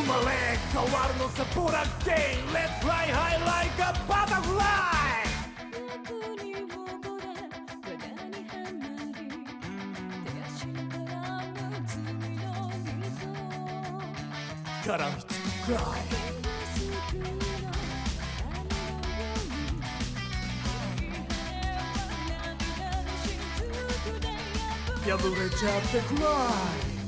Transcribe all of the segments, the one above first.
まれ変わるのさボラゲイン Let's fly high like a butterfly 絡みつくくらい破れちゃってくらい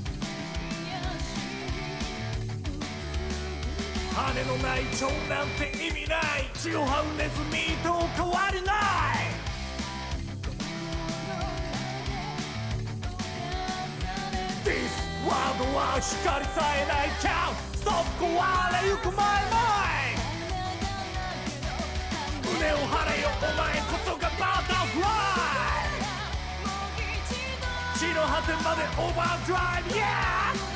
羽のない蝶なんて意味ない血を這うネズミと変わりないThis world は光さえない Can't stop 壊れゆく前胸を張れよお前こそがバタフライ地の果てまでオーバードライブ Yeah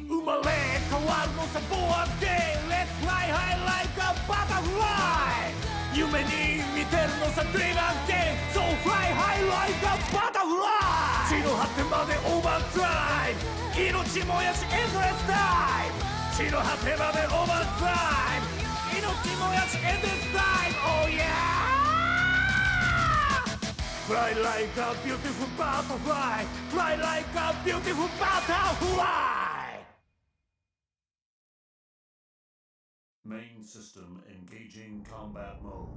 生まれ変わるのさボアゲイ Let's fly high like a butterfly 夢に見てるのさ Dream again So fly high like a butterfly 地の果てまでオーバードライブ命燃やし endless time 地の果てまでオーバードライブ命燃やし endless time Oh yeah Fly like a beautiful butterfly Fly like a beautiful butterfly Main system engaging combat mode.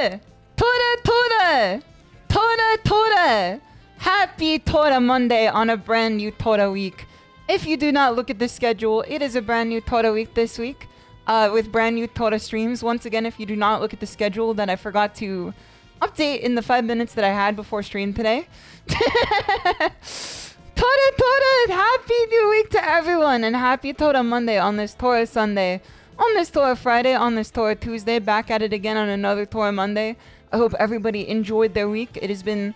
Tora! Tora, Tora! Tora, Tora! Happy Tora Monday on a brand new Tora week. If you do not look at the schedule, it is a brand new Tora week this week. With brand new Tora streams. Once again, if you do not look at the schedule that I forgot to update in the 5 minutes that I had before stream today. Tora, Tora! Happy new week to everyone, and happy Tora Monday on this Tora Sunday, on this Tora Friday, on this Tora Tuesday, back at it again on another Tora Monday. I hope everybody enjoyed their week. It has been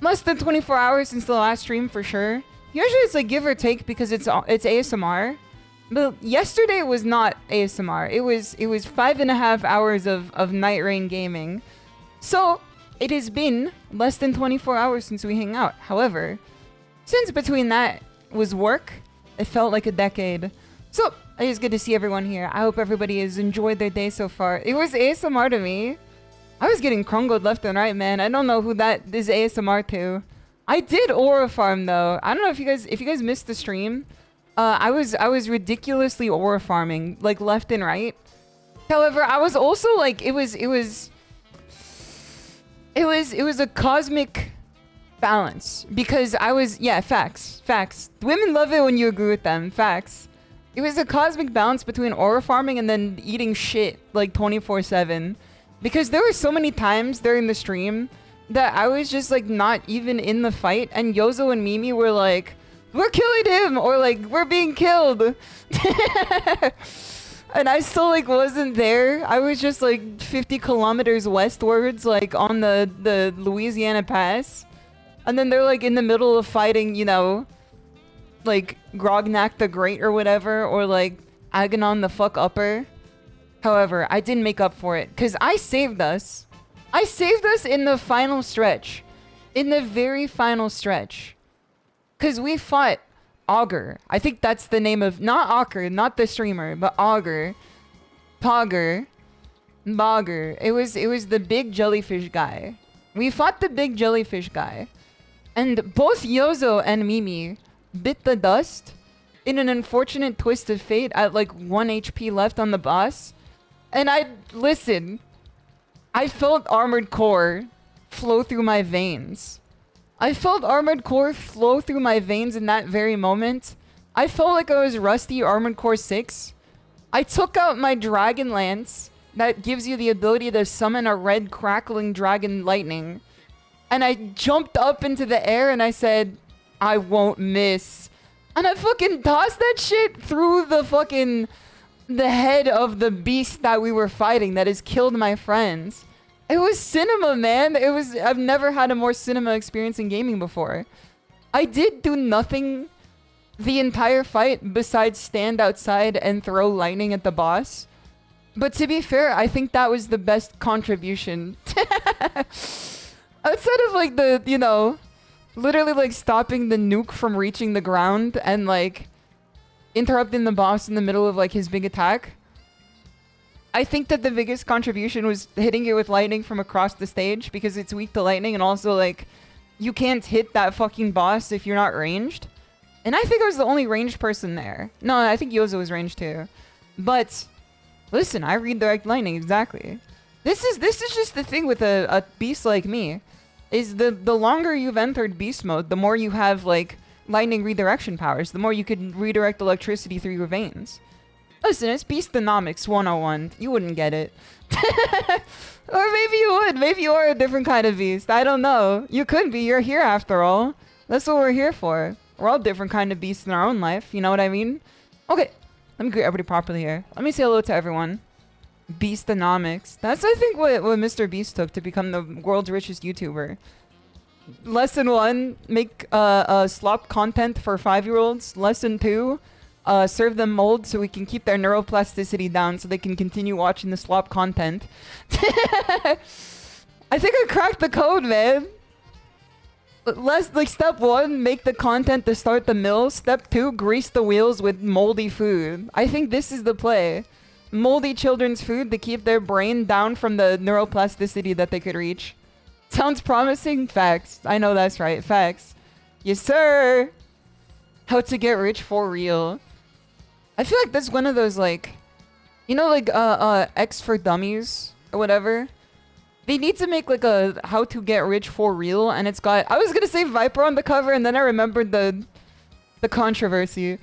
less than 24 hours since the last stream for sure. Usually it's like give or take because it's ASMR. But yesterday was not ASMR. It was 5.5 hours of night rain gaming. So it has been less than 24 hours since we hang out. However, since between that was work, it felt like a decade. So it is good to see everyone here. I hope everybody has enjoyed their day so far. It was ASMR to me. I was getting krungled left and right, man. I don't know who that is ASMR to. I did aura farm though. I don't know if you guys missed the stream. I was ridiculously aura farming, like left and right. However, I was also like it was a cosmic balance because I was facts. Women love it when you agree with them. Facts. It was a cosmic balance between aura farming and then eating shit like 24/7. Because there were so many times during the stream that I was just like not even in the fight, and Yozo and Mimi were like, "We're killing him," or like, "We're being killed." And I still like wasn't there. I was just like 50 kilometers westwards, like on the Louisiana Pass. And then they're like in the middle of fighting, you know, like Grognak the Great or whatever, or like Aganon the fuck upper. However, I didn't make up for it because I saved us. I saved us in the final stretch. In the very final stretch. Because we fought Augur. I think that's the name of... Not Augur, not the streamer, but Augur. Pogger. Bogger. It was the big jellyfish guy. We fought the big jellyfish guy. And both Yozo and Mimi bit the dust in an unfortunate twist of fate at like 1 HP left on the boss. And listen, I felt Armored Core flow through my veins. I felt Armored Core flow through my veins in that very moment. I felt like I was rusty Armored Core 6. I took out my Dragon Lance that gives you the ability to summon a red crackling dragon lightning. And I jumped up into the air and I said, I won't miss. And I fucking tossed that shit through the head of the beast that we were fighting that has killed my friends. It was cinema, man. I've never had a more cinema experience in gaming before. I did do nothing the entire fight besides stand outside and throw lightning at the boss. But to be fair, I think that was the best contribution. Outside of like the, you know, literally like stopping the nuke from reaching the ground and like interrupting the boss in the middle of like his big attack. I think that the biggest contribution was hitting it with lightning from across the stage because it's weak to lightning, and also like you can't hit that fucking boss if you're not ranged. And I think I was the only ranged person there. No, I think Yozo was ranged too. But listen, I redirect lightning exactly. This is just the thing with a beast like me, is the longer you've entered beast mode, the more you have like lightning redirection powers, the more you can redirect electricity through your veins. Listen, it's Beastonomics 101. You wouldn't get it. Or maybe you would. Maybe you are a different kind of beast. I don't know. You could be. You're here after all. That's what we're here for. We're all different kind of beasts in our own life. You know what I mean? Okay. Let me greet everybody properly here. Let me say hello to everyone. Beastonomics. That's, I think, what Mr. Beast took to become the world's richest YouTuber. Lesson 1, make slop content for 5-year-olds. Lesson 2, serve them mold so we can keep their neuroplasticity down so they can continue watching the slop content. I think I cracked the code, man. Step 1, make the content to start the mill. Step 2, grease the wheels with moldy food. I think this is the play. Moldy children's food to keep their brain down from the neuroplasticity that they could reach. Sounds promising? Facts. I know that's right. Facts. Yes, sir. How to get rich for real. I feel like that's one of those, like, you know, like, X for Dummies or whatever. They need to make like a how to get rich for real, and it's got. I was gonna say Viper on the cover, and then I remembered the controversy.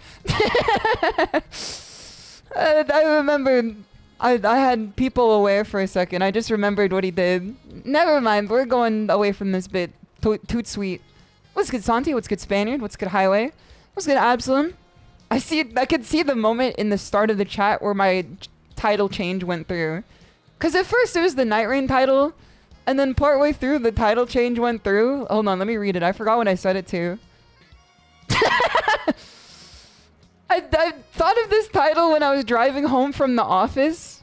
I remembered. I had people aware for a second. I just remembered what he did. Never mind. We're going away from this bit. Toot sweet. What's good, Santi? What's good, Spaniard? What's good, Highway? What's good, Absalom? I could see the moment in the start of the chat where my title change went through. Because at first it was the Night Rain title, and then partway through the title change went through. Hold on, let me read it. I forgot what I said it to. I thought of this title when I was driving home from the office,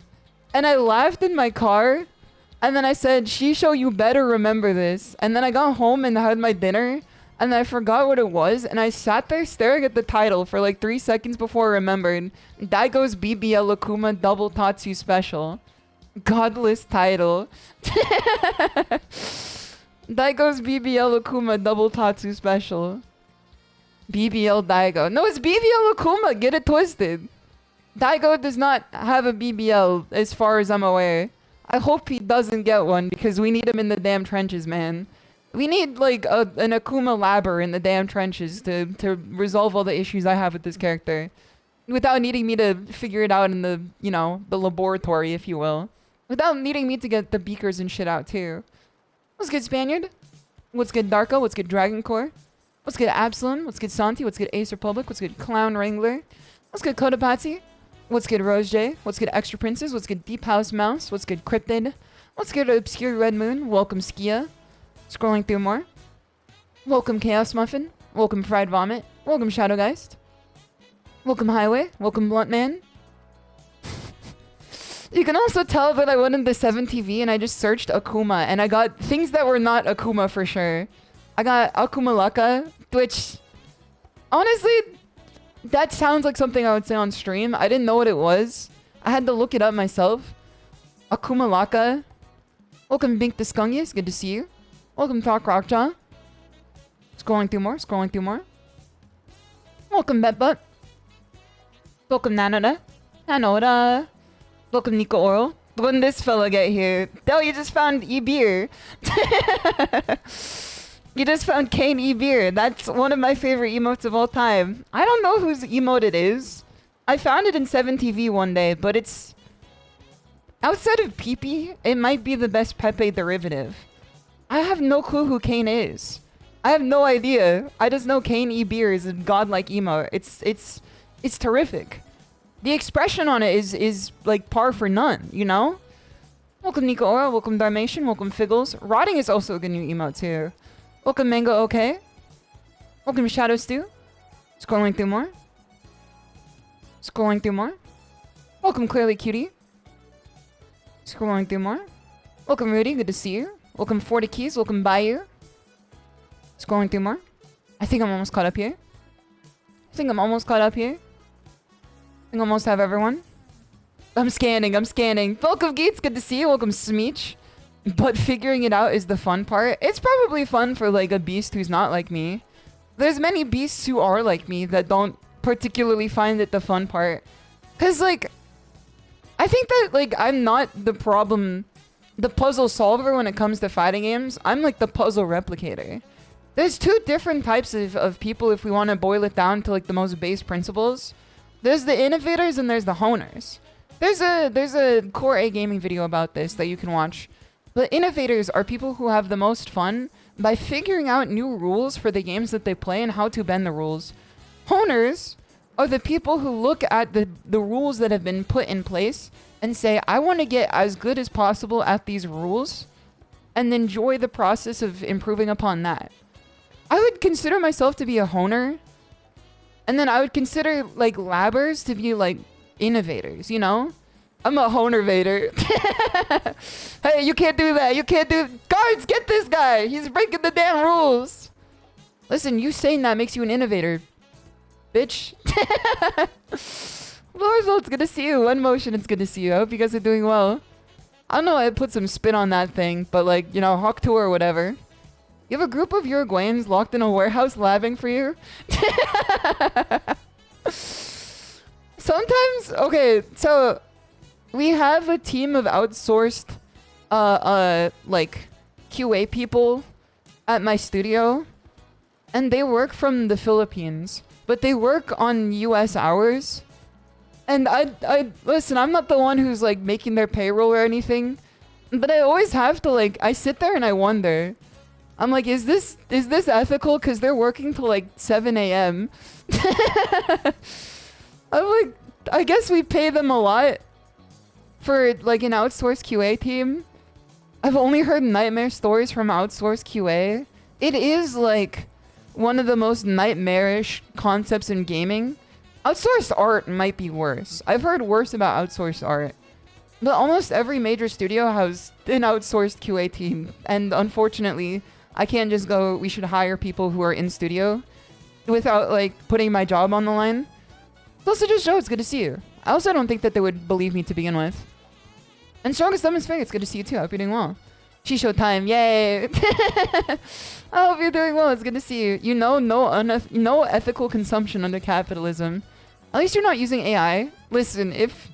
and I laughed in my car, and then I said, "SHISHOU, you better remember this." And then I got home and had my dinner, and I forgot what it was, and I sat there staring at the title for like 3 seconds before I remembered. Daigo's BBL Akuma Double Tatsu Special. Godless title. Daigo's BBL Akuma Double Tatsu Special. BBL Daigo. No, it's BBL Akuma. Get it twisted. Daigo does not have a BBL as far as I'm aware. I hope he doesn't get one because we need him in the damn trenches, man. We need like an Akuma labber in the damn trenches to resolve all the issues I have with this character. Without needing me to figure it out in the, you know, the laboratory, if you will. Without needing me to get the beakers and shit out, too. What's good, Spaniard? What's good, Darko? What's good, Dragon Core? What's good, Absalom? What's good, Santi? What's good, Ace Republic? What's good, Clown Wrangler? What's good, Kodapatsi? What's good, Rose J? What's good, Extra Princess? What's good, Deep House Mouse? What's good, Cryptid? What's good, Obscure Red Moon? Welcome, Skia. Scrolling through more. Welcome, Chaos Muffin. Welcome, Fried Vomit. Welcome, Shadowgeist. Welcome, Highway. Welcome, Blunt Man. You can also tell that I went into 7TV and I just searched Akuma and I got things that were not Akuma for sure. I got Akumalaka, which honestly, that sounds like something I would say on stream. I didn't know what it was. I had to look it up myself. Akumalaka. Welcome, Bink the Skungius. Good to see you. Welcome, Talk Rockjaw. Scrolling through more. Scrolling through more. Welcome, Betbutt. Welcome, Nanada. Nanada. Welcome, Nico Oral. When this fella get here? Oh, you just found E-Beer. You just found Kane E-Beer. That's one of my favorite emotes of all time. I don't know whose emote it is. I found it in 7TV one day, but it's... outside of Peepee, it might be the best Pepe derivative. I have no clue who Kane is. I have no idea. I just know Kane E-Beer is a godlike emote. It's terrific. The expression on it is like par for none, you know? Welcome, Nico Ora. Welcome, Darmation. Welcome, Figgles. Rotting is also a good new emote, too. Welcome, Mango OK. Welcome, Shadow Stew. Scrolling through more. Scrolling through more. Welcome, Clearly Cutie. Scrolling through more. Welcome, Rudy. Good to see you. Welcome, 40 Keys. Welcome, Bayou. Scrolling through more. I think I'm almost caught up here. I think I'm almost have everyone. I'm scanning. Welcome, Gates. Good to see you. Welcome, Smeech. But figuring it out is the fun part. It's probably fun for, like, a beast who's not like me. There's many beasts who are like me that don't particularly find it the fun part. Because, like, I think that, like, I'm not the puzzle solver when it comes to fighting games. I'm, like, the puzzle replicator. There's two different types of people if we want to boil it down to, like, the most base principles. There's the innovators and there's the honers. There's a Core A gaming video about this that you can watch. The innovators are people who have the most fun by figuring out new rules for the games that they play and how to bend the rules. Honers are the people who look at the rules that have been put in place and say, I want to get as good as possible at these rules and enjoy the process of improving upon that. I would consider myself to be a honer. And then I would consider, like, labbers to be, like, innovators, you know? I'm a honervator. Hey, you can't do that. Guards, get this guy. He's breaking the damn rules. Listen, you saying that makes you an innovator, bitch. Lorzo, it's good to see you. One Motion, it's good to see you. I hope you guys are doing well. I don't know, I put some spin on that thing, but, like, you know, Hawk Tour or whatever. You have a group of Uruguayans locked in a warehouse labbing for you? Sometimes, okay, so we have a team of outsourced like QA people at my studio, and they work from the Philippines, but they work on US hours. And I listen, I'm not the one who's like making their payroll or anything, but I always have to like, I sit there and I wonder, I'm like, is this ethical? Cause they're working till like 7 a.m. I'm like, I guess we pay them a lot for like an outsourced QA team. I've only heard nightmare stories from outsourced QA. It is like one of the most nightmarish concepts in gaming. Outsourced art might be worse. I've heard worse about outsourced art. But almost every major studio has an outsourced QA team. And unfortunately, I can't just go, we should hire people who are in studio without like putting my job on the line. It's also just Joe, it's good to see you. I also don't think that they would believe me to begin with. And Strongest Lemon Spring, it's good to see you too. I hope you're doing well. SHISHOU time, yay! I hope you're doing well, it's good to see you. You know, no ethical consumption under capitalism. At least you're not using AI. Listen, if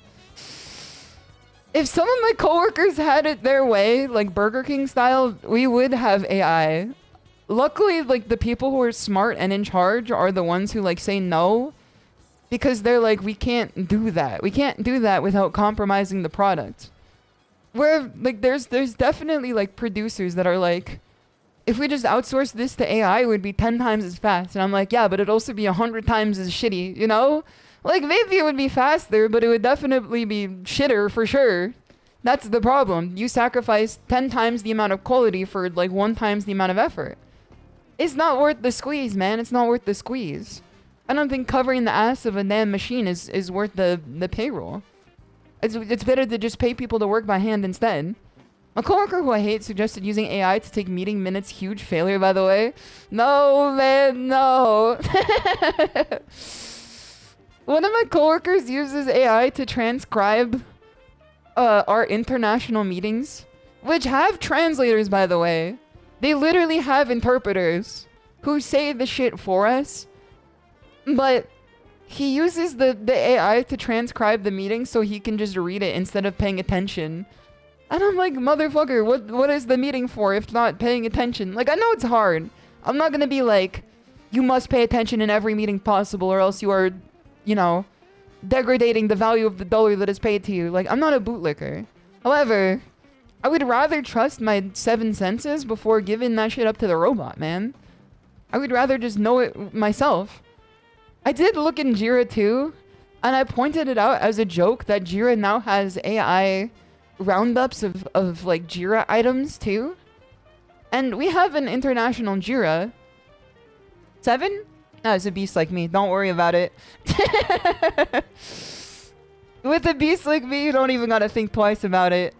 some of my coworkers had it their way, like Burger King style, we would have AI. Luckily, like the people who are smart and in charge are the ones who like say no, because they're like, we can't do that. We can't do that without compromising the product. Where like there's definitely like producers that are like, if we just outsource this to AI, it would be 10 times as fast. And I'm like, yeah, but it'd also be 100 times as shitty, you know? Like maybe it would be faster, but it would definitely be shitter for sure. That's the problem. You sacrifice 10 times the amount of quality for like 1 times the amount of effort. It's not worth the squeeze, man. It's not worth the squeeze. I don't think covering the ass of a damn machine is worth the payroll. It's better to just pay people to work by hand instead. A coworker who I hate suggested using AI to take meeting minutes. Huge failure, by the way. No, man, no. One of my coworkers uses AI to transcribe our international meetings, which have translators, by the way. They literally have interpreters who say the shit for us. But he uses the AI to transcribe the meeting so he can just read it instead of paying attention. And I'm like, motherfucker, what is the meeting for if not paying attention? Like, I know it's hard. I'm not gonna be like, you must pay attention in every meeting possible or else you are, you know, degrading the value of the dollar that is paid to you. Like, I'm not a bootlicker. However, I would rather trust my 7 senses before giving that shit up to the robot, man. I would rather just know it myself. I did look in Jira too, and I pointed it out as a joke that Jira now has AI roundups of like Jira items too. And we have an international Jira. 7? No, it's a beast like me. Don't worry about it. With a beast like me, you don't even gotta think twice about it.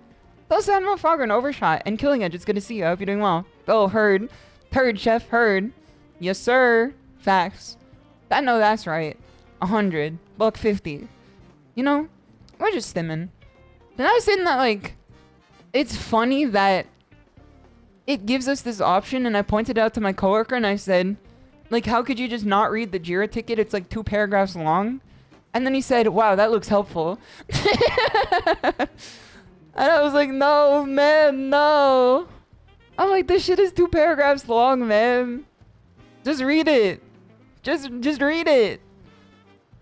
Also, Animal Frogger and Overshot and Killing Edge. It's good to see you. I hope you're doing well. Oh, heard. Heard, chef, heard. Yes, sir. Facts. I know that's right. 100. $1.50. You know, we're just stimming. And I was saying that, like, it's funny that it gives us this option, and I pointed out to my coworker, and I said, like, how could you just not read the Jira ticket? It's like 2 paragraphs long. And then he said, wow, that looks helpful. And I was like, no, man, no. I'm like, this shit is 2 paragraphs long, man. Just read it. Just read it.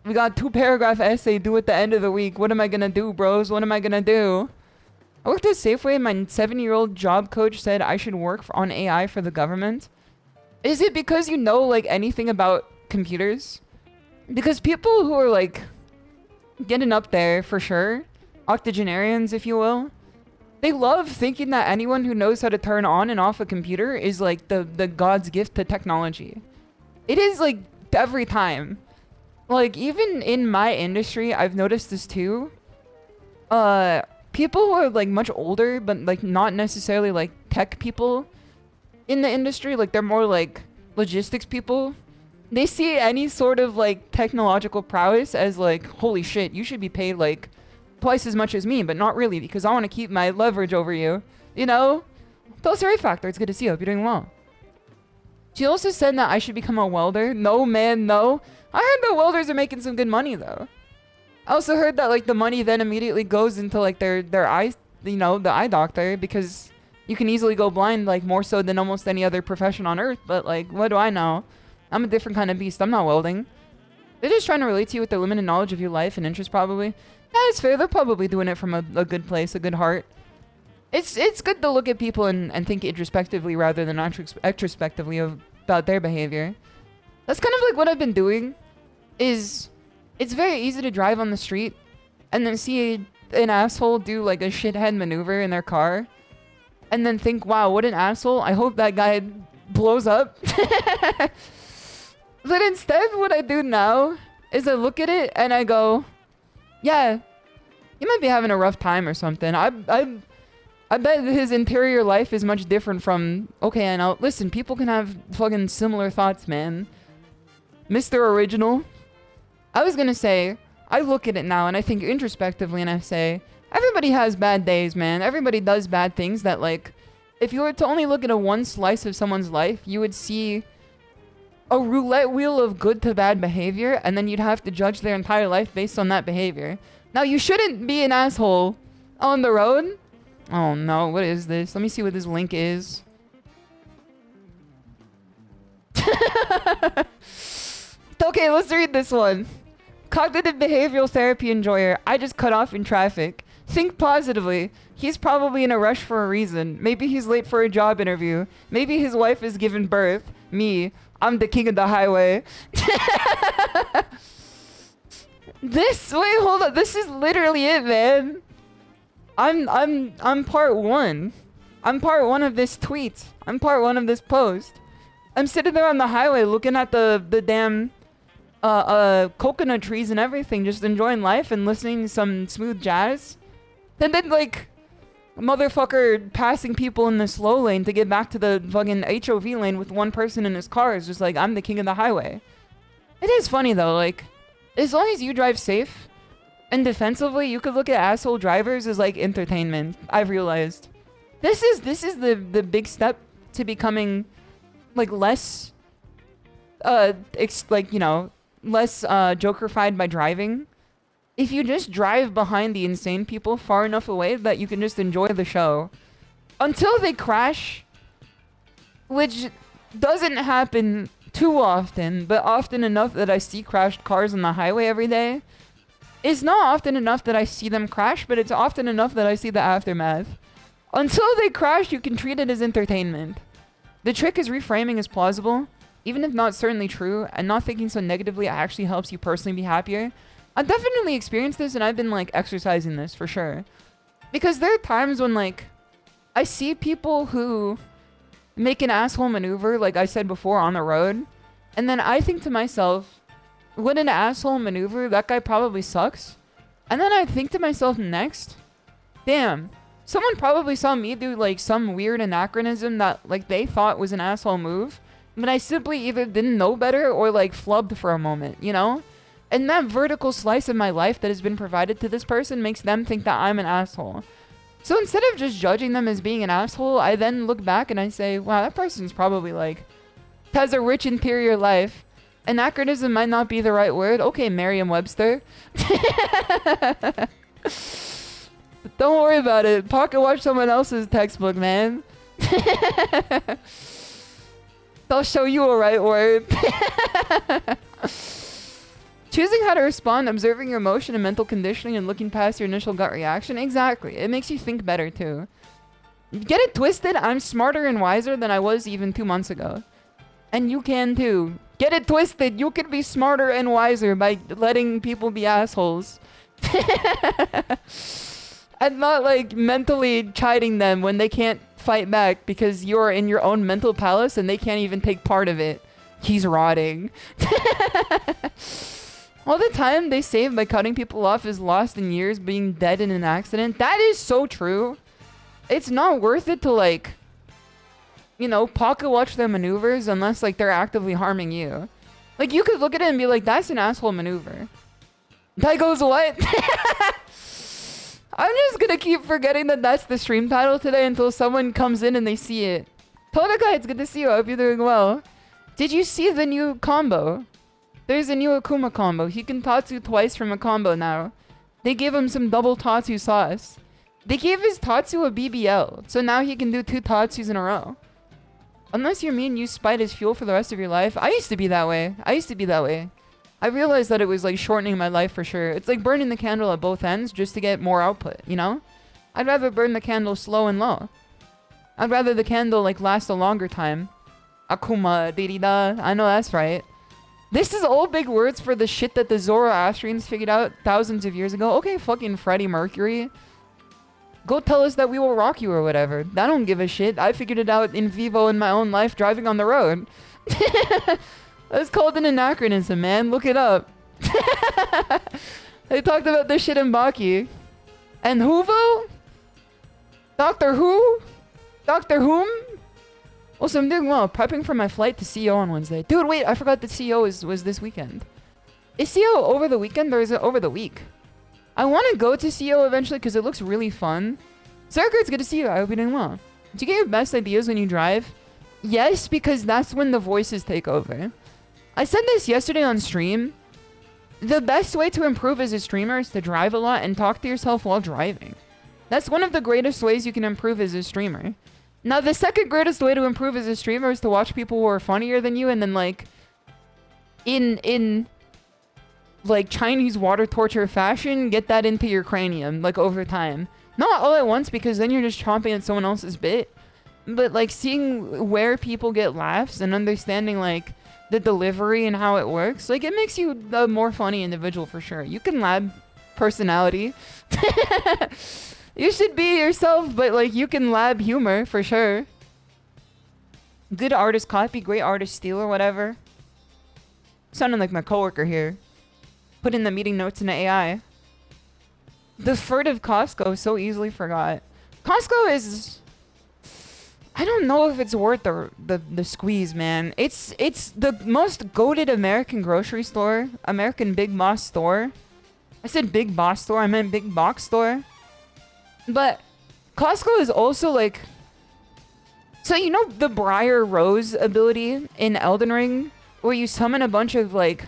We got 2-paragraph essay due at the end of the week. What am I gonna do, bros? What am I gonna do? I worked at Safeway and my 7-year-old job coach said I should work on AI for the government. Is it because you know, like, anything about computers? Because people who are, like, getting up there, for sure, octogenarians, if you will, they love thinking that anyone who knows how to turn on and off a computer is, like, the God's gift to technology. It is, like, every time. Like, even in my industry, I've noticed this too. People who are, like, much older, but, like, not necessarily, like, tech people in the industry, like, they're more, like, logistics people. They see any sort of, like, technological prowess as, like, holy shit, you should be paid, like, twice as much as me, but not really, because I want to keep my leverage over you. You know? Pulsary Factor, it's good to see you. Hope you're doing well. She also said that I should become a welder. No, man, no. I heard that welders are making some good money, though. I also heard that, like, the money then immediately goes into, like, their eye you know, the eye doctor, because you can easily go blind, like, more so than almost any other profession on Earth. But, like, what do I know? I'm a different kind of beast. I'm not welding. They're just trying to relate to you with their limited knowledge of your life and interest, probably. Yeah, it's fair. They're probably doing it from a good place, a good heart. It's good to look at people and think introspectively rather than retrospectively about their behavior. That's kind of like what I've been doing. It's very easy to drive on the street and then see an asshole do like a shithead maneuver in their car and then think, wow, what an asshole. I hope that guy blows up. But instead, what I do now is I look at it and I go, yeah, he might be having a rough time or something. I bet his interior life is much different from, okay, and now, listen, people can have fucking similar thoughts, man. Mr. Original. I was gonna say, I look at it now and I think introspectively and I say, everybody has bad days, man. Everybody does bad things that, like, if you were to only look at a one slice of someone's life, you would see a roulette wheel of good to bad behavior, and then you'd have to judge their entire life based on that behavior. Now, you shouldn't be an asshole on the road. Oh no, what is this? Let me see what this link is. Okay, let's read this one. Cognitive behavioral therapy enjoyer. I just cut off in traffic. Think positively. He's probably in a rush for a reason. Maybe he's late for a job interview. Maybe his wife has given birth. Me. I'm the king of the highway. Wait, hold on. This is literally it, man. I'm part one. I'm part one of this tweet. I'm part one of this post. I'm sitting there on the highway looking at the damn coconut trees and everything, just enjoying life and listening to some smooth jazz. And then, like, motherfucker passing people in the slow lane to get back to the fucking HOV lane with one person in his car is just like, I'm the king of the highway. It is funny though, like, as long as you drive safe and defensively, you could look at asshole drivers as like entertainment. I've realized this is the big step to becoming like less like, you know, less jokerified by driving. If you just drive behind the insane people far enough away that you can just enjoy the show until they crash, which doesn't happen too often, but often enough that I see crashed cars on the highway every day. It's not often enough that I see them crash, but it's often enough that I see the aftermath. Until they crash, you can treat it as entertainment. The trick is reframing as plausible, even if not certainly true, and not thinking so negatively actually helps you personally be happier. I've definitely experienced this, and I've been, like, exercising this for sure. Because there are times when, like, I see people who make an asshole maneuver, like I said before, on the road, and then I think to myself, what an asshole maneuver, that guy probably sucks. And then I think to myself next, damn, someone probably saw me do, like, some weird anachronism that, like, they thought was an asshole move, but I simply either didn't know better or, like, flubbed for a moment, you know? And that vertical slice of my life that has been provided to this person makes them think that I'm an asshole. So instead of just judging them as being an asshole, I then look back and I say, wow, that person's probably, like, has a rich interior life. Anachronism might not be the right word. Okay, Merriam-Webster. Don't worry about it. Pocket watch someone else's textbook, man. They'll show you a right word. Choosing how to respond, observing your emotion and mental conditioning, and looking past your initial gut reaction. Exactly. It makes you think better, too. Get it twisted, I'm smarter and wiser than I was even 2 months ago. And you can, too. Get it twisted, you can be smarter and wiser by letting people be assholes. And not, like, mentally chiding them when they can't fight back because you're in your own mental palace and they can't even take part of it. He's rotting. All the time they save by cutting people off is lost in years being dead in an accident. That is so true. It's not worth it to, like, you know, pocket watch their maneuvers unless, like, they're actively harming you. Like, you could look at it and be like, that's an asshole maneuver. Daigo's what? I'm just gonna keep forgetting that that's the stream title today until someone comes in and they see it. Todakai, it's good to see you. I hope you're doing well. Did you see the new combo? There's a new Akuma combo. He can tatsu twice from a combo now. They give him some double tatsu sauce. They gave his tatsu a BBL, so now he can do 2 tatsus in a row. Unless you're mean, use spite as fuel for the rest of your life. I used to be that way. I realized that it was like shortening my life for sure. It's like burning the candle at both ends just to get more output, you know? I'd rather burn the candle slow and low. I'd rather the candle like last a longer time. Akuma, dirida. I know that's right. This is all big words for the shit that the Zoroastrians figured out thousands of years ago. Okay, fucking Freddie Mercury. Go tell us that we will rock you or whatever. I don't give a shit. I figured it out in vivo in my own life driving on the road. That's called an anachronism, man. Look it up. They talked about this shit in Baki. And Whovo? Doctor Who? Doctor Whom? Also, I'm doing well. Prepping for my flight to CO on Wednesday. Dude, wait. I forgot that CO was this weekend. Is CO over the weekend or is it over the week? I want to go to CO eventually because it looks really fun. Sarah, it's good to see you. I hope you're doing well. Do you get your best ideas when you drive? Yes, because that's when the voices take over. I said this yesterday on stream. The best way to improve as a streamer is to drive a lot and talk to yourself while driving. That's one of the greatest ways you can improve as a streamer. Now, the second greatest way to improve as a streamer is to watch people who are funnier than you and then, like, in like Chinese water torture fashion, get that into your cranium, like over time. Not all at once because then you're just chomping at someone else's bit. But like seeing where people get laughs and understanding like the delivery and how it works, like it makes you a more funny individual for sure. You can lab personality. You should be yourself, but like you can lab humor for sure. Good artist copy, great artist steal or whatever. Sounding like my coworker here. Put in the meeting notes in the AI. The furtive Costco, so easily forgot. Costco is... I don't know if it's worth the squeeze, man. It's the most goated American grocery store. American big boss store. I said big boss store, I meant big box store. But Costco is also like... So you know the Briar Rose ability in Elden Ring? Where you summon a bunch of like...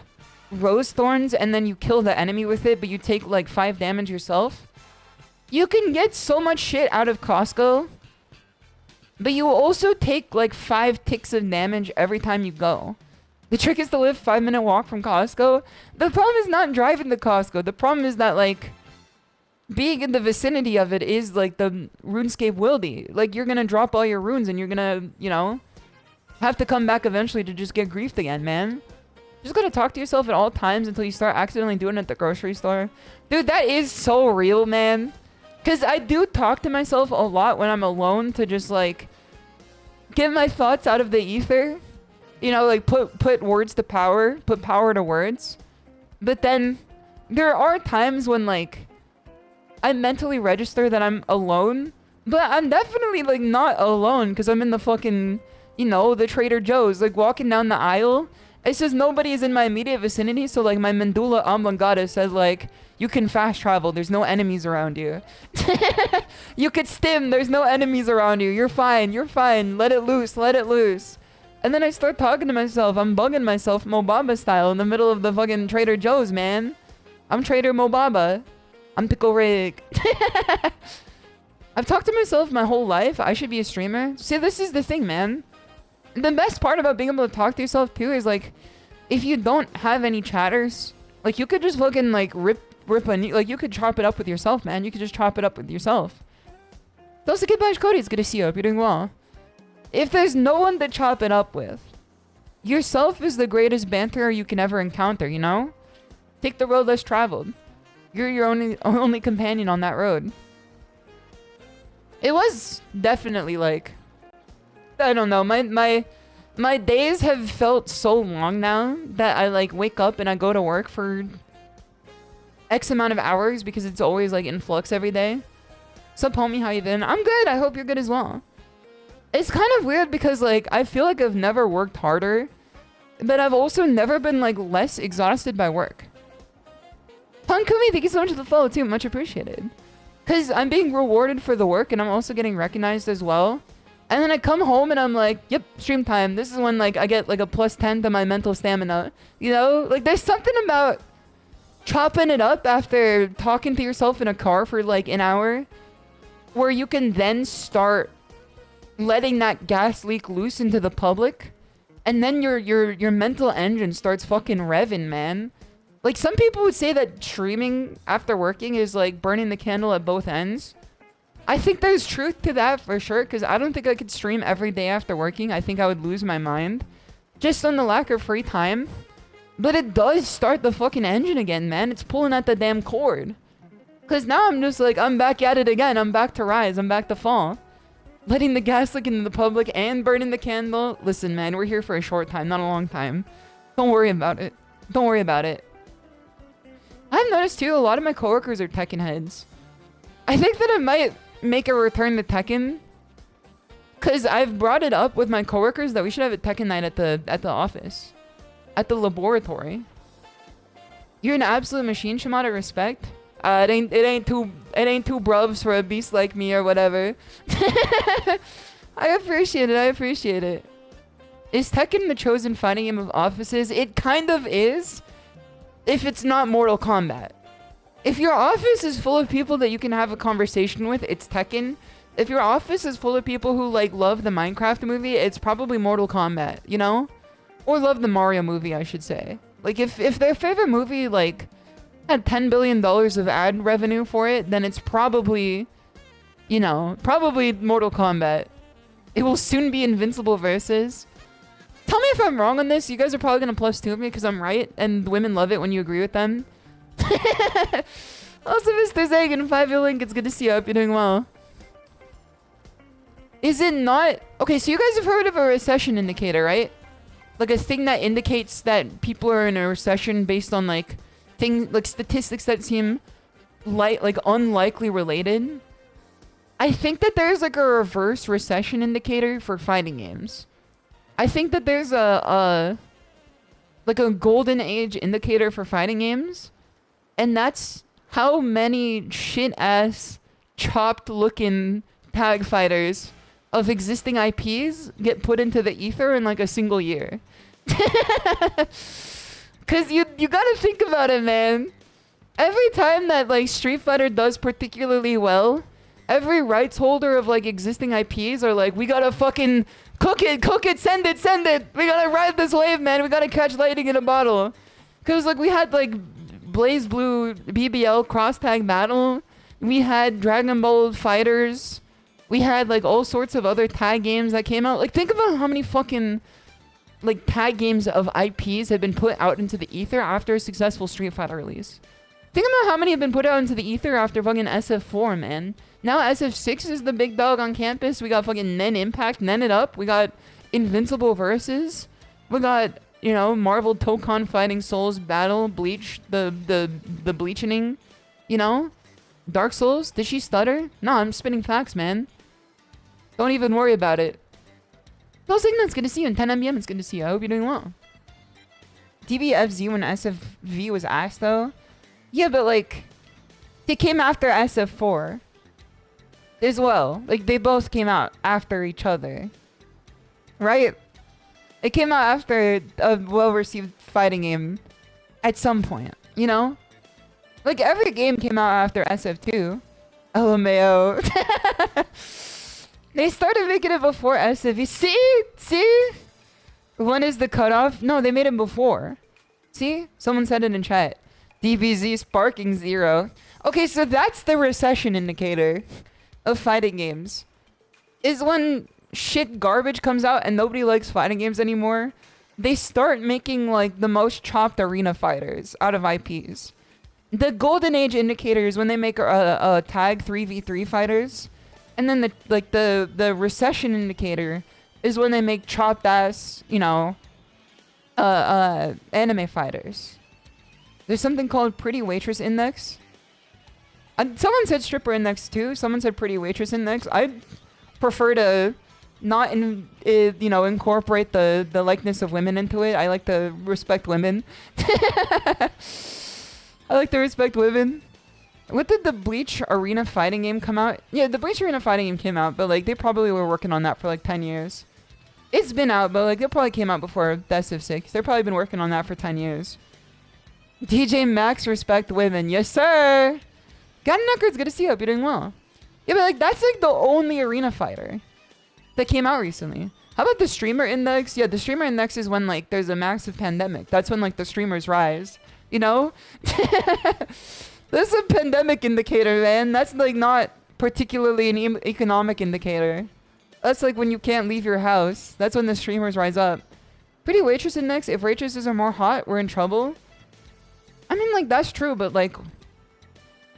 rose thorns and then you kill the enemy with it, but you take like 5 damage yourself. You can get so much shit out of Costco, but you will also take like 5 ticks of damage every time you go. The trick is to live 5-minute walk from Costco. The problem is not driving to Costco. The problem is that like being in the vicinity of it is like the RuneScape wildy. Like you're gonna drop all your runes and you're gonna, you know, have to come back eventually to just get griefed again, man. Just gotta talk to yourself at all times until you start accidentally doing it at the grocery store. Dude, that is so real, man. Because I do talk to myself a lot when I'm alone to just, like, get my thoughts out of the ether. You know, like, put words to power. Put power to words. But then, there are times when, like, I mentally register that I'm alone. But I'm definitely, like, not alone because I'm in the fucking, you know, the Trader Joe's. Like, walking down the aisle. It's just nobody is in my immediate vicinity, so like my medulla oblongata says like, you can fast travel, there's no enemies around you. You could stim, there's no enemies around you, you're fine, let it loose, let it loose. And then I start talking to myself, I'm bugging myself Mobaba style in the middle of the fucking Trader Joe's, man. I'm Trader Mobaba. I'm Pickle Rick. I've talked to myself my whole life, I should be a streamer. See, this is the thing, man. The best part about being able to talk to yourself too is like, if you don't have any chatters, like you could just fucking like rip like you could chop it up with yourself, man. You could just chop it up with yourself. Those are good bunch, Cody. It's good to see you. Hope you're doing well. If there's no one to chop it up with, yourself is the greatest banterer you can ever encounter, you know? Take the road less traveled. You're your only companion on that road. It was definitely like, I don't know, my days have felt so long now that I like wake up and I go to work for X amount of hours because it's always like in flux every day. Sup homie, how you been? I'm good, I hope you're good as well. It's kind of weird because like I feel like I've never worked harder, but I've also never been like less exhausted by work. Tankumi, thank you so much for the follow too, much appreciated. Cause I'm being rewarded for the work and I'm also getting recognized as well. And then I come home and I'm like, yep, stream time. This is when like I get like a +10 to my mental stamina. You know, like there's something about chopping it up after talking to yourself in a car for like an hour where you can then start letting that gas leak loose into the public, and then your mental engine starts fucking revving, man. Like, some people would say that streaming after working is like burning the candle at both ends. I think there's truth to that for sure, because I don't think I could stream every day after working. I think I would lose my mind just on the lack of free time. But it does start the fucking engine again, man. It's pulling at the damn cord. Because now I'm just like, I'm back at it again. I'm back to rise. I'm back to fall. Letting the gas leak into the public and burning the candle. Listen, man, we're here for a short time, not a long time. Don't worry about it. Don't worry about it. I've noticed too, a lot of my coworkers are Tekken heads. I think that it might make a return to Tekken, because I've brought it up with my coworkers that we should have a Tekken night at the office, at the laboratory. You're an absolute machine, Shimada. Respect. It ain't too brubs for a beast like me or whatever. I appreciate it. I appreciate it. Is Tekken the chosen fighting game of offices? It kind of is, if it's not Mortal Kombat. If your office is full of people that you can have a conversation with, it's Tekken. If your office is full of people who like love the Minecraft movie, it's probably Mortal Kombat, you know? Or love the Mario movie, I should say. Like, if their favorite movie like had $10 billion of ad revenue for it, then it's probably, you know, probably Mortal Kombat. It will soon be Invincible versus. Tell me if I'm wrong on this. You guys are probably gonna +2 me because I'm right, and women love it when you agree with them. Also, Mr. Zagan, 5 link. It's good to see you. I hope you're doing well. Is it not? Okay, so you guys have heard of a recession indicator, right? Like a thing that indicates that people are in a recession based on like things, like statistics that seem like unlikely related. I think that there's like a reverse recession indicator for fighting games. I think that there's a golden age indicator for fighting games, and that's how many shit-ass, chopped-looking tag fighters of existing IPs get put into the ether in like a single year. Cause you gotta think about it, man. Every time that like Street Fighter does particularly well, every rights holder of like existing IPs are like, we gotta fucking cook it, send it. We gotta ride this wave, man. We gotta catch lightning in a bottle. Cause like we had like Blaze Blue BBL cross tag battle. We had Dragon Ball Fighters. We had like all sorts of other tag games that came out. Like, think about how many fucking like tag games of IPs have been put out into the ether after a successful Street Fighter release. Think about how many have been put out into the ether after fucking SF4, man. Now SF6 is the big dog on campus. We got fucking Nen Impact, Nen It Up. We got Invincible Versus. We got, you know, Marvel Tokon Fighting Souls Battle, Bleach, the Bleaching, you know? Dark Souls, did she stutter? No, I'm spitting facts, man. Don't even worry about it. Well, Sigma, it's good to see you. And 10 MBM, it's good to see you. I hope you're doing well. DBFZ when SFV was asked, though. Yeah, but, like, they came after SF4 as well. Like, they both came out after each other. Right? It came out after a well-received fighting game at some point, you know? Like, every game came out after SF2. LMAO. They started making it before SFV. See? When is the cutoff? No, they made it before. See? Someone said it in chat. DBZ sparking 0. Okay, so that's the recession indicator of fighting games. Is when shit garbage comes out and nobody likes fighting games anymore, they start making, like, the most chopped arena fighters out of IPs. The golden age indicator is when they make a tag 3v3 fighters. And then the recession indicator is when they make chopped ass, you know, anime fighters. There's something called Pretty Waitress Index. Someone said Stripper Index too. Someone said Pretty Waitress Index. I prefer to not incorporate the likeness of women into it. I like to respect women. I like to respect women. What did the Bleach Arena fighting game come out? Yeah, the Bleach Arena fighting game came out, but like they probably were working on that for like 10 years. It's been out, but like it probably came out before Death of 6. They've probably been working on that for 10 years. DJ Max respect women. Yes, sir. Got Knuckers, good to see you. Hope you're doing well. Yeah, but like that's like the only arena fighter that came out recently. How about the streamer index? Yeah, the streamer index is when like there's a massive pandemic. That's when like the streamers rise. You know? That's a pandemic indicator, man. That's like not particularly an economic indicator. That's like when you can't leave your house. That's when the streamers rise up. Pretty waitress index. If waitresses are more hot, we're in trouble. I mean, like that's true, but like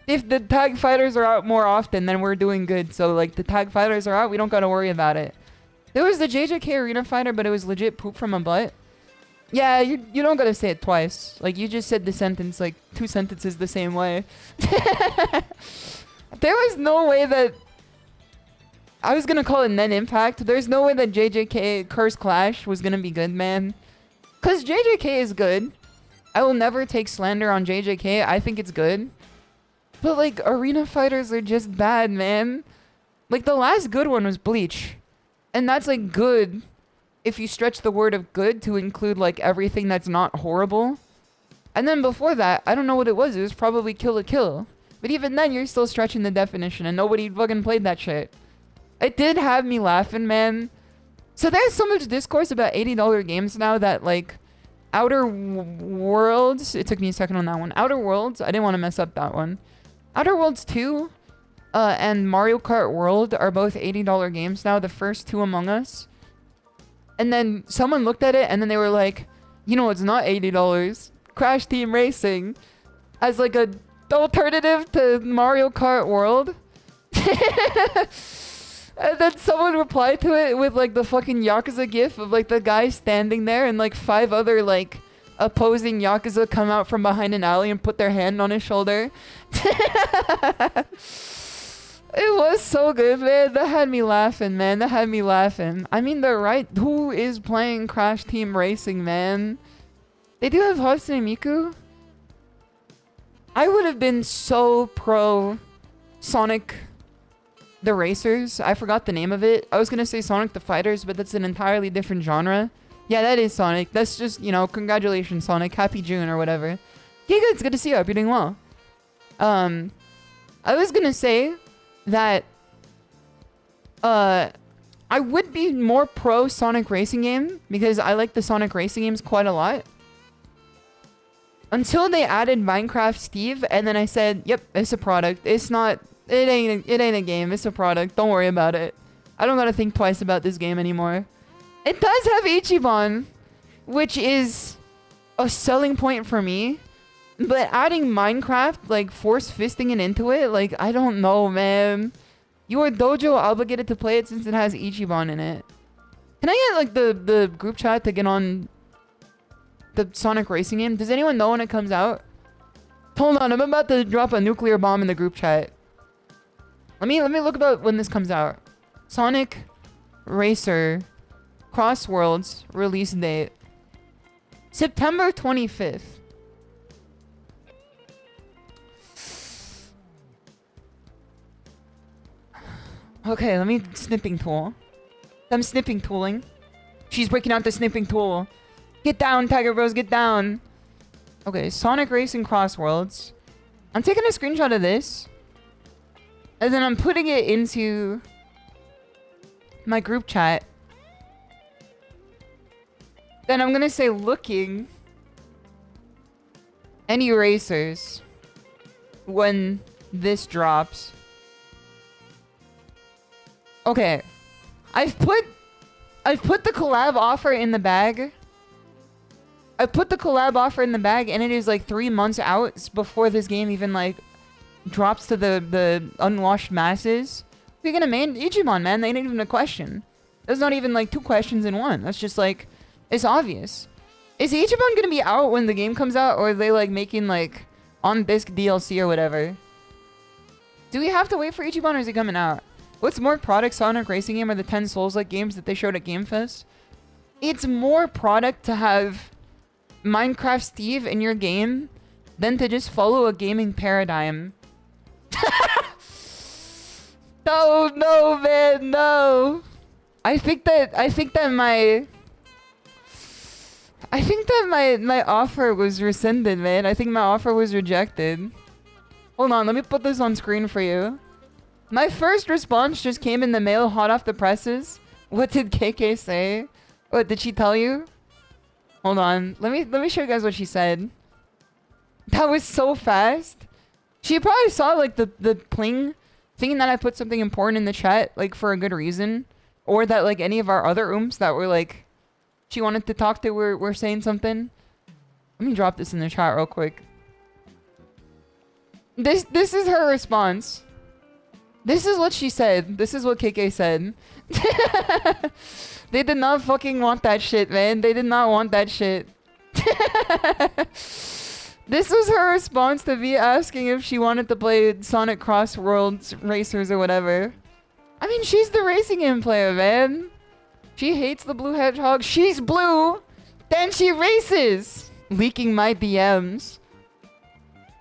if the tag fighters are out more often, then we're doing good. So like the tag fighters are out, we don't gotta worry about it. There was the JJK arena fighter, but it was legit poop from a butt. Yeah, you don't gotta say it twice. Like, you just said the sentence, like, 2 sentences the same way. There was no way that... I was gonna call it Net Impact. There's no way that JJK Curse Clash was gonna be good, man. Because JJK is good. I will never take slander on JJK. I think it's good. But, like, arena fighters are just bad, man. Like, the last good one was Bleach. And that's, like, good if you stretch the word of good to include, like, everything that's not horrible. And then before that, I don't know what it was. It was probably Kill la Kill. But even then, you're still stretching the definition, and nobody fucking played that shit. It did have me laughing, man. So there's so much discourse about $80 games now that, like, Outer Worlds... It took me a second on that one. Outer Worlds, I didn't want to mess up that one. Outer Worlds 2 and Mario Kart World are both $80 games now, the first two Among Us. And then someone looked at it and then they were like, you know, it's not $80. Crash Team Racing as like a alternative to Mario Kart World. And then someone replied to it with like the fucking Yakuza gif of like the guy standing there and like 5 other like opposing Yakuza come out from behind an alley and put their hand on his shoulder. It was so good, man. That had me laughing, man. That had me laughing. I mean, they're right. Who is playing Crash Team Racing, man? They do have Hatsune Miku. I would have been so pro Sonic the Racers. I forgot the name of it. I was going to say Sonic the Fighters, but that's an entirely different genre. Yeah, that is Sonic. That's just, you know, congratulations, Sonic. Happy June or whatever. Okay, good. It's good to see you. I hope you're doing well. I was going to say that I would be more pro Sonic Racing game because I like the Sonic Racing games quite a lot. Until they added Minecraft Steve, and then I said, yep, it's a product. It's not, it ain't a game. It's a product. Don't worry about it. I don't gotta think twice about this game anymore. It does have Ichiban, which is a selling point for me. But adding Minecraft, like, force-fisting it into it, like, I don't know, man. You are dojo obligated to play it since it has Ichiban in it. Can I get, like, the group chat to get on the Sonic Racing game? Does anyone know when it comes out? Hold on, I'm about to drop a nuclear bomb in the group chat. Let me look about when this comes out. Sonic Racer Cross Worlds release date. September 25th. Okay, let me snipping tool. I'm snipping tooling. She's breaking out the snipping tool. Get down, Tiger Bros, get down. Okay, Sonic Racing Cross Worlds. I'm taking a screenshot of this. And then I'm putting it into my group chat. Then I'm gonna say looking any racers when this drops. Okay, I've put the collab offer in the bag. I put the collab offer in the bag, and it is like 3 months out before this game even like drops to the unwashed masses. We're gonna main Ichiban, man. They ain't even a question. There's not even like 2 questions in one. That's just like, it's obvious. Is Ichiban gonna be out when the game comes out, or are they like making like on disc DLC or whatever? Do we have to wait for Ichiban, or is it coming out? What's more product, Sonic Racing game or the 10 Souls-like games that they showed at Game Fest? It's more product to have Minecraft Steve in your game than to just follow a gaming paradigm. No, man, no. I think that my offer was rescinded, man. I think my offer was rejected. Hold on, let me put this on screen for you. My first response just came in the mail hot off the presses. What did KK say? What did she tell you? Hold on. Let me show you guys what she said. That was so fast. She probably saw like the pling, thinking that I put something important in the chat, like for a good reason. Or that like any of our other ooms that were like she wanted to talk to were saying something. Let me drop this in the chat real quick. This is her response. This is what she said. This is what KK said. They did not fucking want that shit, man. They did not want that shit. This was her response to me asking if she wanted to play Sonic Cross Worlds Racers or whatever. I mean, she's the racing game player, man. She hates the blue hedgehog. She's blue. Then she races. Leaking my DMs.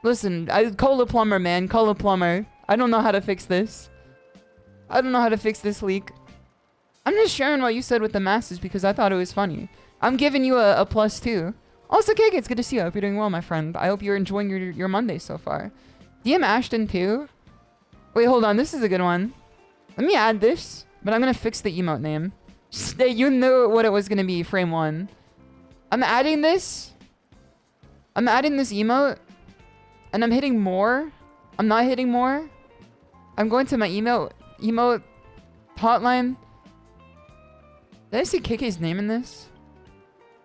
Listen, Cola Plumber, man. Cola Plumber. I don't know how to fix this. I don't know how to fix this leak. I'm just sharing what you said with the masses because I thought it was funny. I'm giving you a plus too. Also, KK, it's good to see you. I hope you're doing well, my friend. I hope you're enjoying your Monday so far. DM Ashton too. Wait, hold on. This is a good one. Let me add this, but I'm going to fix the emote name. You knew what it was going to be, frame 1. I'm adding this. I'm adding this emote. And I'm hitting more. I'm not hitting more. I'm going to my emote hotline. Did I see KK's name in this?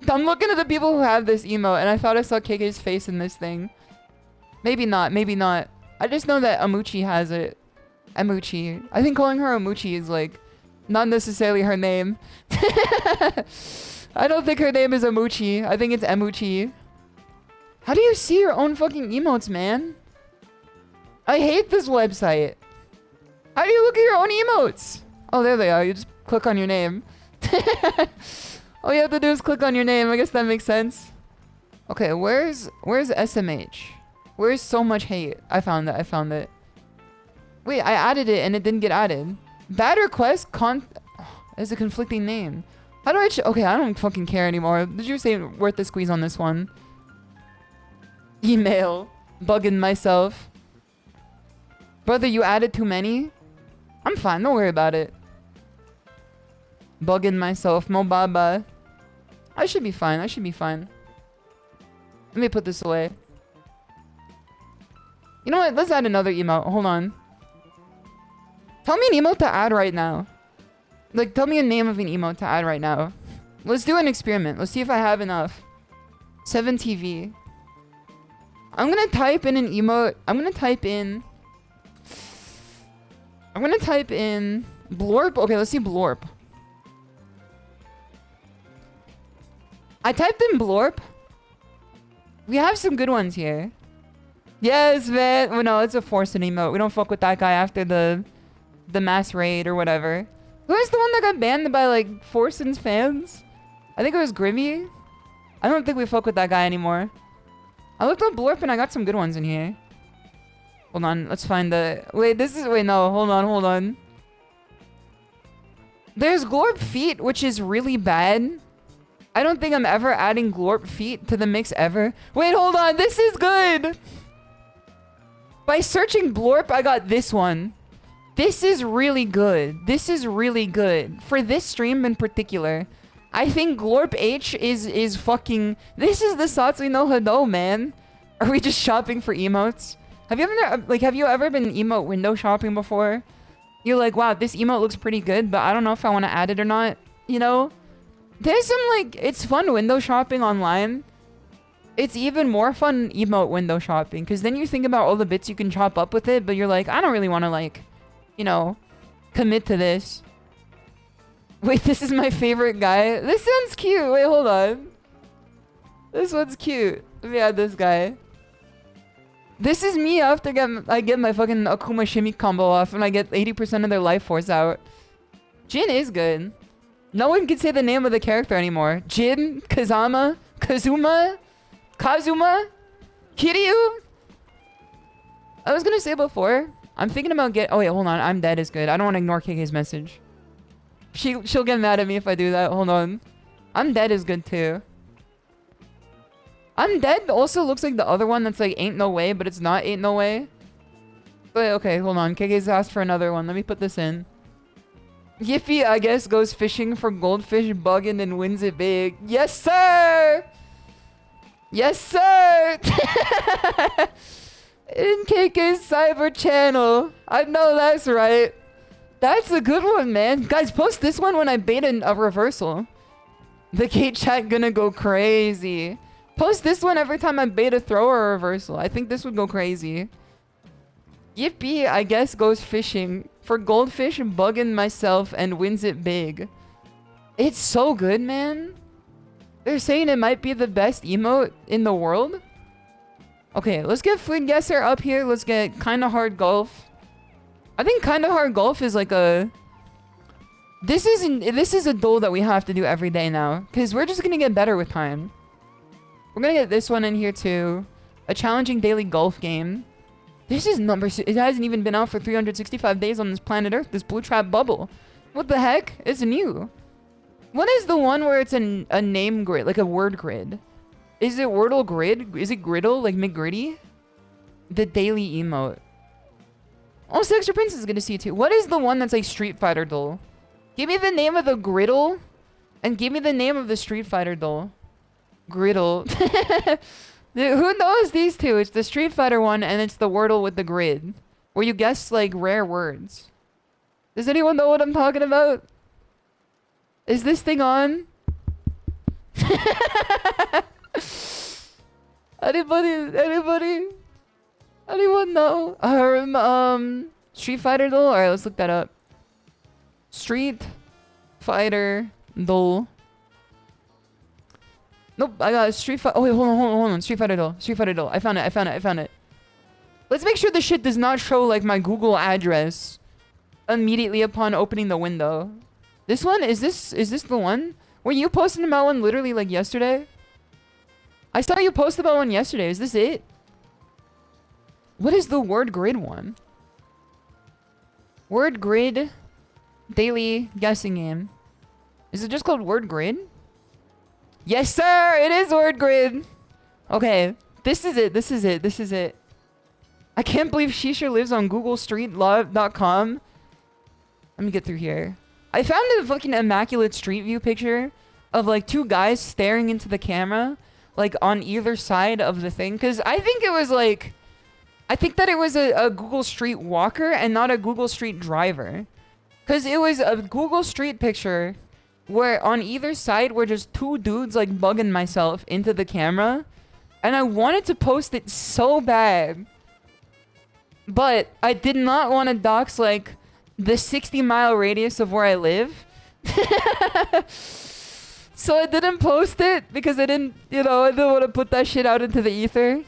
I'm looking at the people who have this emote, and I thought I saw KK's face in this thing. Maybe not. Maybe not. I just know that Amuchi has it. Amuchi. I think calling her Amuchi is like not necessarily her name. I don't think her name is Amuchi. I think it's Emuchi. How do you see your own fucking emotes, man? I hate this website. How do you look at your own emotes? Oh, there they are. You just click on your name. All you have to do is click on your name. I guess that makes sense. Okay, where's SMH? Where's so much hate? I found it. I found it. Wait, I added it and it didn't get added. Bad request is a conflicting name. How do I okay, I don't fucking care anymore. Did you say worth the squeeze on this one? Email. Bugging myself. Brother, you added too many? I'm fine. Don't worry about it. Bugging myself. Mobaba. I should be fine. I should be fine. Let me put this away. You know what? Let's add another emote. Hold on. Tell me an emote to add right now. Like, tell me a name of an emote to add right now. Let's do an experiment. Let's see if I have enough. 7TV. I'm gonna type in an emote. I'm gonna type in Blorp. Okay, let's see Blorp. I typed in Blorp. We have some good ones here. Yes, man. Well, no, it's a forced emote. We don't fuck with that guy after the mass raid or whatever. Who is the one that got banned by like Forson's fans? I think it was Grimmy. I don't think we fuck with that guy anymore. I looked up Blorp and I got some good ones in here. Hold on, let's find the... Wait, no, hold on. There's Glorp Feet, which is really bad. I don't think I'm ever adding Glorp Feet to the mix ever. Wait, hold on, this is good! By searching Blorp, I got this one. This is really good. This is really good. For this stream in particular. I think Glorp H is fucking... This is the Satsui no Hado, man. Are we just shopping for emotes? Have you ever been emote window shopping before? You're like, wow, this emote looks pretty good, but I don't know if I want to add it or not. You know? There's some like... It's fun window shopping online. It's even more fun emote window shopping. Because then you think about all the bits you can chop up with it, but you're like, I don't really want to like... You know, commit to this. Wait, this is my favorite guy. This sounds cute. Wait, hold on. This one's cute. Let me add this guy. This is me after I get my fucking Akuma shimmy combo off and I get 80% of their life force out. Jin is good. No one can say the name of the character anymore. Jin, Kazuma, Kiryu. I was gonna say before, I'm thinking about oh wait, hold on. I'm dead is good. I don't want to ignore KK's message. She'll get mad at me if I do that. Hold on. I'm dead is good too. I'm dead also looks like the other one that's like ain't no way, but it's not ain't no way. Wait, okay, hold on. KK's asked for another one. Let me put this in. Yippee, I guess, goes fishing for goldfish bugging and wins it big. Yes, sir! Yes, sir! In KK's cyber channel. I know that's right. That's a good one, man. Guys, post this one when I bait a reversal. The K chat gonna go crazy. Post this one every time I bait a throw or a reversal. I think this would go crazy. Yippee, I guess, goes fishing for goldfish and bugging myself and wins it big. It's so good, man. They're saying it might be the best emote in the world. Okay, let's get Food Guesser up here. Let's get Kinda Hard Golf. I think Kinda Hard Golf is like a... This is a duel that we have to do every day now. Because we're just going to get better with time. We're going to get this one in here too. A challenging daily golf game. This is number... It hasn't even been out for 365 days on this planet Earth. This blue trap bubble. What the heck? It's new. What is the one where it's a name grid? Like a word grid? Is it Wordle grid? Is it griddle? Like McGritty? The daily emote. Oh, Extra Prince is going to see it too. What is the one that's like Street Fighter duel? Give me the name of the griddle. And give me the name of the Street Fighter duel. Griddle. Dude, who knows these two? It's the Street Fighter one and it's the Wordle with the grid. Where you guess like rare words. Does anyone know what I'm talking about? Is this thing on? Anybody? Anyone know? Street Fighter duel? Alright, let's look that up. Street Fighter duel. Nope, I got a Street Fighter. Oh wait, hold on. Street Fighter duel. I found it. Let's make sure this shit does not show like my Google address immediately upon opening the window. This one? Is this the one? Were you posting about one literally like yesterday? I saw you post about one yesterday. Is this it? What is the word grid one? Word grid daily guessing game. Is it just called word grid? Yes, sir! It is word grid! Okay. This is it. I can't believe Shisha lives on GoogleStreetLive.com. Let me get through here. I found a fucking immaculate street view picture of like two guys staring into the camera, like on either side of the thing. Cause I think it was like, I think that it was a Google Street walker and not a Google Street driver. Cause it was a Google Street picture where on either side were just two dudes like bugging myself into the camera. And I wanted to post it so bad. But I did not want to dox like the 60-mile radius of where I live. So I didn't post it because I didn't want to put that shit out into the ether.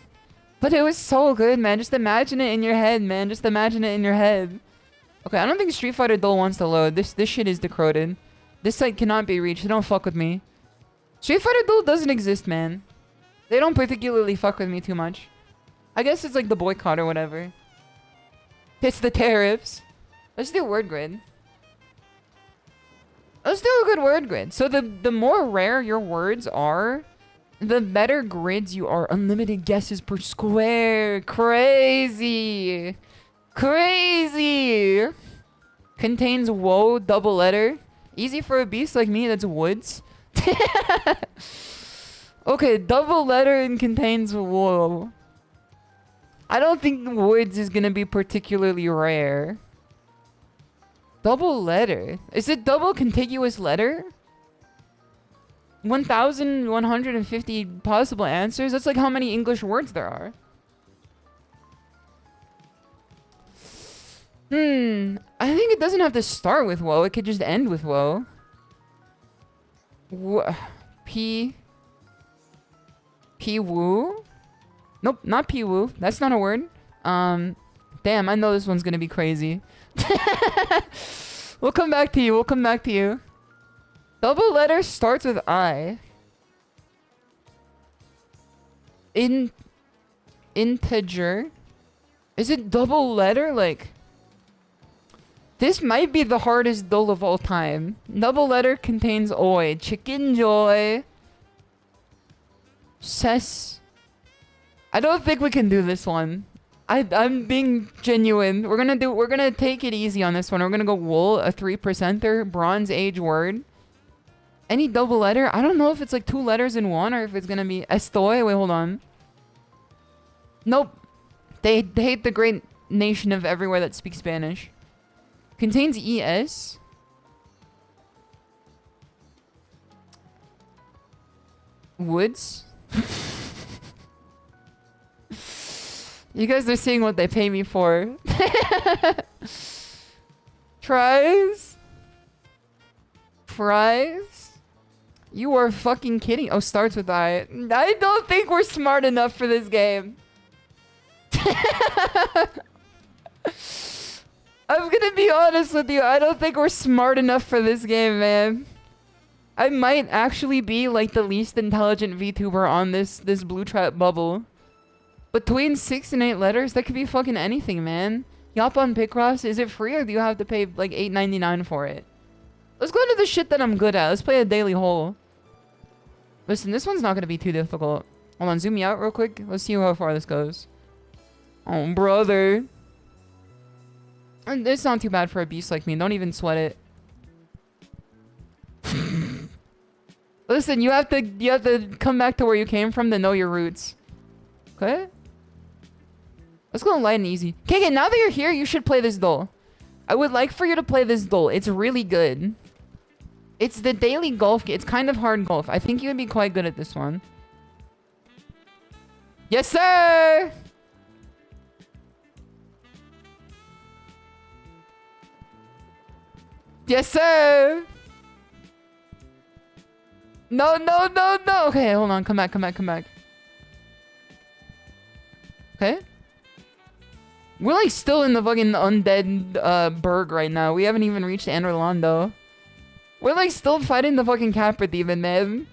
But it was so good, man. Just imagine it in your head, man. Just imagine it in your head. Okay, I don't think Street Fighter duel wants to load. This shit is decoded. This site cannot be reached. They don't fuck with me. Street Fighter duel doesn't exist, man. They don't particularly fuck with me too much. I guess it's like the boycott or whatever. It's the tariffs. Let's do word grid. Let's do a good word grid. So the more rare your words are, the better grids you are. Unlimited guesses per square. Crazy. Crazy. Contains whoa double letter. Easy for a beast like me that's woods. Okay, double letter and contains whoa. I don't think woods is gonna be particularly rare. Double letter. Is it double contiguous letter? 1,150 possible answers? That's like how many English words there are. I think it doesn't have to start with whoa. It could just end with whoa. P-woo? Nope, not P-woo. That's not a word. Damn, I know this one's gonna be crazy. We'll come back to you. Double letter starts with I. Integer. Is it double letter? Like, this might be the hardest duel of all time. Double letter contains oi. Chicken joy. Ses. I don't think we can do this one. I'm being genuine. We're gonna take it easy on this one. We're gonna go wool, a 3%er, Bronze Age word. Any double letter? I don't know if it's like 2 letters in one or if it's gonna be estoy. Wait, hold on. Nope. They hate the great nation of everywhere that speaks Spanish. Contains ES. Woods. You guys are seeing what they pay me for. Tries. Fries. You are fucking kidding. Oh, starts with I. I don't think we're smart enough for this game. I'm gonna be honest with you. I don't think we're smart enough for this game, man. I might actually be like the least intelligent VTuber on this blue trap bubble. Between 6 and 8 letters, that could be fucking anything, man. Yop on Picross, is it free or do you have to pay like $8.99 for it? Let's go into the shit that I'm good at. Let's play a daily hole. Listen, this one's not gonna be too difficult. Hold on, zoom me out real quick. Let's see how far this goes. Oh, brother. And it's not too bad for a beast like me. Don't even sweat it. Listen, you have to come back to where you came from to know your roots. Okay? Let's go light and easy. Okay, now that you're here, you should play this duel. I would like for you to play this duel. It's really good. It's the daily golf game. It's kind of hard golf. I think you would be quite good at this one. Yes, sir! Yes, sir! No, no, no, no! Okay, hold on. Come back, come back, come back. Okay. We're like still in the fucking undead burg right now. We haven't even reached Anorlando. We're like still fighting the fucking Capra Demon, man.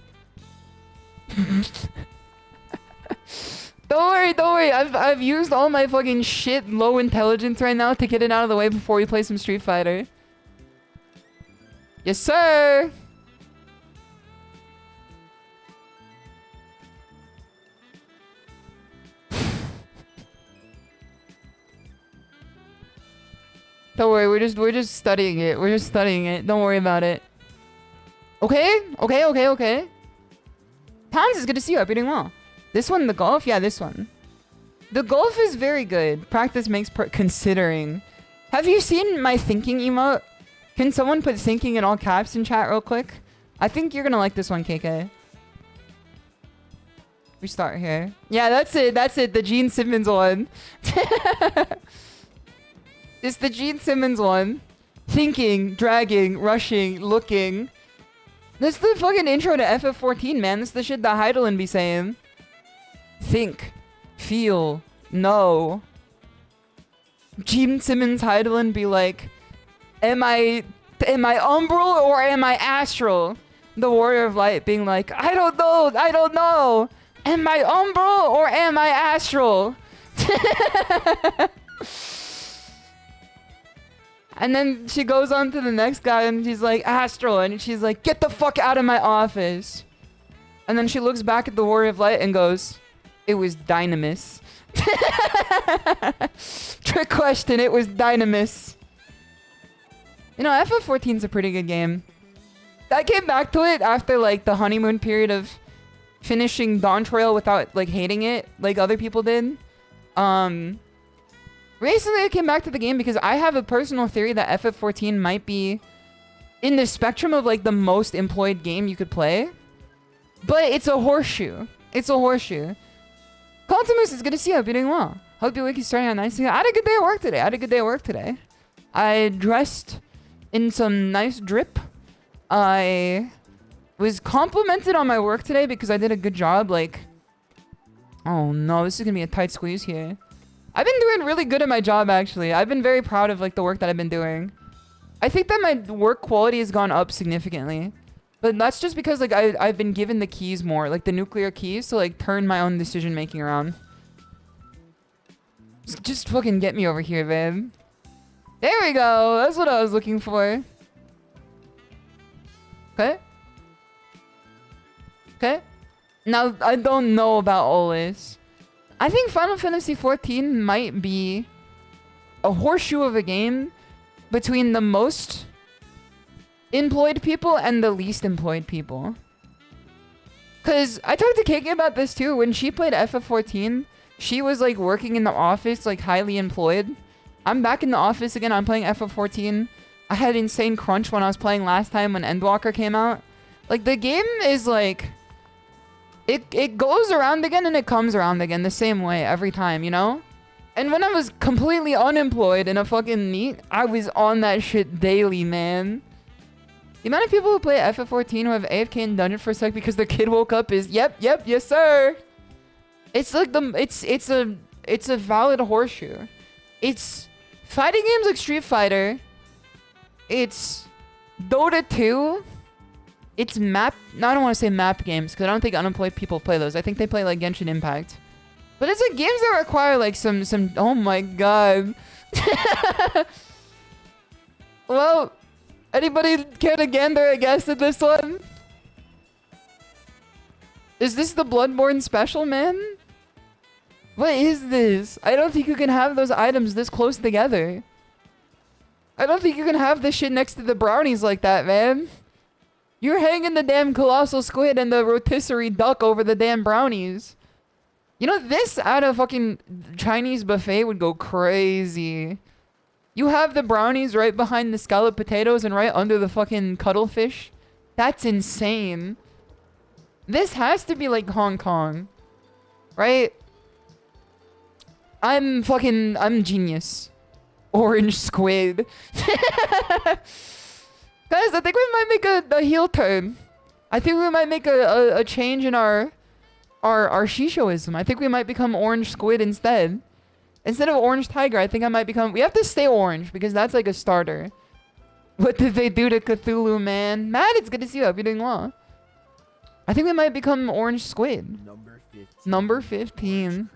Don't worry, don't worry. I've used all my fucking shit low intelligence right now to get it out of the way before we play some Street Fighter. Yes, sir! Don't worry, we're just studying it. We're just studying it. Don't worry about it. Okay, okay, okay, okay. Towns is good to see you. I hope you're doing well. This one, the golf? Yeah, this one. The golf is very good. Practice makes considering. Have you seen my thinking emote? Can someone put thinking in all caps in chat real quick? I think you're gonna like this one, KK. We start here. Yeah, that's it. That's it. The Gene Simmons one. It's the Gene Simmons one. Thinking, dragging, rushing, looking. That's the fucking intro to FF14, man. That's the shit that Heidelin be saying. Think, feel, know. Gene Simmons Heidelin be like, Am I umbral or am I astral? The Warrior of Light being like, I don't know, I don't know. Am I umbral or am I astral? And then she goes on to the next guy and she's like, astral. And she's like, get the fuck out of my office. And then she looks back at the Warrior of Light and goes, it was Dynamis. Trick question, it was Dynamis. You know, FF14 is a pretty good game. I came back to it after like the honeymoon period of finishing Dawn Trail without like hating it like other people did. Recently I came back to the game because I have a personal theory that FF14 might be in the spectrum of like the most employed game you could play. But it's a horseshoe. It's a horseshoe. Contimus, it's good to see you. Hope you're doing well. Hope your week is starting out nicely. I had a good day at work today. I dressed in some nice drip. I was complimented on my work today because I did a good job. Like, oh no, this is gonna be a tight squeeze here. I've been doing really good at my job, actually. I've been very proud of like the work that I've been doing. I think that my work quality has gone up significantly. But that's just because like I've been given the keys more, like the nuclear keys to like turn my own decision making around. Just fucking get me over here, babe. There we go. That's what I was looking for. Okay. Okay. Now, I don't know about all this. I think Final Fantasy XIV might be a horseshoe of a game between the most employed people and the least employed people. Cause I talked to Kiki about this too. When she played FF14, she was like working in the office, like highly employed. I'm back in the office again. I'm playing FF14. I had insane crunch when I was playing last time when Endwalker came out. Like the game is like, it goes around again and it comes around again the same way every time, you know? And when I was completely unemployed in a fucking NEET, I was on that shit daily, man. The amount of people who play FF14 who have AFK in dungeon for a sec because their kid woke up is yep, yes sir. It's like it's a valid horseshoe. It's fighting games like Street Fighter. It's Dota 2. It's map. No, I don't want to say map games because I don't think unemployed people play those. I think they play like Genshin Impact. But it's like games that require like some. Oh my god. Well. Anybody care to gander a guess at this one? Is this the Bloodborne special, man? What is this? I don't think you can have those items this close together. I don't think you can have this shit next to the brownies like that, man. You're hanging the damn colossal squid and the rotisserie duck over the damn brownies. You know, this at a fucking Chinese buffet would go crazy. You have the brownies right behind the scalloped potatoes and right under the fucking cuttlefish. That's insane. This has to be like Hong Kong. Right? I'm genius. Orange squid. Guys, I think we might make a heel turn. I think we might make a change in our Shishoism. I think we might become orange squid instead. Instead of orange tiger, I think I might become... We have to stay orange because that's like a starter. What did they do to Cthulhu, man? Matt, it's good to see you. I hope you're doing well. I think we might become orange squid. Number 15.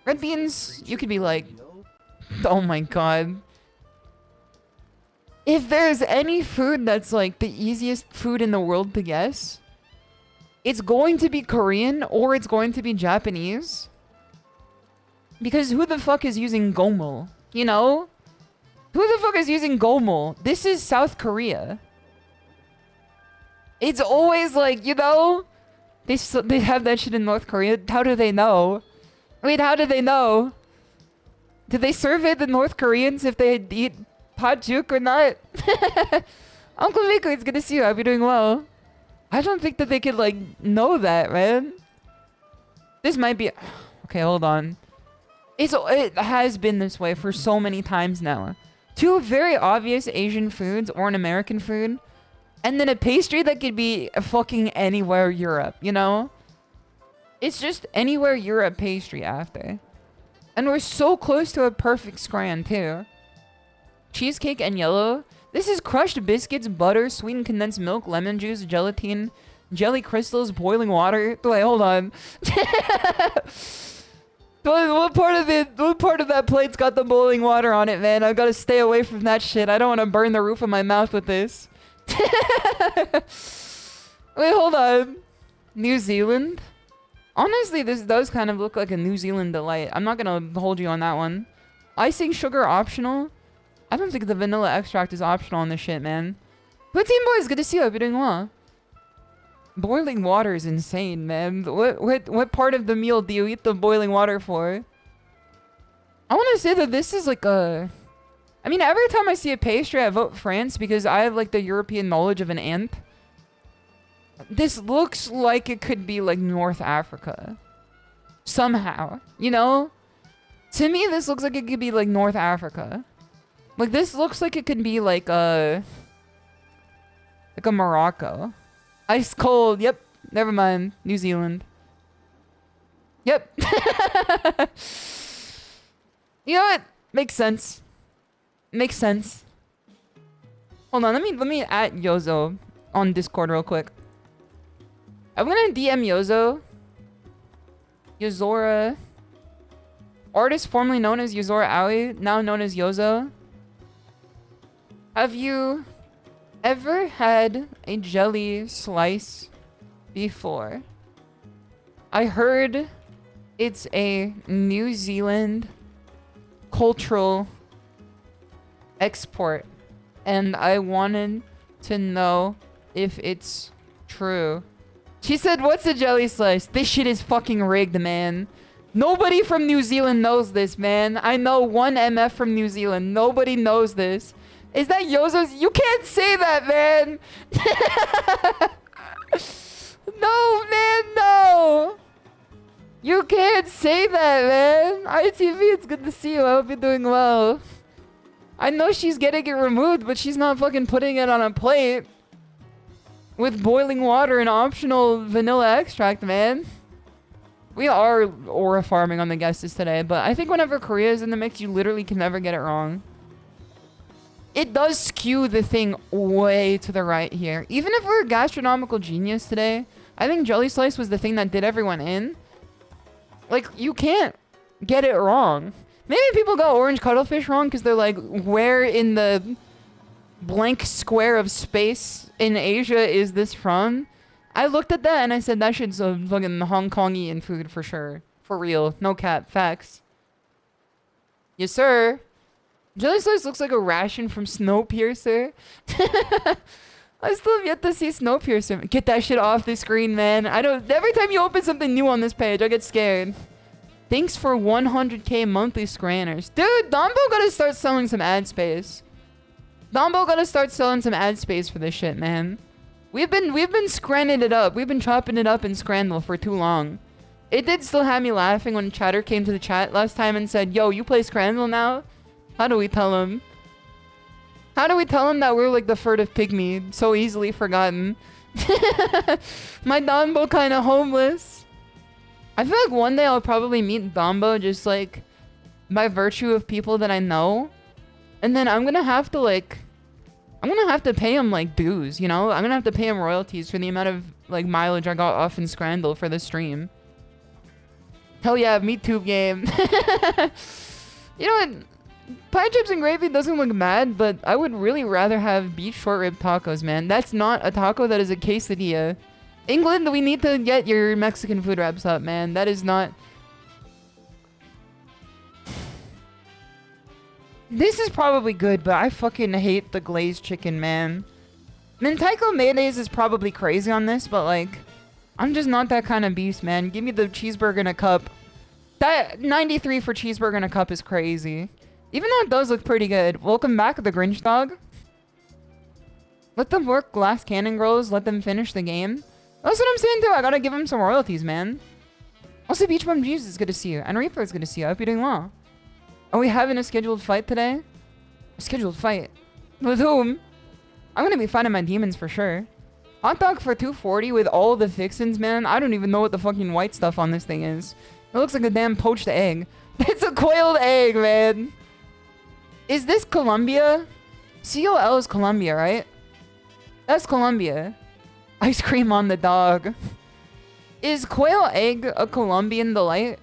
Red beans, you could be like... Oh my god. If there's any food that's like the easiest food in the world to guess, it's going to be Korean or it's going to be Japanese. Because who the fuck is using gomu? You know? Who the fuck is using gomu? This is South Korea. It's always like, you know? They have that shit in North Korea. How do they know? I mean, how do they know? Did they survey the North Koreans if they eat pot juk or not? Uncle Miko, it's good to see you. I hope you're doing well. I don't think that they could, like, know that, man. This might be... Okay, hold on. It has been this way for so many times now. Two very obvious Asian foods or an American food. And then a pastry that could be fucking anywhere Europe, you know? It's just anywhere Europe pastry after. And we're so close to a perfect scran too. Cheesecake and yellow. This is crushed biscuits, butter, sweetened condensed milk, lemon juice, gelatin, jelly crystals, boiling water. Wait, hold on. What part of that plate's got the boiling water on it, man? I've got to stay away from that shit. I don't want to burn the roof of my mouth with this. Wait, hold on. New Zealand? Honestly, this does kind of look like a New Zealand delight. I'm not going to hold you on that one. Icing sugar optional? I don't think the vanilla extract is optional on this shit, man. Poutine boys, good to see you. I hope you're doing well. Boiling water is insane, man. What part of the meal do you eat the boiling water for? I want to say that this is like a... I mean, every time I see a pastry, I vote France because I have like the European knowledge of an ant. This looks like it could be like North Africa. Somehow, you know? To me, this looks like it could be like North Africa. Like this looks like it could be like a Morocco. Ice cold. Yep. Never mind. New Zealand. Yep. You know what? Makes sense. Makes sense. Hold on. Let me at Yozo on Discord real quick. I'm gonna DM Yozo. Yozora. Artist formerly known as Yozora Aoi, now known as Yozo. Have you ever had a jelly slice before? I heard It's a New Zealand cultural export. And I wanted to know if it's true. She said, what's a jelly slice? This shit is fucking rigged, man. Nobody from New Zealand knows this, man. I know one MF from New Zealand. Nobody knows this. Is that Yozo's? You can't say that, man. No, man, no. You can't say that, man. ITV, it's good to see you. I hope you're doing well. I know she's getting it removed, but she's not fucking putting it on a plate with boiling water and optional vanilla extract, man. We are aura farming on the guesses today, but I think whenever Korea is in the mix, you literally can never get it wrong. It does skew the thing way to the right here. Even if we're a gastronomical genius today, I think jelly slice was the thing that did everyone in. Like, you can't get it wrong. Maybe people got orange cuttlefish wrong because they're like, where in the blank square of space in Asia is this from? I looked at that and I said, that shit's a fucking Hong Kongian food for sure. For real. No cap. Facts. Yes, sir. Jelly slice looks like a ration from Snowpiercer. I still have yet to see Snowpiercer. Get that shit off the screen, man. I don't... Every time you open something new on this page, I get scared. Thanks for 100k monthly scranners. Dude, Dumbo gotta start selling some ad space. Dumbo gotta start selling some ad space for this shit, man. We've been scranning it up. We've been chopping it up in Scrandle for too long. It did still have me laughing when Chatter came to the chat last time and said, yo, you play Scrandle now? How do we tell him? How do we tell him that we're like the furtive pygmy, so easily forgotten? My Dumbo kinda homeless. I feel like one day I'll probably meet Dumbo just like by virtue of people that I know. And then I'm gonna have to like... I'm gonna have to pay him like dues, you know? I'm gonna have to pay him royalties for the amount of like mileage I got off in Scrandle for this stream. Hell yeah, MeTube game. You know what? Pie chips and gravy doesn't look bad, but I would really rather have beef short rib tacos, man. That's not a taco, that is a quesadilla. England, we need to get your Mexican food wraps up, man. That is not... This is probably good, but I fucking hate the glazed chicken, man. Mentaiko mayonnaise is probably crazy on this, but like... I'm just not that kind of beast, man. Give me the cheeseburger in a cup. That 93 for cheeseburger in a cup is crazy. Even though it does look pretty good. Welcome back, the Grinch dog. Let them work glass cannon grows. Let them finish the game. That's what I'm saying too. I gotta give him some royalties, man. Also, Beach Bum Juice is good to see you. And Reaper is good to see you. I hope you're doing well. Are we having a scheduled fight today? A scheduled fight? With whom? I'm gonna be fighting my demons for sure. Hot dog for 240 with all the fixins, man. I don't even know what the fucking white stuff on this thing is. It looks like a damn poached egg. It's a quailed egg, man. Is this Colombia? COL is Colombia, right? That's Colombia. Ice cream on the dog. Is quail egg a Colombian delight?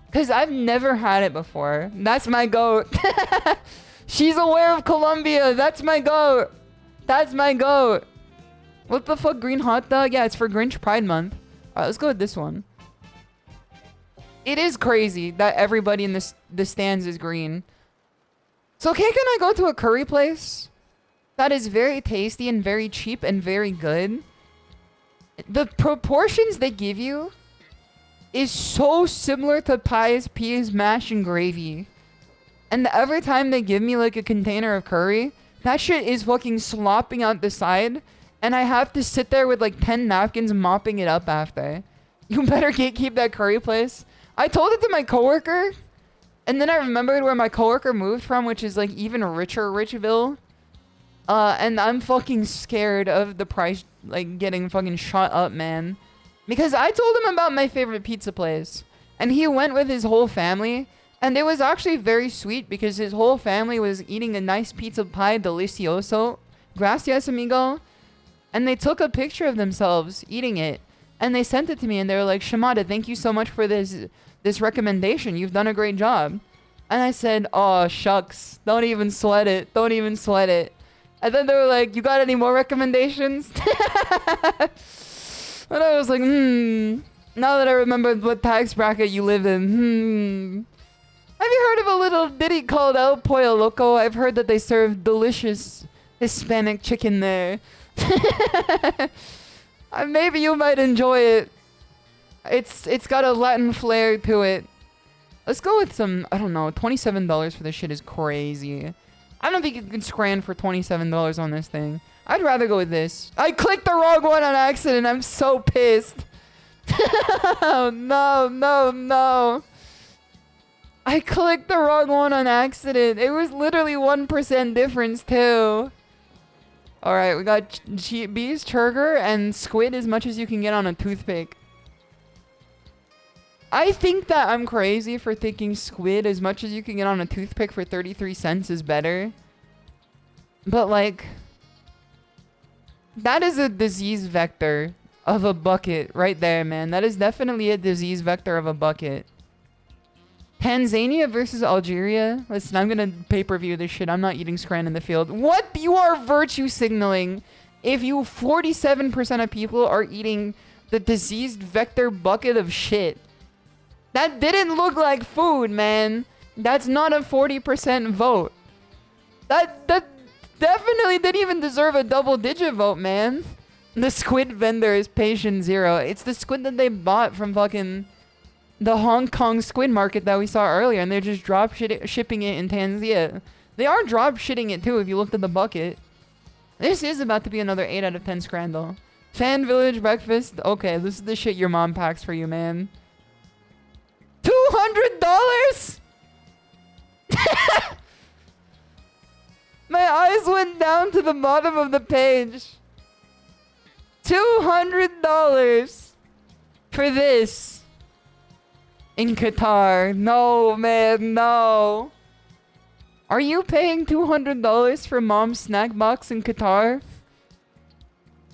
Because I've never had it before. That's my goat. She's aware of Colombia. That's my goat. That's my goat. What the fuck, green hot dog? Yeah, it's for Grinch Pride Month. Alright, let's go with this one. It is crazy that everybody in the stands is green. So can I go to a curry place that is very tasty and very cheap and very good? The proportions they give you is so similar to pies, peas, mash, and gravy. And every time they give me like a container of curry, that shit is fucking slopping out the side. And I have to sit there with like 10 napkins mopping it up after. You better keep that curry place. I told it to my coworker. And then I remembered where my coworker moved from, which is like even richer Richville. And I'm fucking scared of the price like getting fucking shot up, man. Because I told him about my favorite pizza place. And he went with his whole family. And it was actually very sweet because his whole family was eating a nice pizza pie delicioso. Gracias, amigo. And they took a picture of themselves eating it. And they sent it to me and they were like, Shimada, thank you so much for this recommendation. You've done a great job. And I said, oh, shucks. Don't even sweat it. Don't even sweat it. And then they were like, you got any more recommendations? And I was like, Now that I remember what tax bracket you live in. Have you heard of a little ditty called El Pollo Loco? I've heard that they serve delicious Hispanic chicken there. Maybe you might enjoy it. It's got a Latin flair to it. Let's go with some, I don't know, $27 for this shit is crazy. I don't think you can scran for $27 on this thing. I'd rather go with this. I clicked the wrong one on accident. I'm so pissed. No. I clicked the wrong one on accident. It was literally 1% difference too. Alright, we got bees, churger, and squid as much as you can get on a toothpick. I think that I'm crazy for thinking squid as much as you can get on a toothpick for 33 cents is better. But like, that is a disease vector of a bucket right there, man. That is definitely a disease vector of a bucket. Tanzania versus Algeria. Listen, I'm gonna pay-per-view this shit. I'm not eating scran in the field. What? You are virtue signaling if you 47% of people are eating the diseased vector bucket of shit. That didn't look like food, man. That's not a 40% vote. That definitely didn't even deserve a double-digit vote, man. The squid vendor is patient zero. It's the squid that they bought from fucking the Hong Kong squid market that we saw earlier, and they're just shipping it in Tanzania. They are drop shitting it too if you looked at the bucket. This is about to be another 8 out of 10 scrandal. Fan Village breakfast. Okay, this is the shit your mom packs for you, man. $200? My eyes went down to the bottom of the page. $200 for this in Qatar. No, man, no. Are you paying $200 for mom's snack box in Qatar?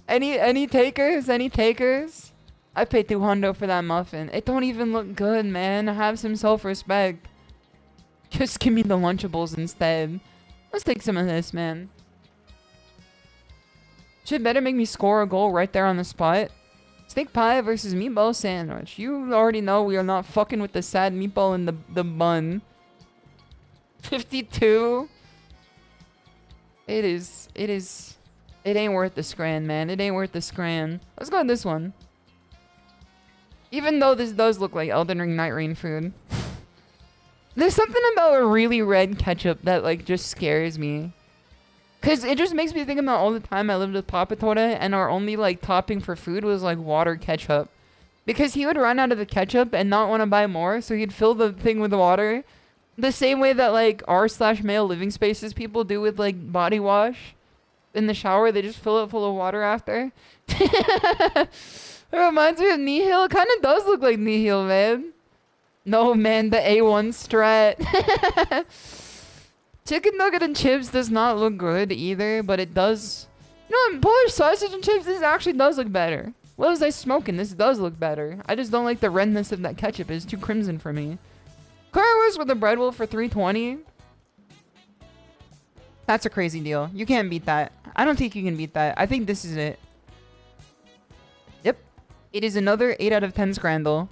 Any takers? Any takers? I paid $200 for that muffin. It don't even look good, man. Have some self-respect. Just give me the Lunchables instead. Let's take some of this, man. Should better make me score a goal right there on the spot. Steak pie versus meatball sandwich. You already know we are not fucking with the sad meatball in the bun. 52. It ain't worth the scran, man. It ain't worth the scran. Let's go with this one. Even though this does look like Elden Ring Night Rain food. There's something about a really red ketchup that like just scares me. Cause it just makes me think about all the time I lived with Papa Tora and our only like topping for food was like water ketchup. Because he would run out of the ketchup and not want to buy more, so he'd fill the thing with water. The same way that like r/male living spaces people do with like body wash. In the shower, they just fill it full of water after. It reminds me of Nihil. It kind of does look like Nihil, man. No, man, the A1 strat. Chicken nugget and chips does not look good either, but it does... You know, Polish sausage and chips, this actually does look better. What was I smoking? This does look better. I just don't like the redness of that ketchup. It's too crimson for me. Currywurst with a bread roll for $3.20. That's a crazy deal. You can't beat that. I don't think you can beat that. I think this is it. Yep. It is another 8 out of 10 scrandal.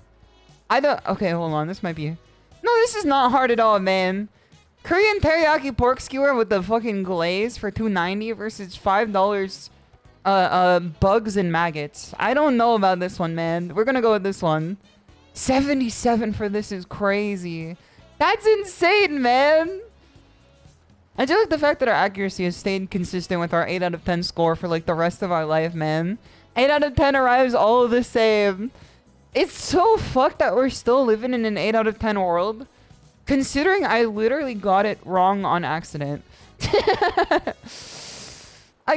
Okay, hold on. This might be... No, this is not hard at all, man. Korean teriyaki pork skewer with the fucking glaze for $2.90 versus $5 bugs and maggots. I don't know about this one, man. We're gonna go with this one. 77 for this is crazy. That's insane, man. I do like the fact that our accuracy has stayed consistent with our 8 out of 10 score for like the rest of our life, man. 8 out of 10 arrives all the same. It's so fucked that we're still living in an 8 out of 10 world. Considering I literally got it wrong on accident. I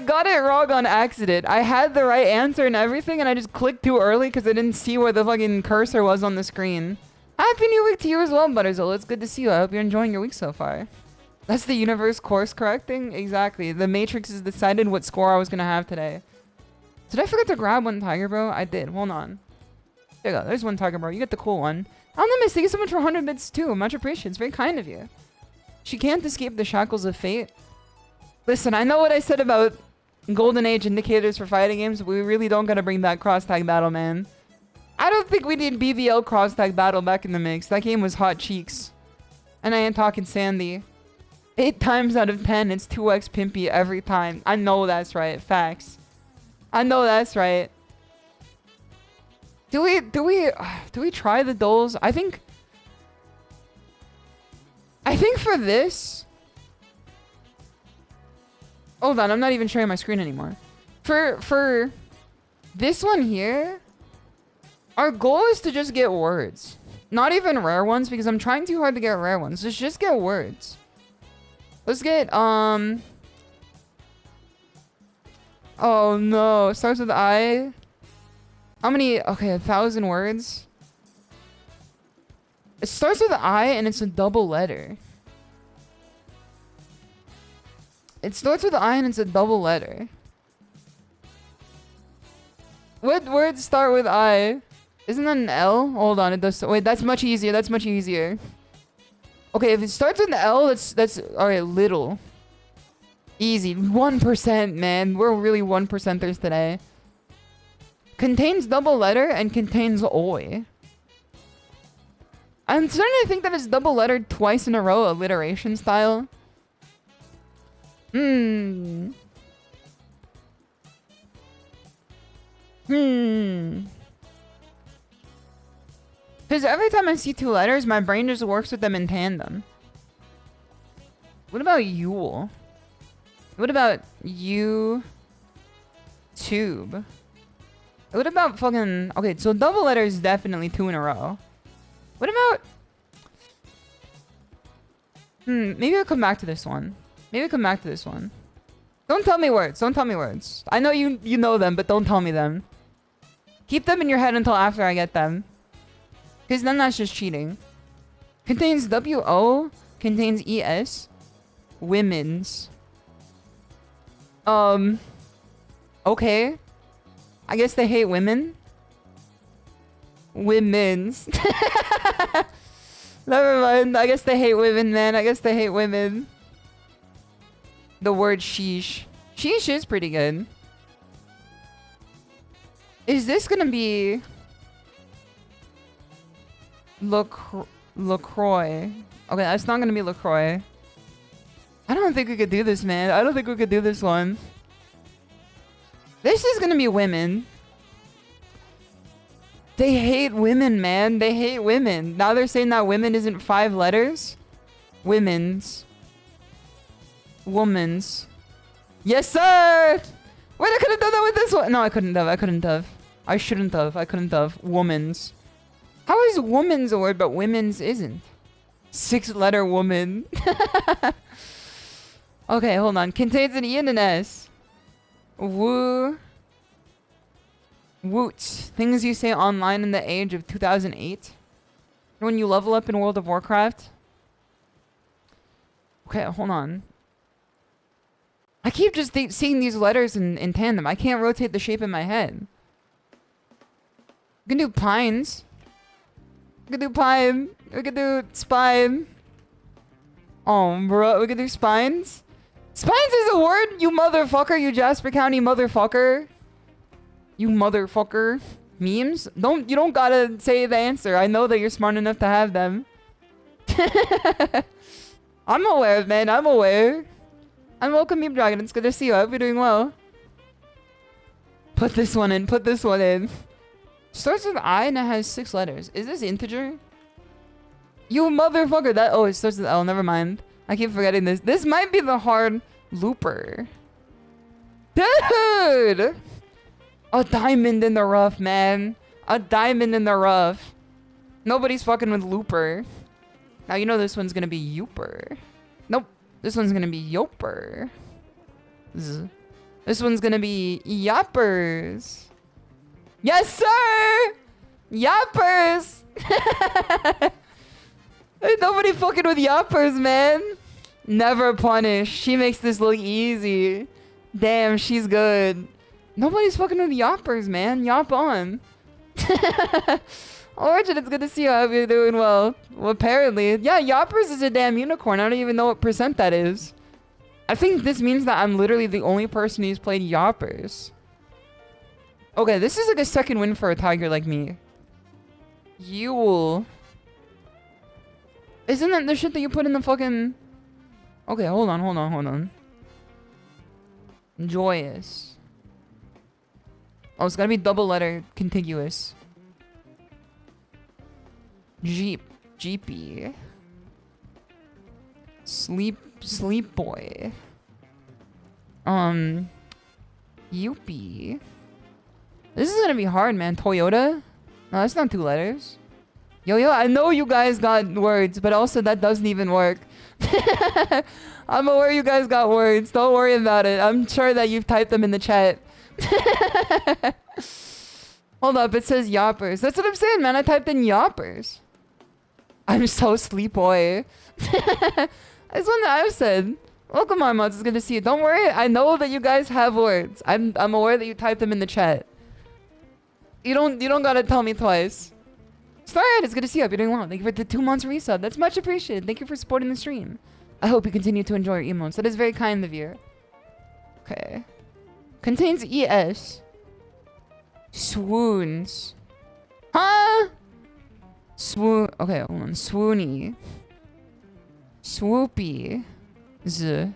got it wrong on accident. I had the right answer and everything, and I just clicked too early because I didn't see where the fucking cursor was on the screen. Happy New Week to you as well, Butterzilla. It's good to see you. I hope you're enjoying your week so far. That's the universe course correcting? Exactly. The Matrix has decided what score I was going to have today. Did I forget to grab one Tiger Bro? I did. Hold on. There you go. There's one Tiger Bro. You get the cool one. Anonymous, thank you so much for 100 bits too. Much appreciated. It's very kind of you. She can't escape the shackles of fate. Listen, I know what I said about Golden Age indicators for fighting games, but we really don't gotta bring that cross-tag battle, man. I don't think we need BBL cross tag battle back in the mix. That game was hot cheeks. And I ain't talking Sandy. 8 times out of 10, it's 2x pimpy every time. I know that's right. Facts. I know that's right. Do we try the dolls? I think for this. Hold on, I'm not even sharing my screen anymore. For this one here, our goal is to just get words. Not even rare ones, because I'm trying too hard to get rare ones. Let's just get words. Let's get, oh no, starts with I. How many? Okay, 1,000 words. It starts with I and it's a double letter. It starts with I and it's a double letter. What words start with I? Isn't that an L? Hold on, it does. Wait, that's much easier. That's much easier. Okay, if it starts with an L, that's alright. Little. Easy. 1%, man. We're really 1%ers today. Contains double letter and contains oi. I'm starting to think that it's double lettered twice in a row, alliteration style. Because every time I see 2 letters, my brain just works with them in tandem. What about Yule? What about YouTube? What about fucking... Okay, so double letter is definitely 2 in a row. What about... maybe I'll come back to this one. Maybe I'll come back to this one. Don't tell me words. Don't tell me words. I know you know them, but don't tell me them. Keep them in your head until after I get them. Because then that's just cheating. Contains W-O. Contains E-S. Women's. Okay. I guess they hate women. Women's. Never mind. I guess they hate women, man. I guess they hate women. The word sheesh. Sheesh is pretty good. Is this gonna be... LaCroix? Okay, that's not gonna be LaCroix. I don't think we could do this, man. I don't think we could do this one. This is gonna be women. They hate women, man. They hate women. Now they're saying that women isn't 5 letters. Women's. Woman's. Yes, sir! Wait, I could have done that with this one. No, I couldn't have. I couldn't have. I shouldn't have. I couldn't have. Woman's. How is woman's a word, but women's isn't? 6-letter woman. Okay, hold on. Contains an E and an S. Woo. Woots. Things you say online in the age of 2008. When you level up in World of Warcraft. Okay, hold on. I keep just seeing these letters in tandem. I can't rotate the shape in my head. We can do pines. We can do pine. We can do spine. Oh, bro. We can do spines. Spines is a word, you motherfucker. You Jasper County motherfucker. You motherfucker. Memes? You don't gotta say the answer. I know that you're smart enough to have them. I'm aware, man. I'm aware. And welcome, Meme Dragon. It's good to see you. I hope you're doing well. Put this one in. Put this one in. Starts with I and it has 6 letters. Is this integer? You motherfucker. That... Oh, it starts with L. Never mind. I keep forgetting this. This might be the hard looper. Dude! A diamond in the rough, man. A diamond in the rough. Nobody's fucking with looper. Now you know this one's gonna be youper. Nope. This one's gonna be yoper. This one's gonna be yappers. Yes, sir! Yappers! Ain't nobody fucking with yappers, man. Never punish. She makes this look easy. Damn, she's good. Nobody's fucking with yappers, man. Yop on. Origin, it's good to see you. I hope you're doing well. Well, apparently. Yeah, yappers is a damn unicorn. I don't even know what percent that is. I think this means that I'm literally the only person who's played yappers. Okay, this is like a second win for a tiger like me. Yule. Isn't that the shit that you put in the fucking... Okay, hold on. Joyous. Oh, it's gotta be double letter contiguous. Jeepy. Sleep boy. Youpie. This is gonna be hard, man. Toyota? No, that's not 2 letters. Yo, I know you guys got words, but also that doesn't even work. I'm aware you guys got words. Don't worry about it. I'm sure that you've typed them in the chat. Hold up, it says yoppers. That's what I'm saying, man. I typed in yoppers. I'm so sleep boy. That's one that I've said. Welcome on, Mutt. It's good to see you. Don't worry. I know that you guys have words. I'm aware that you typed them in the chat. You don't gotta tell me twice. Alright, it's good to see you. Hope you're doing well. Thank you for the 2 months resub. That's much appreciated. Thank you for supporting the stream. I hope you continue to enjoy your emotes. That is very kind of you. Okay. Contains ES. Swoons. Huh? Swoon. Okay, hold on. Swoony. Swoopy. Z.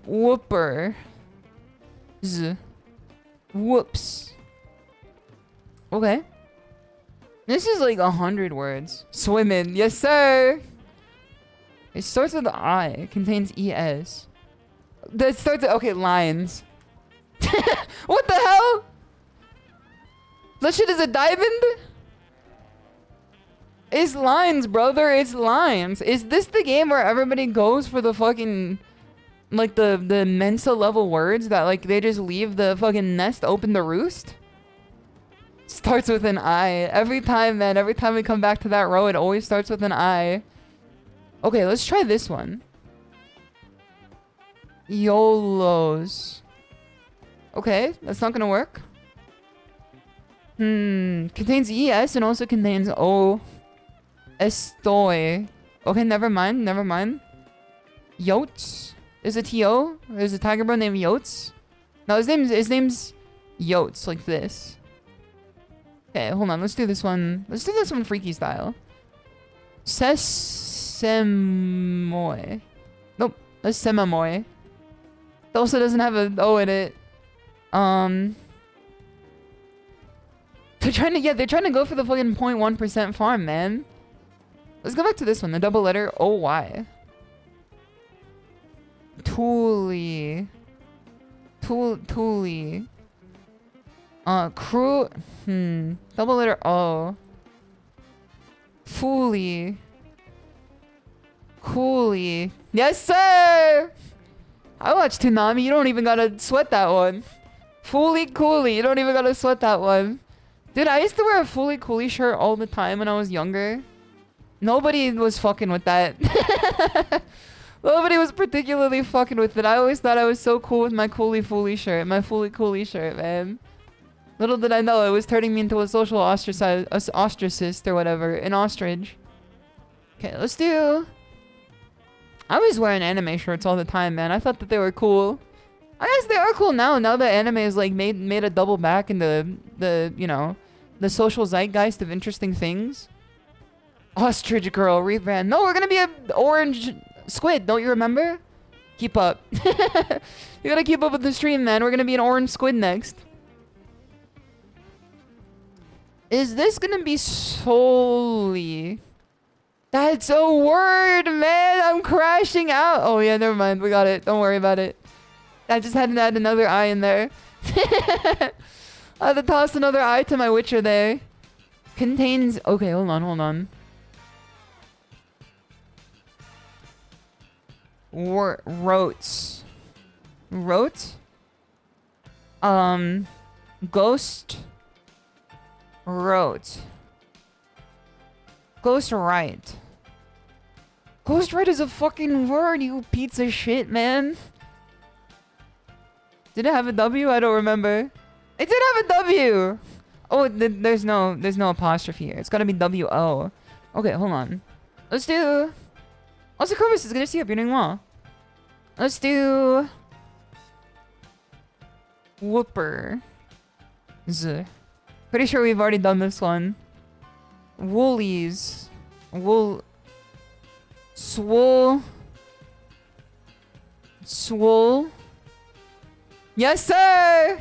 Whooper. Z. Whoops. Okay. This is like 100 words. Swimming. Yes, sir. It starts with I. It contains ES. That starts with... Okay, lines. What the hell? That shit is a diamond? It's lines, brother. It's lines. Is this the game where everybody goes for the fucking... Like the Mensa level words that like they just leave the fucking nest open to roost? Starts with an I. Every time, man. Every time we come back to that row, it always starts with an I. Okay, let's try this one. YOLOs. Okay, that's not gonna work. Contains ES and also contains O. Estoy. Okay, never mind. Yotes. Is it TO? There's a tiger bro named Yotes? No, his name's Yotes, like this. Okay, hold on. Let's do this one. Let's do this one freaky style. Sesamoy. Nope. That's Semamoy. It also doesn't have an O in it. They're trying to go for the fucking 0.1% farm, man. Let's go back to this one. The double letter OY. Toolie. Toolie. Crew. Double letter O. Foolie. Coolie. Yes, sir! I watched Toonami. You don't even gotta sweat that one. Foolie Coolie. You don't even gotta sweat that one. Dude, I used to wear a Foolie Coolie shirt all the time when I was younger. Nobody was fucking with that. Nobody was particularly fucking with it. I always thought I was so cool with my Foolie shirt. My Foolie Coolie shirt, man. Little did I know it was turning me into a social ostracist or whatever. An ostrich. Okay, let's do... I was wearing anime shirts all the time, man. I thought that they were cool. I guess they are cool now. Now that anime is like made a double back in the you know, the social zeitgeist of interesting things. Ostrich girl rebrand. No, we're gonna be an orange squid. Don't you remember? Keep up. You gotta keep up with the stream, man. We're gonna be an orange squid next. Is this gonna be solely? That's a word, man. I'm crashing out. Oh yeah, never mind. We got it. Don't worry about it. I just had to add another I in there. I had to toss another I to my Witcher there. Contains... Okay, hold on. Rotes. Rote? Ghost... Rote. Ghost right. Ghost right is a fucking word, you piece of shit, man. Did it have a W? I don't remember. It did have a W! Oh, there's no apostrophe here. It's gotta be W-O. Okay, hold on. Let's do... Also, Corvus is good to see you. You're doing well. Let's do... Swooper. Pretty sure we've already done this one. Woolies. Swole. Yes, sir!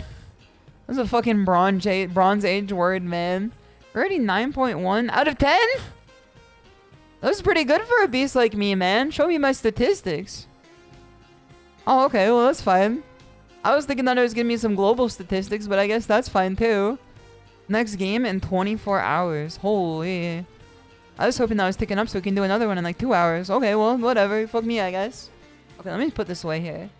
That's a fucking Bronze Age word, man. Already 9.1 out of 10? That was pretty good for a beast like me, man. Show me my statistics. Oh, okay. Well, that's fine. I was thinking that it was giving me some global statistics, but I guess that's fine, too. Next game in 24 hours. Holy. I was hoping that was ticking up so we can do another one in like 2 hours. Okay, well, whatever. Fuck me, I guess. Okay, let me put this away here.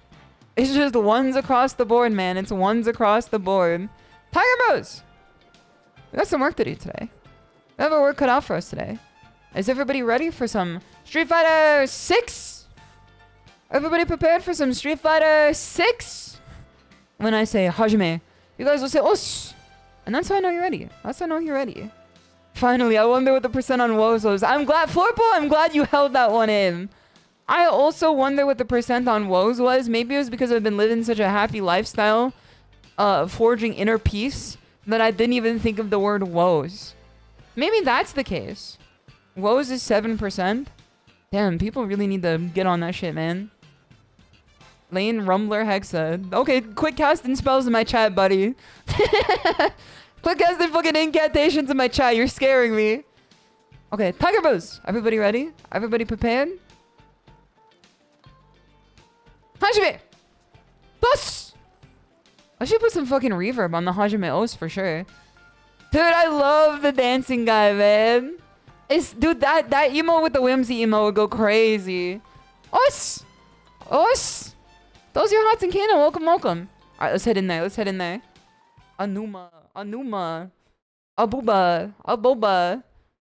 It's just ones across the board, man. It's ones across the board. Tiger Bros! We got some work to do today. We have our work cut out for us today. Is everybody ready for some Street Fighter 6? Everybody prepared for some Street Fighter 6? When I say Hajime, you guys will say Os! And that's how I know you're ready. That's how I know you're ready. Finally, I wonder what the percent on woes was. I'm glad, Florpo, I'm glad you held that one in. I also wonder what the percent on woes was. Maybe it was because I've been living such a happy lifestyle, forging inner peace, that I didn't even think of the word woes. Maybe that's the case. Woes is 7%. Damn, people really need to get on that shit, man. Lane Rumbler Hexa. Okay, quick casting spells in my chat, buddy. Quick casting fucking incantations in my chat. You're scaring me. Okay, Tiger Bros. Everybody ready? Everybody prepared? Hajime! Bus! I should put some fucking reverb on the Hajime Os for sure. Dude, I love the dancing guy, man. Dude, that emo with the whimsy emo would go crazy. Os! Os! Those are your hearts and cannon. Welcome, welcome. Alright, let's head in there. Let's head in there. Anuma. Abuba. Aboba.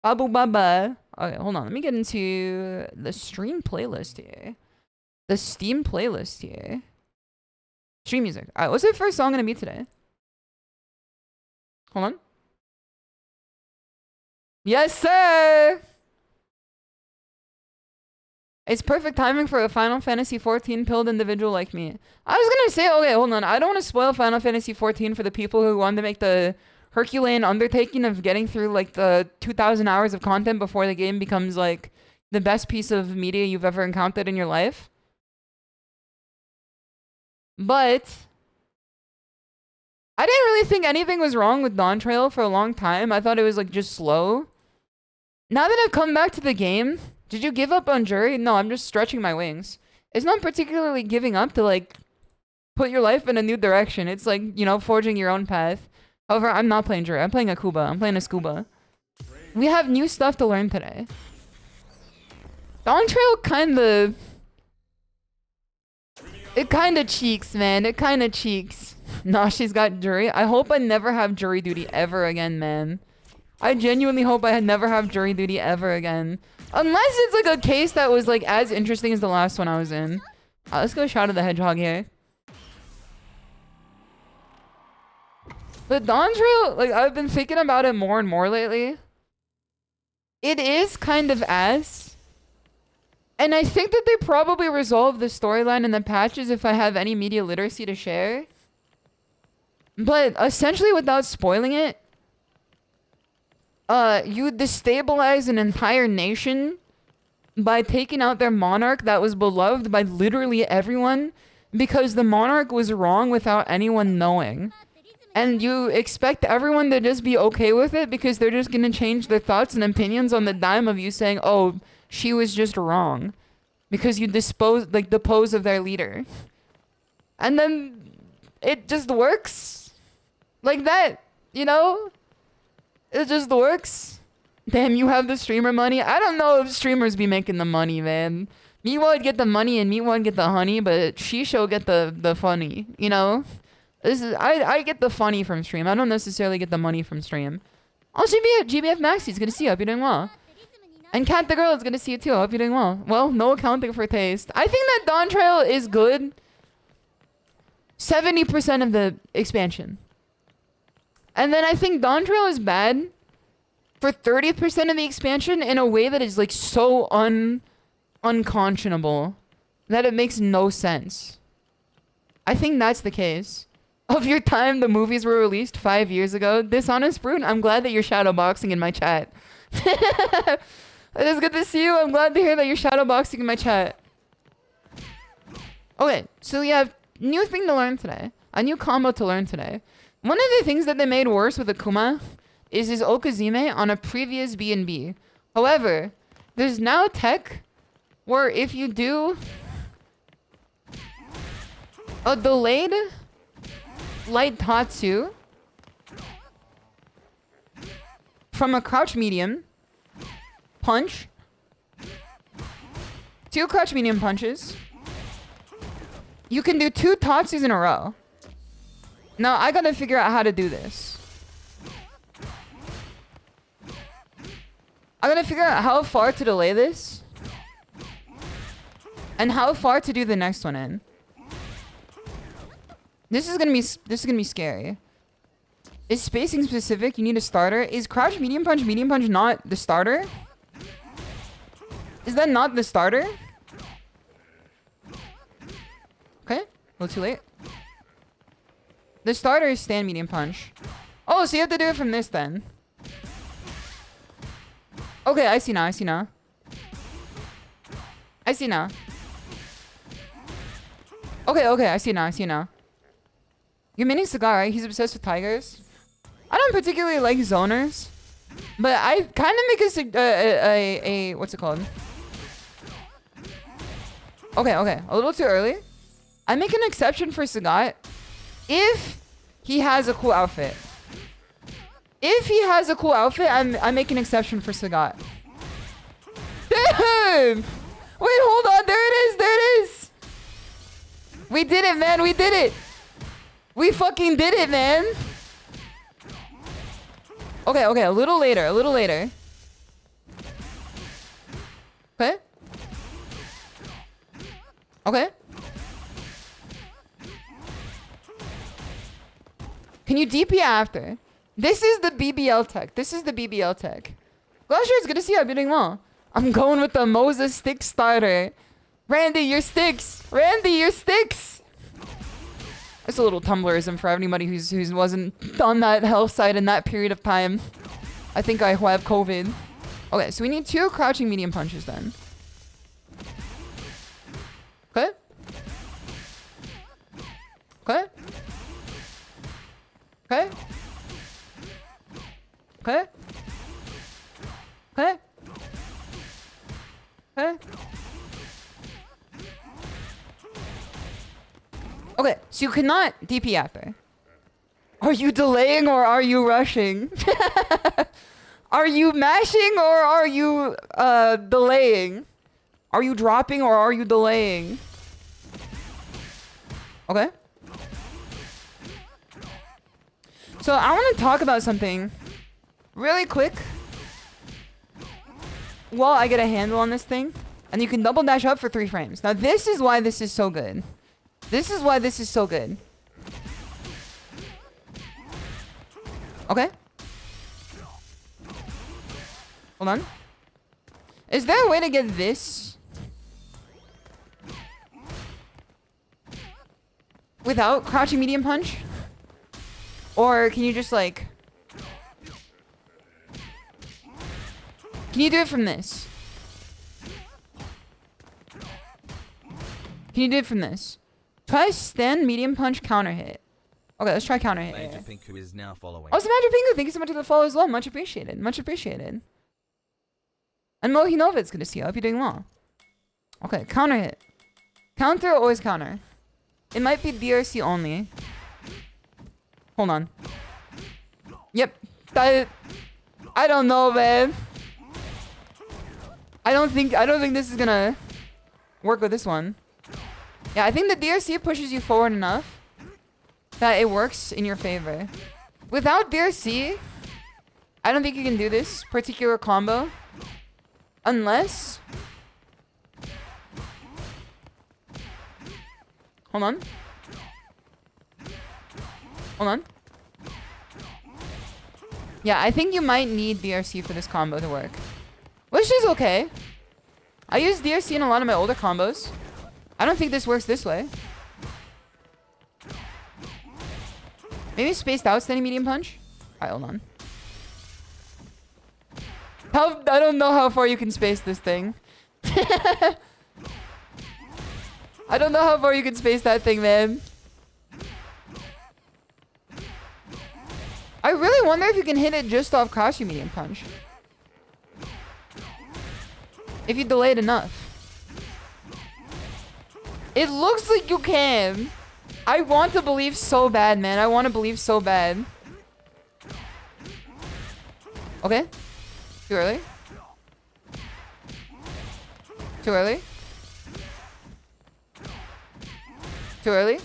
Abubaba. Okay, hold on. Let me get into the stream playlist here. The Steam playlist here. Stream music. Alright, what's the first song gonna be today? Hold on. Yes, sir! It's perfect timing for a Final Fantasy 14 pilled individual like me. I was gonna say, okay, hold on. I don't want to spoil Final Fantasy 14 for the people who want to make the Herculean undertaking of getting through like the 2,000 hours of content before the game becomes like the best piece of media you've ever encountered in your life. But I didn't really think anything was wrong with Dawn Trail for a long time. I thought it was like just slow. Now that I've come back to the game, did you give up on Jury? No, I'm just stretching my wings. It's not particularly giving up to like put your life in a new direction. It's like, you know, forging your own path. However, I'm not playing Jury. I'm playing Akuma. I'm playing a Scuba. We have new stuff to learn today. Dawn Trail kinda... It kinda cheeks, man. It kinda cheeks. Nah, she's got jury. I hope I never have jury duty ever again, man. I genuinely hope I never have jury duty ever again. Unless it's like a case that was like as interesting as the last one I was in. Let's go Shadow the Hedgehog here. But Dawn Trail, like I've been thinking about it more and more lately. It is kind of ass. And I think that they probably resolved the storyline in the patches if I have any media literacy to share. But essentially without spoiling it, you destabilize an entire nation by taking out their monarch that was beloved by literally everyone because the monarch was wrong without anyone knowing. And you expect everyone to just be okay with it because they're just gonna change their thoughts and opinions on the dime of you saying, oh, she was just wrong. Because you depose of their leader. And then it just works. Like that, you know? It just works. Damn, you have the streamer money? I don't know if streamers be making the money, man. Meatwad get the money and Meatwad get the honey, but ShISHOU get the funny, you know? I get the funny from stream. I don't necessarily get the money from stream. Oh, GBF Maxi, good to see you. Hope you're doing well. And Cat the Girl is good to see you too. Hope you're doing well. Well, no accounting for taste. I think that Dawn Trail is good. 70% of the expansion. And then I think Dawn Trail is bad for 30% of the expansion in a way that is like so unconscionable that it makes no sense. I think that's the case. of your time the movies were released 5 years ago. Dishonest Brute, I'm glad that you're shadowboxing in my chat. It is good to see you. I'm glad to hear that you're shadowboxing in my chat. Okay, so we have new thing to learn today. A new combo to learn today. One of the things that they made worse with Akuma is his Okazime on a previous B&B. However, there's now tech where if you do a delayed light tatsu from a crouch medium punch, 2 crouch medium punches, you can do 2 tatsus in a row. Now I gotta figure out how to do this. I gotta figure out how far to delay this and how far to do the next one in. This is gonna be scary. Is spacing specific? You need a starter. Is crouch medium punch not the starter? Is that not the starter? Okay, a little too late. The starter is stand medium punch. Oh, so you have to do it from this then. Okay, I see now, I see now. I see now. Okay, I see now, I see now. You're meaning Cigar, right? He's obsessed with tigers. I don't particularly like zoners, but I kind of make a what's it called? Okay, a little too early. I make an exception for Sagat if he has a cool outfit. If he has a cool outfit, I make an exception for Sagat. Damn! Wait, hold on. There it is. We did it, man. We did it. We fucking did it, man. Okay, a little later. Okay. Can you DP after? This is the BBL tech. Glacier, it's good to see you. I've been doing well. I'm going with the Moses stick starter. Randy, your sticks. It's a little Tumblrism for anybody who wasn't on that health site in that period of time. I think I have COVID. Okay, so we need 2 crouching medium punches then. Okay. Okay, so you cannot DP after. Are you delaying or are you rushing? Are you mashing or are you delaying? Are you dropping or are you delaying? Okay. So I want to talk about something really quick while I get a handle on this thing. And you can double dash up for 3 frames. Now this is why this is so good. Okay. Hold on. Is there a way to get this without crouching medium punch? Or can you just like... Can you do it from this? Try stand medium punch counter hit. Okay, let's try counter hit. Major Pinku is now following. Oh, so Major Pinku, thank you so much for the follow as well. Much appreciated. And Mohinova, it's good to see you. I hope you're doing well. Okay, counter hit. Counter, always counter. It might be DRC only. Hold on. Yep. I don't know, man. I don't think this is gonna work with this one. Yeah, I think the DRC pushes you forward enough that it works in your favor. Without DRC, I don't think you can do this particular combo. Unless... Hold on. Yeah, I think you might need DRC for this combo to work. Which is okay. I use DRC in a lot of my older combos. I don't think this works this way. Maybe spaced out standing medium punch? Alright, hold on. I don't know how far you can space this thing. I don't know how far you can space that thing, man. I really wonder if you can hit it just off crouch medium punch. If you delay it enough. It looks like you can. I want to believe so bad, man. I want to believe so bad. Okay. Too early. Too early. Too early.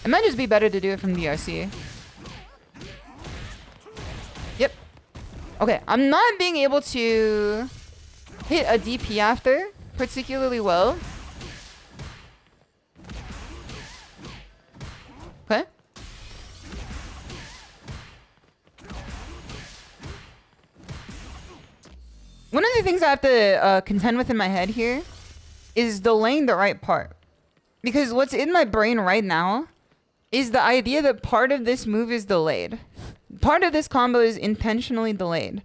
It might just be better to do it from DRC. Yep. Okay, I'm not being able to hit a DP after particularly well. Okay. One of the things I have to contend with in my head here is delaying the right part. Because what's in my brain right now is the idea that part of this move is delayed. Part of this combo is intentionally delayed.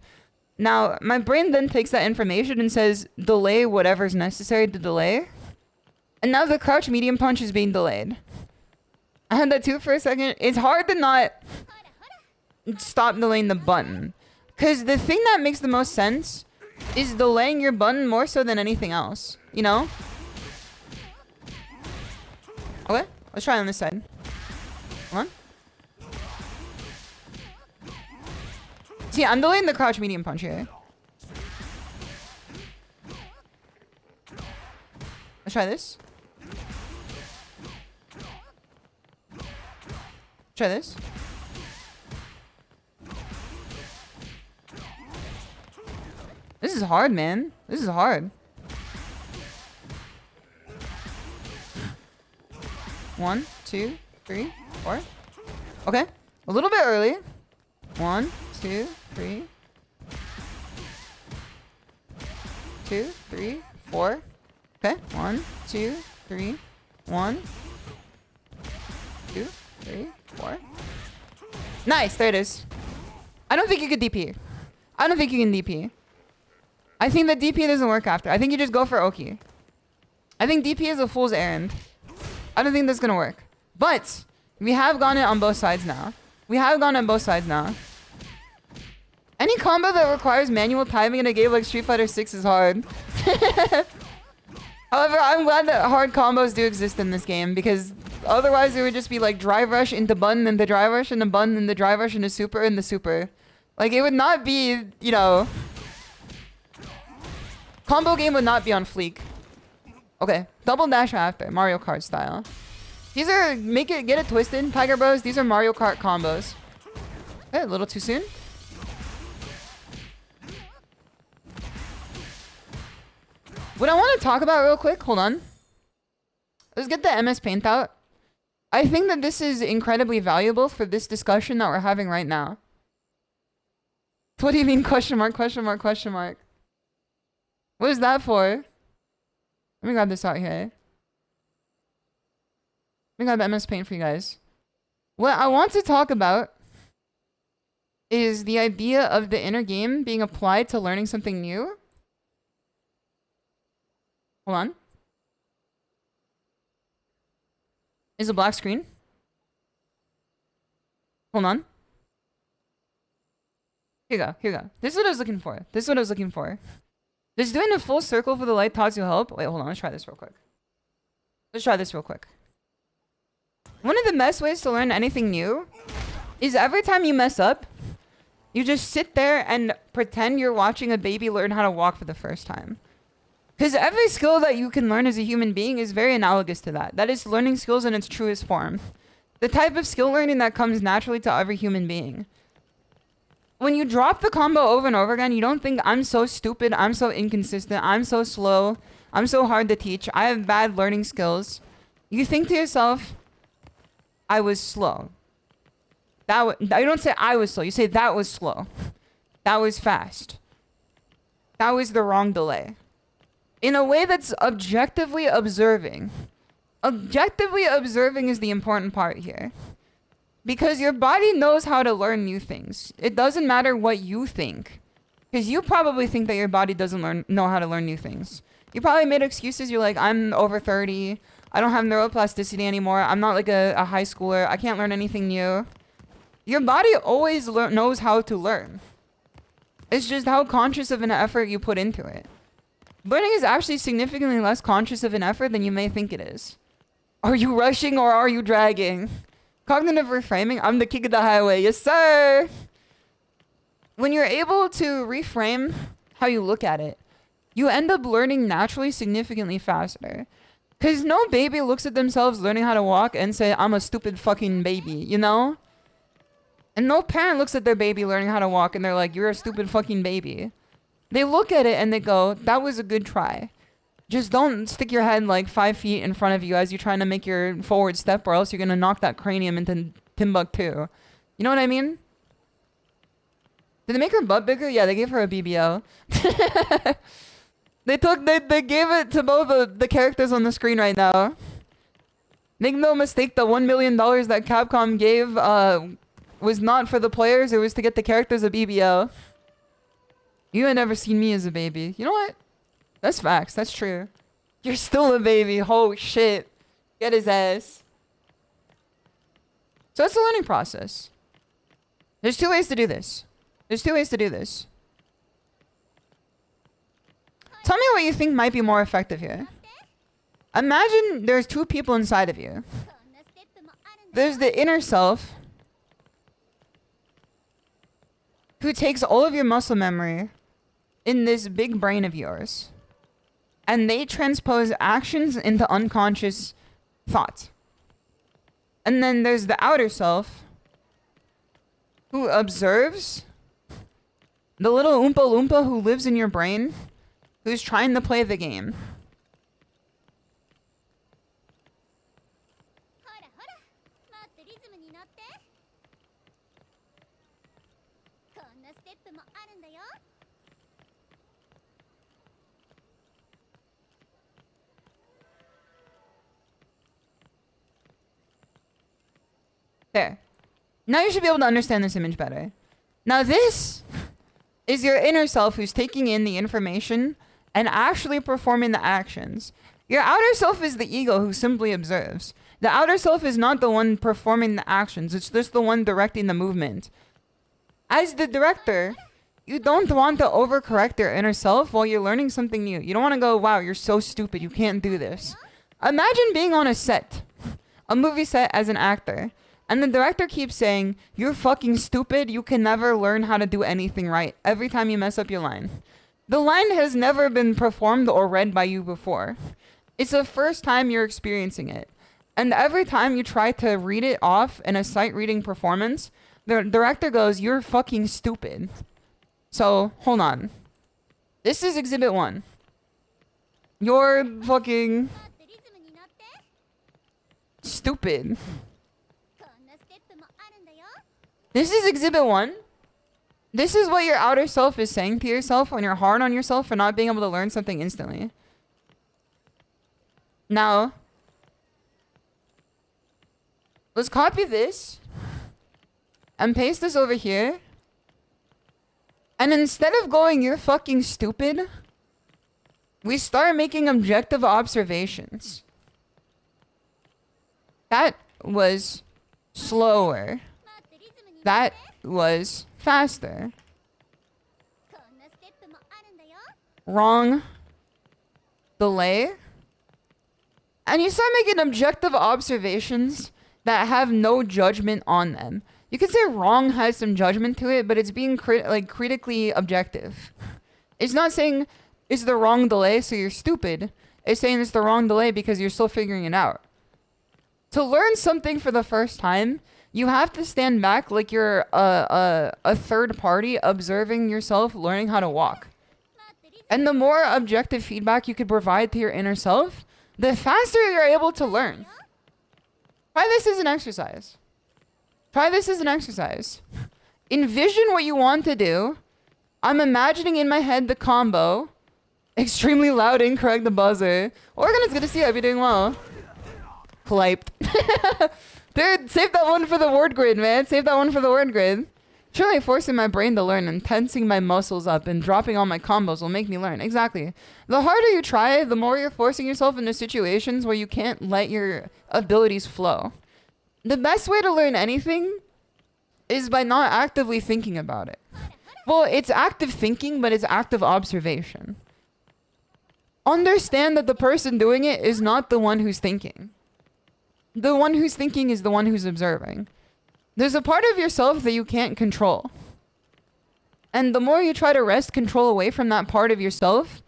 Now, my brain then takes that information and says, delay whatever's necessary to delay. And now the crouch medium punch is being delayed. I had that too for a second. It's hard to not stop delaying the button. Because the thing that makes the most sense is delaying your button more so than anything else. You know? Okay, let's try on this side. Hold on. See, I'm delaying the crouch medium punch here. Let's try this. Try this. This is hard, man. This is hard. 1, 2, 3, 4. Okay. A little bit early. 1, 2, 3. 2, 3, 4. Okay. 1, 2, 3. 1, 2, 3, 4. Nice. There it is. I don't think you could DP. I don't think you can DP. I think that DP doesn't work after. I think you just go for Oki. I think DP is a fool's errand. I don't think that's gonna work. But we have gone it on both sides now. We have gone on both sides now. Any combo that requires manual timing in a game like Street Fighter 6 is hard. However, I'm glad that hard combos do exist in this game because otherwise it would just be like drive rush into button and the drive rush into button and the drive rush into super and the super. Like it would not be, you know, combo game would not be on fleek. Okay, double dash after, Mario Kart style. These are, get it twisted, Tiger Bros. These are Mario Kart combos. Okay, a little too soon. What I want to talk about real quick, hold on. Let's get the MS Paint out. I think that this is incredibly valuable for this discussion that we're having right now. What do you mean question mark, question mark, question mark? What is that for? Let me grab this out here. Let me grab the MS Paint for you guys. What I want to talk about is the idea of the inner game being applied to learning something new. Hold on. Is a black screen? Hold on. Here you go, here you go. This is what I was looking for. This is what I was looking for. Does doing a full circle for the light tatsu help? Wait, hold on. Let's try this real quick. Let's try this real quick. One of the best ways to learn anything new is every time you mess up, you just sit there and pretend you're watching a baby learn how to walk for the first time. Because every skill that you can learn as a human being is very analogous to that. That is learning skills in its truest form. The type of skill learning that comes naturally to every human being. When you drop the combo over and over again, you don't think, I'm so stupid, I'm so inconsistent, I'm so slow, I'm so hard to teach, I have bad learning skills. You think to yourself, I was slow. You don't say I was slow, you say that was slow. That was fast. That was the wrong delay. in a way that's objectively observing. Objectively observing is the important part here. Because your body knows how to learn new things. It doesn't matter what you think. Because you probably think that your body doesn't know how to learn new things. You probably made excuses. You're like, I'm over 30. I don't have neuroplasticity anymore. I'm not like a high schooler. I can't learn anything new. Your body always knows how to learn. It's just how conscious of an effort you put into it. Learning is actually significantly less conscious of an effort than you may think it is. Are you rushing or are you dragging? Cognitive reframing, I'm the king of the highway. Yes, sir! When you're able to reframe how you look at it, you end up learning naturally significantly faster. Because no baby looks at themselves learning how to walk and say, I'm a stupid fucking baby, you know? And no parent looks at their baby learning how to walk and they're like, you're a stupid fucking baby. They look at it and they go, that was a good try. Just don't stick your head like 5 feet in front of you as you're trying to make your forward step, or else you're going to knock that cranium into Timbuktu. You know what I mean? Did they make her butt bigger? Yeah, they gave her a BBL. They gave it to both the characters on the screen right now. Make no mistake, the $1 million that Capcom gave was not for the players. It was to get the characters a BBL. You had never seen me as a baby. You know what? That's facts. That's true. You're still a baby. Holy shit. Get his ass. So it's a learning process. There's 2 ways to do this. There's 2 ways to do this. Tell me what you think might be more effective here. Imagine there's 2 people inside of you. There's the inner self, who takes all of your muscle memory in this big brain of yours, and they transpose actions into unconscious thought. And then there's the outer self, who observes, the little Oompa Loompa who lives in your brain, who's trying to play the game. There. Now you should be able to understand this image better. Now this is your inner self who's taking in the information and actually performing the actions. Your outer self is the ego who simply observes. The outer self is not the one performing the actions. It's just the one directing the movement. As the director, you don't want to overcorrect your inner self while you're learning something new. You don't want to go, wow, you're so stupid. You can't do this. Imagine being on a set, a movie set as an actor. And the director keeps saying, you're fucking stupid. You can never learn how to do anything right. Every time you mess up your line. The line has never been performed or read by you before. It's the first time you're experiencing it. And every time you try to read it off in a sight reading performance, the director goes, you're fucking stupid. So, hold on. This is exhibit 1. You're fucking stupid. This is exhibit 1. This is what your outer self is saying to yourself when you're hard on yourself for not being able to learn something instantly. Now, let's copy this and paste this over here. And instead of going, you're fucking stupid, we start making objective observations. That was slower. That was faster. Wrong delay. And you start making objective observations that have no judgment on them. You could say wrong has some judgment to it, but it's being critically objective. It's not saying it's the wrong delay, so you're stupid. It's saying it's the wrong delay because you're still figuring it out. To learn something for the first time, you have to stand back like you're a third party observing yourself learning how to walk. And the more objective feedback you could provide to your inner self, the faster you're able to learn. Try this as an exercise. Try this as an exercise. Envision what you want to do. I'm imagining in my head the combo. Extremely loud, incorrect the buzzer. Oregon is good to see you. I'll be doing well. Cliped. Dude, save that one for the word grid, man. Save that one for the word grid. Surely forcing my brain to learn and tensing my muscles up and dropping all my combos will make me learn. Exactly. The harder you try, the more you're forcing yourself into situations where you can't let your abilities flow. The best way to learn anything is by not actively thinking about it. Well, it's active thinking, but it's active observation. Understand that the person doing it is not the one who's thinking. The one who's thinking is the one who's observing. There's a part of yourself that you can't control. And the more you try to wrest control away from that part of yourself,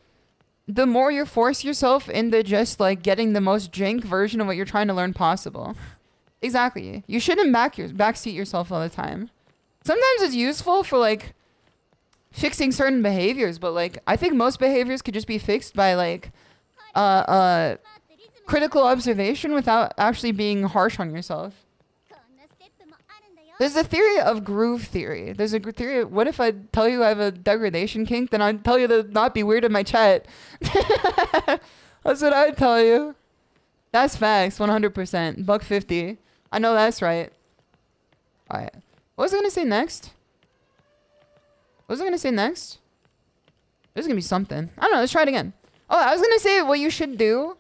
the more you force yourself into just like getting the most jank version of what you're trying to learn possible. Exactly. You shouldn't backseat yourself all the time. Sometimes it's useful for like fixing certain behaviors, but like I think most behaviors could just be fixed by like critical observation without actually being harsh on yourself. There's a theory of groove theory. There's a theory of, what if I tell you I have a degradation kink, then I'd tell you to not be weird in my chat. That's what I'd tell you. That's facts, 100%. $1.50. I know that's right. Alright. What was I gonna say next? What was I gonna say next? There's gonna be something. I don't know, let's try it again. Oh, I was gonna say what you should do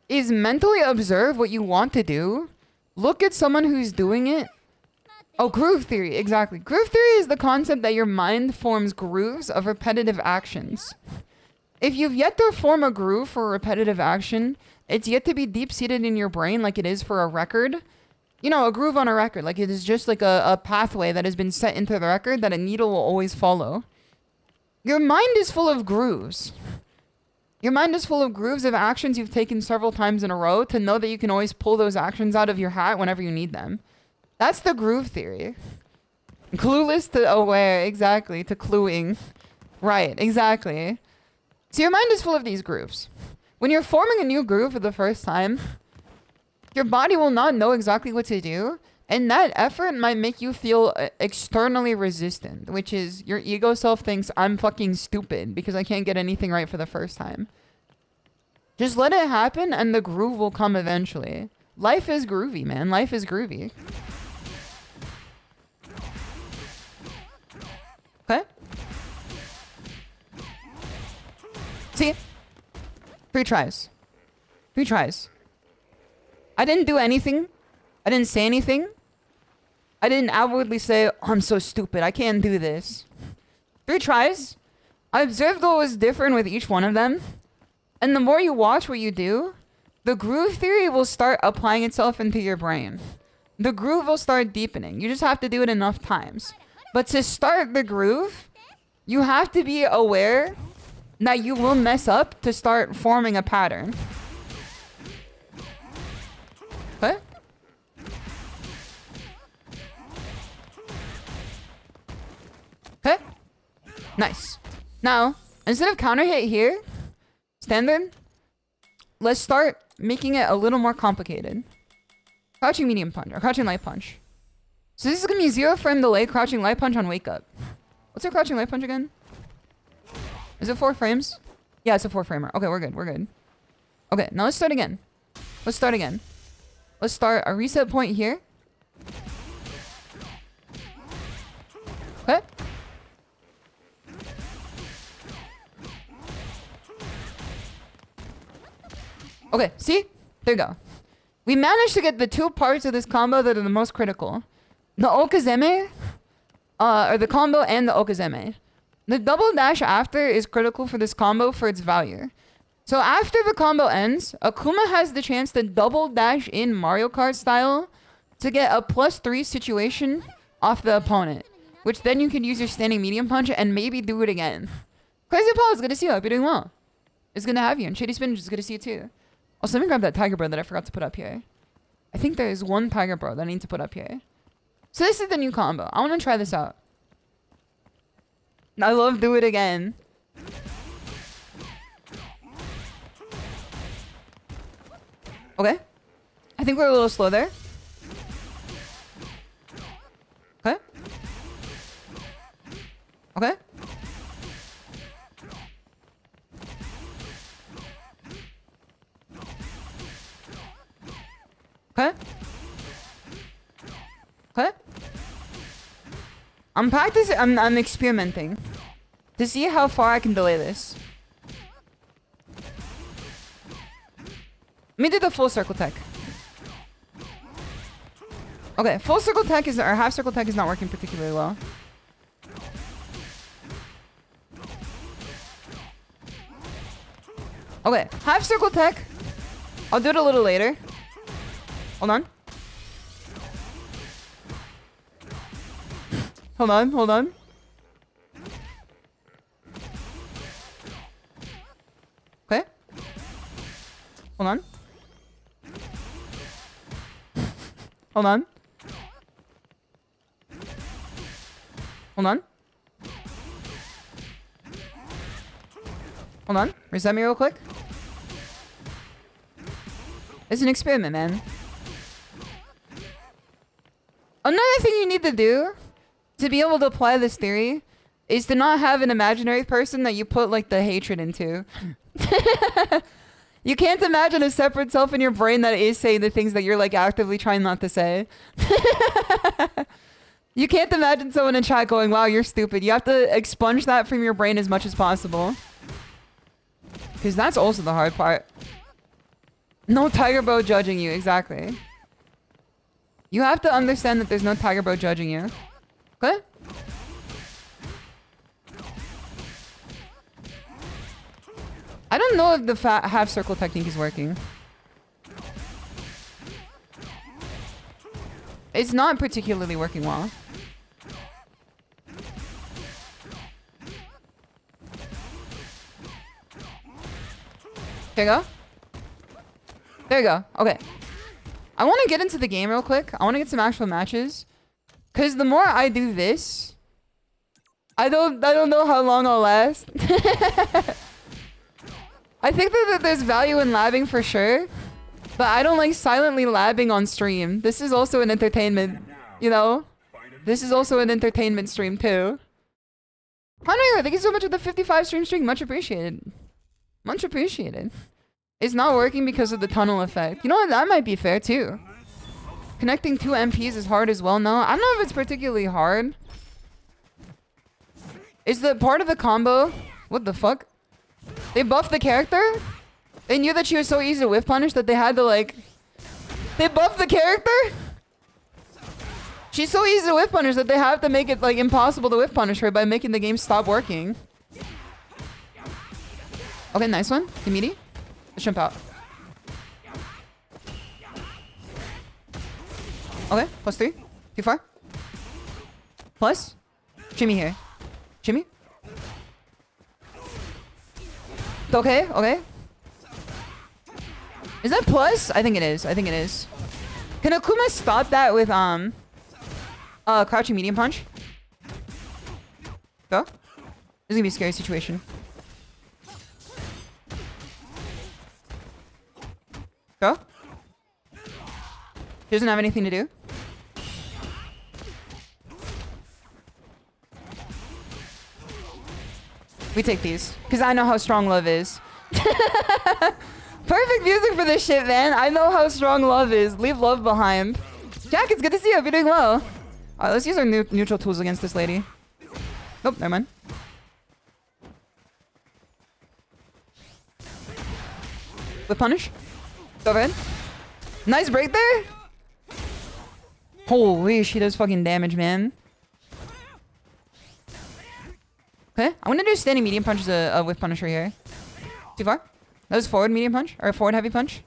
is mentally observe what you want to do. Look at someone who's doing it. Oh, groove theory, exactly. Groove theory is the concept that your mind forms grooves of repetitive actions. If you've yet to form a groove for a repetitive action, it's yet to be deep-seated in your brain like it is for a record. You know, a groove on a record, like it is just like a pathway that has been set into the record that a needle will always follow. Your mind is full of grooves. Your mind is full of grooves of actions you've taken several times in a row to know that you can always pull those actions out of your hat whenever you need them. That's the groove theory. Clueless to aware, exactly, to cluing. Right, exactly. So your mind is full of these grooves. When you're forming a new groove for the first time, your body will not know exactly what to do, and that effort might make you feel externally resistant, which is your ego self thinks I'm fucking stupid because I can't get anything right for the first time. Just let it happen and the groove will come eventually. Life is groovy, man. Life is groovy. Okay? See? 3 tries. 3 tries. I didn't do anything. I didn't say anything. I didn't outwardly say, oh, I'm so stupid. I can't do this. 3 tries. I observed what was different with each one of them. And the more you watch what you do, the groove theory will start applying itself into your brain. The groove will start deepening. You just have to do it enough times. But to start the groove, you have to be aware that you will mess up to start forming a pattern. Okay? Okay? Nice. Now, instead of counter hit here, standard, let's start making it a little more complicated. Crouching medium punch, or crouching light punch. So this is gonna be 0 frame delay crouching light punch on wake up. What's our crouching light punch again? Is it 4 frames? Yeah, it's a 4 framer. Okay, we're good, we're good. Okay, now let's start again. Let's start again. Let's start a reset point here. Okay. Okay, see? There you go. We managed to get the 2 parts of this combo that are the most critical. The okazeme, or the combo and the okazeme. The double dash after is critical for this combo for its value. So after the combo ends, Akuma has the chance to double dash in Mario Kart style to get a +3 situation off the opponent, which then you can use your standing medium punch and maybe do it again. Crazy Paul, it's good to see you. I hope you're doing well. It's good to have you. And Shady Spinach, it's good to see you too. Also, let me grab that Tiger Bro that I forgot to put up here. I think there is 1 Tiger Bro that I need to put up here. So this is the new combo. I want to try this out. I love do it again. Okay. I think we're a little slow there. Okay. Okay. Okay. I'm practicing. I'm experimenting to see how far I can delay this. Let me do the full circle tech. Okay, full circle tech is, or half circle tech is not working particularly well. Okay, half circle tech. I'll do it a little later. Hold on. Hold on, hold on. Okay. Hold on. Hold on. Hold on. Hold on. Reset me real quick. It's an experiment, man. Another thing you need to do to be able to apply this theory is to not have an imaginary person that you put like the hatred into. You can't imagine a separate self in your brain that is saying the things that you're like actively trying not to say. You can't imagine someone in chat going, wow, you're stupid. You have to expunge that from your brain as much as possible. Because that's also the hard part. No tiger bro judging you, exactly. You have to understand that there's no tiger bro judging you. Okay? I don't know if the half circle technique is working. It's not particularly working well. There you go. There you go. Okay. I want to get into the game real quick. I want to get some actual matches. Because the more I do this, I don't know how long I'll last. I think that there's value in labbing for sure. But I don't like silently labbing on stream. This is also an entertainment, you know? This is also an entertainment stream too. Hunter, thank you so much for the 55 stream streak. Much appreciated. Much appreciated. It's not working because of the tunnel effect. You know what? That might be fair too. Connecting two MPs is hard as well. No, I don't know if it's particularly hard. Is the part of the combo... What the fuck? They buffed the character? They knew that she was so easy to whiff punish that they had to like... They buffed the character? She's so easy to whiff punish that they have to make it like impossible to whiff punish her by making the game stop working. Okay, nice one. Immediate. Let's jump out. Okay, +3. Too far. Plus. Jimmy here. Jimmy. Okay, okay. Is that plus? I think it is. I think it is. Can Akuma stop that with crouching medium punch? Go. This is gonna be a scary situation. Go. He doesn't have anything to do. We take these. Because I know how strong love is. Perfect music for this shit, man. I know how strong love is. Leave love behind. Jack, it's good to see you. Hope you're doing well. Alright, let's use our neutral tools against this lady. Nope, never mind. With punish. Go ahead. Nice break there. Holy, she does fucking damage, man. Okay, I'm gonna do standing medium punch as a whiff punisher here. Too far? That was forward medium punch? Or forward heavy punch?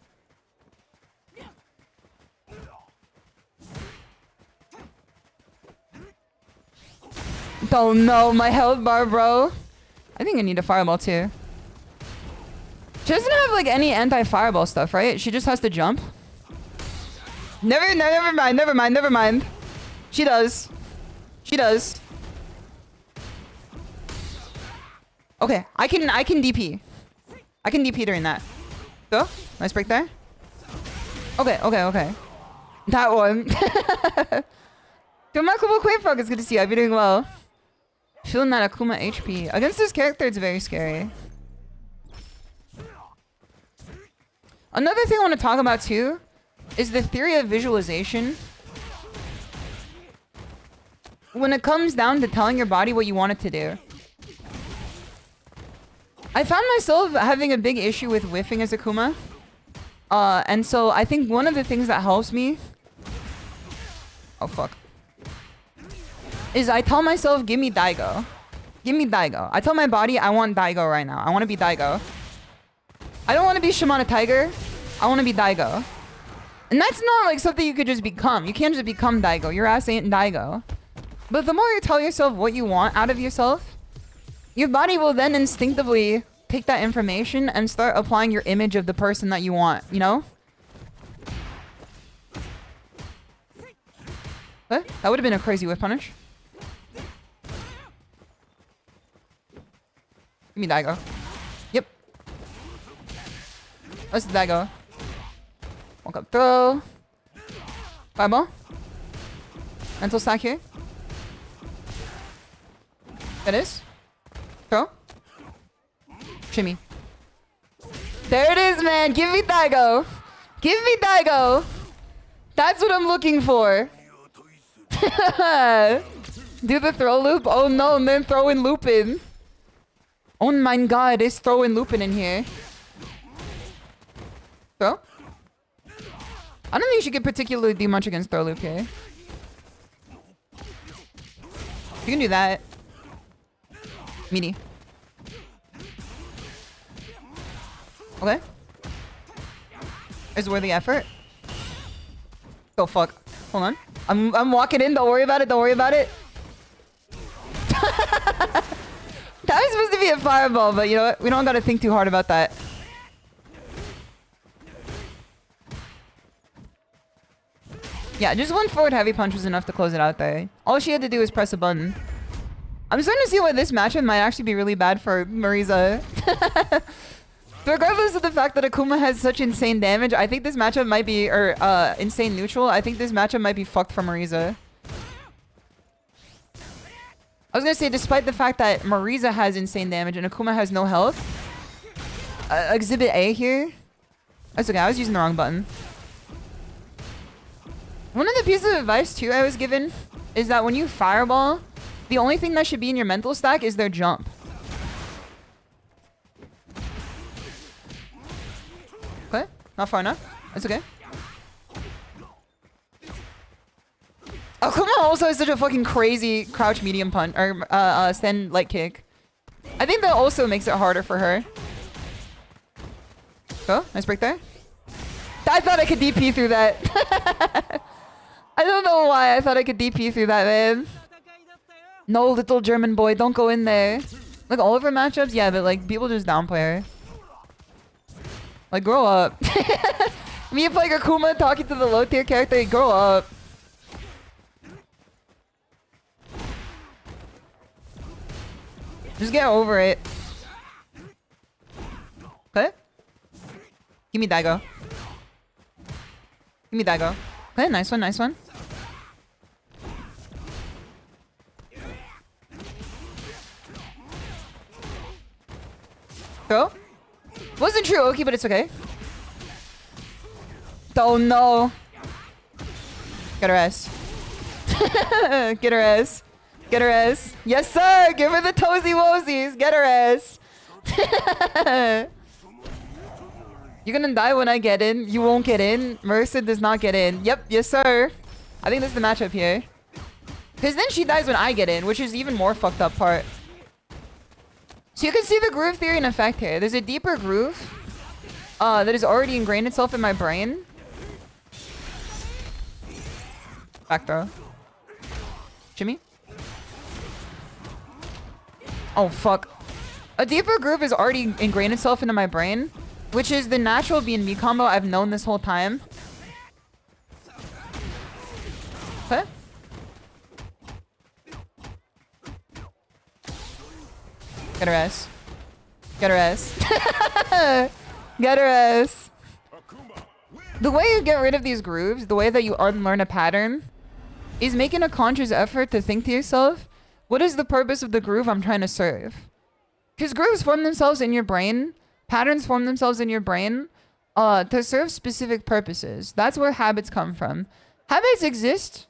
Oh no, my health bar, bro. I think I need a fireball too. She doesn't have like any anti-fireball stuff, right? She just has to jump. Never mind. She does. She does. Okay, I can DP. I can DP during that. Go. Nice break there. Okay. That one. Remarkable Queen Frog, it's good to see you. I've been doing well. Feeling that Akuma HP. Against this character, it's very scary. Another thing I want to talk about too is the theory of visualization. When it comes down to telling your body what you want it to do. I found myself having a big issue with whiffing as Akuma. And so I think one of the things that helps me... Oh, fuck. Is I tell myself, give me Daigo. Give me Daigo. I tell my body, I want Daigo right now. I want to be Daigo. I don't want to be ShimadaTiger. I want to be Daigo. And that's not like something you could just become. You can't just become Daigo. Your ass ain't Daigo. But the more you tell yourself what you want out of yourself, your body will then instinctively take that information and start applying your image of the person that you want, you know? What? That would have been a crazy whip punish. Give me Daigo. Yep. That's the Daigo. Walk up throw. Fireball. Mental stack here. That is. Throw. Shimmy. There it is, man. Give me Daigo. Give me Daigo. That's what I'm looking for. Do the throw loop? Oh no, and then throw in Lupin. Oh my god, there's throw in Lupin in here. Throw? I don't think you should get particularly do much against throw loop here. You can do that. Meaty. Okay. Is worth the effort. Oh fuck. Hold on. I'm walking in. Don't worry about it. Don't worry about it. That was supposed to be a fireball, but you know what? We don't gotta think too hard about that. Yeah, just one forward heavy punch was enough to close it out there. All she had to do was press a button. I'm starting to see why this matchup might actually be really bad for Marisa. Regardless of the fact that Akuma has such insane damage, I think this matchup might be, or insane neutral, I think this matchup might be fucked for Marisa. I was gonna say, despite the fact that Marisa has insane damage and Akuma has no health, Exhibit A here. That's okay, I was using the wrong button. One of the pieces of advice too I was given is that when you fireball, the only thing that should be in your mental stack is their jump. Okay, not far enough. That's okay. Akuma also has such a fucking crazy crouch medium punch, or stand light kick. I think that also makes it harder for her. Oh, nice break there. I thought I could DP through that. I don't know why I thought I could DP through that, man. No, little German boy, don't go in there. Like, all of her matchups? Yeah, but, like, people just downplay her. Like, grow up. Me playing Akuma, talking to the low tier character, grow up. Just get over it. Okay? Give me Daigo. Give me Daigo. Okay, nice one, nice one. Throw? Wasn't true, Oki, but it's okay. Oh no. Get her ass. Get her ass. Get her ass. Yes, sir! Give her the toesy woesies! Get her ass! You're gonna die when I get in. You won't get in. Marisa does not get in. Yep, yes, sir. I think that's the matchup here. Because then she dies when I get in, which is even more fucked up part. So you can see the groove theory in effect here. There's a deeper groove that has already ingrained itself in my brain. Back throw. Jimmy? Oh, fuck. A deeper groove has already ingrained itself into my brain, which is the natural B&B combo I've known this whole time. Okay. Get her ass. Get her ass. Get her ass. The way you get rid of these grooves, the way that you unlearn a pattern, is making a conscious effort to think to yourself, what is the purpose of the groove I'm trying to serve? Because grooves form themselves in your brain, patterns form themselves in your brain to serve specific purposes. That's where habits come from. Habits exist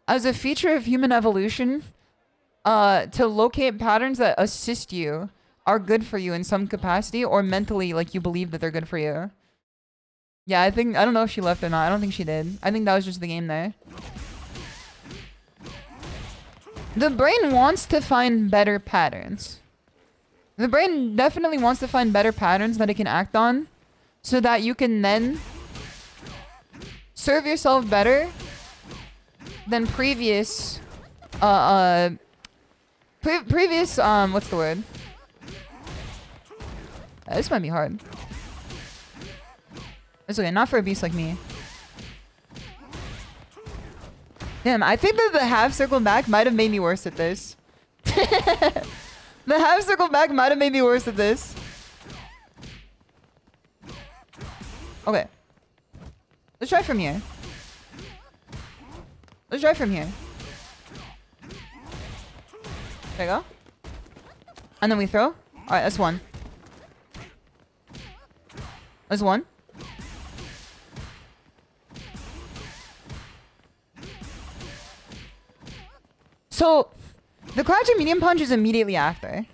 as a feature of human evolution to locate patterns that assist you, are good for you in some capacity, or mentally, like, you believe that they're good for you. Yeah, I don't know if she left or not. I don't think she did. I think that was just the game there. The brain wants to find better patterns. The brain definitely wants to find better patterns that it can act on so that you can then serve yourself better than previous, what's the word? This might be hard. It's okay, not for a beast like me. Damn, I think that the half circle back might have made me worse at this. The half circle back might have made me worse at this. Okay. Let's try from here. Let's try from here. There you go. And then we throw. Alright, that's one. That's one. So, the crouching medium punch is immediately after.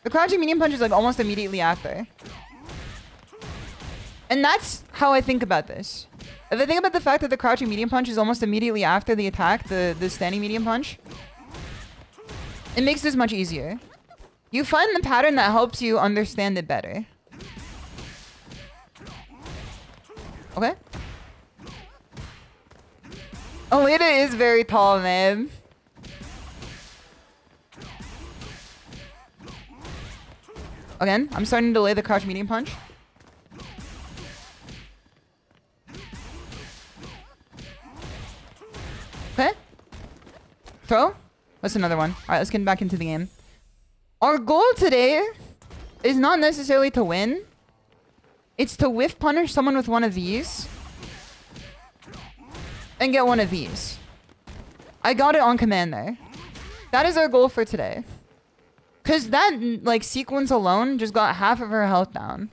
The crouching medium punch is like almost immediately after. And that's how I think about this. If I think about the fact that the crouching medium punch is almost immediately after the attack, the standing medium punch, it makes this much easier. You find the pattern that helps you understand it better. Okay? Alita is very tall, man. Again, I'm starting to delay the crouch medium punch. Okay. Throw. That's another one. Alright, let's get back into the game. Our goal today is not necessarily to win. It's to whiff punish someone with one of these. And get one of these. I got it on command there. That is our goal for today. Because that, like, sequence alone just got half of her health down.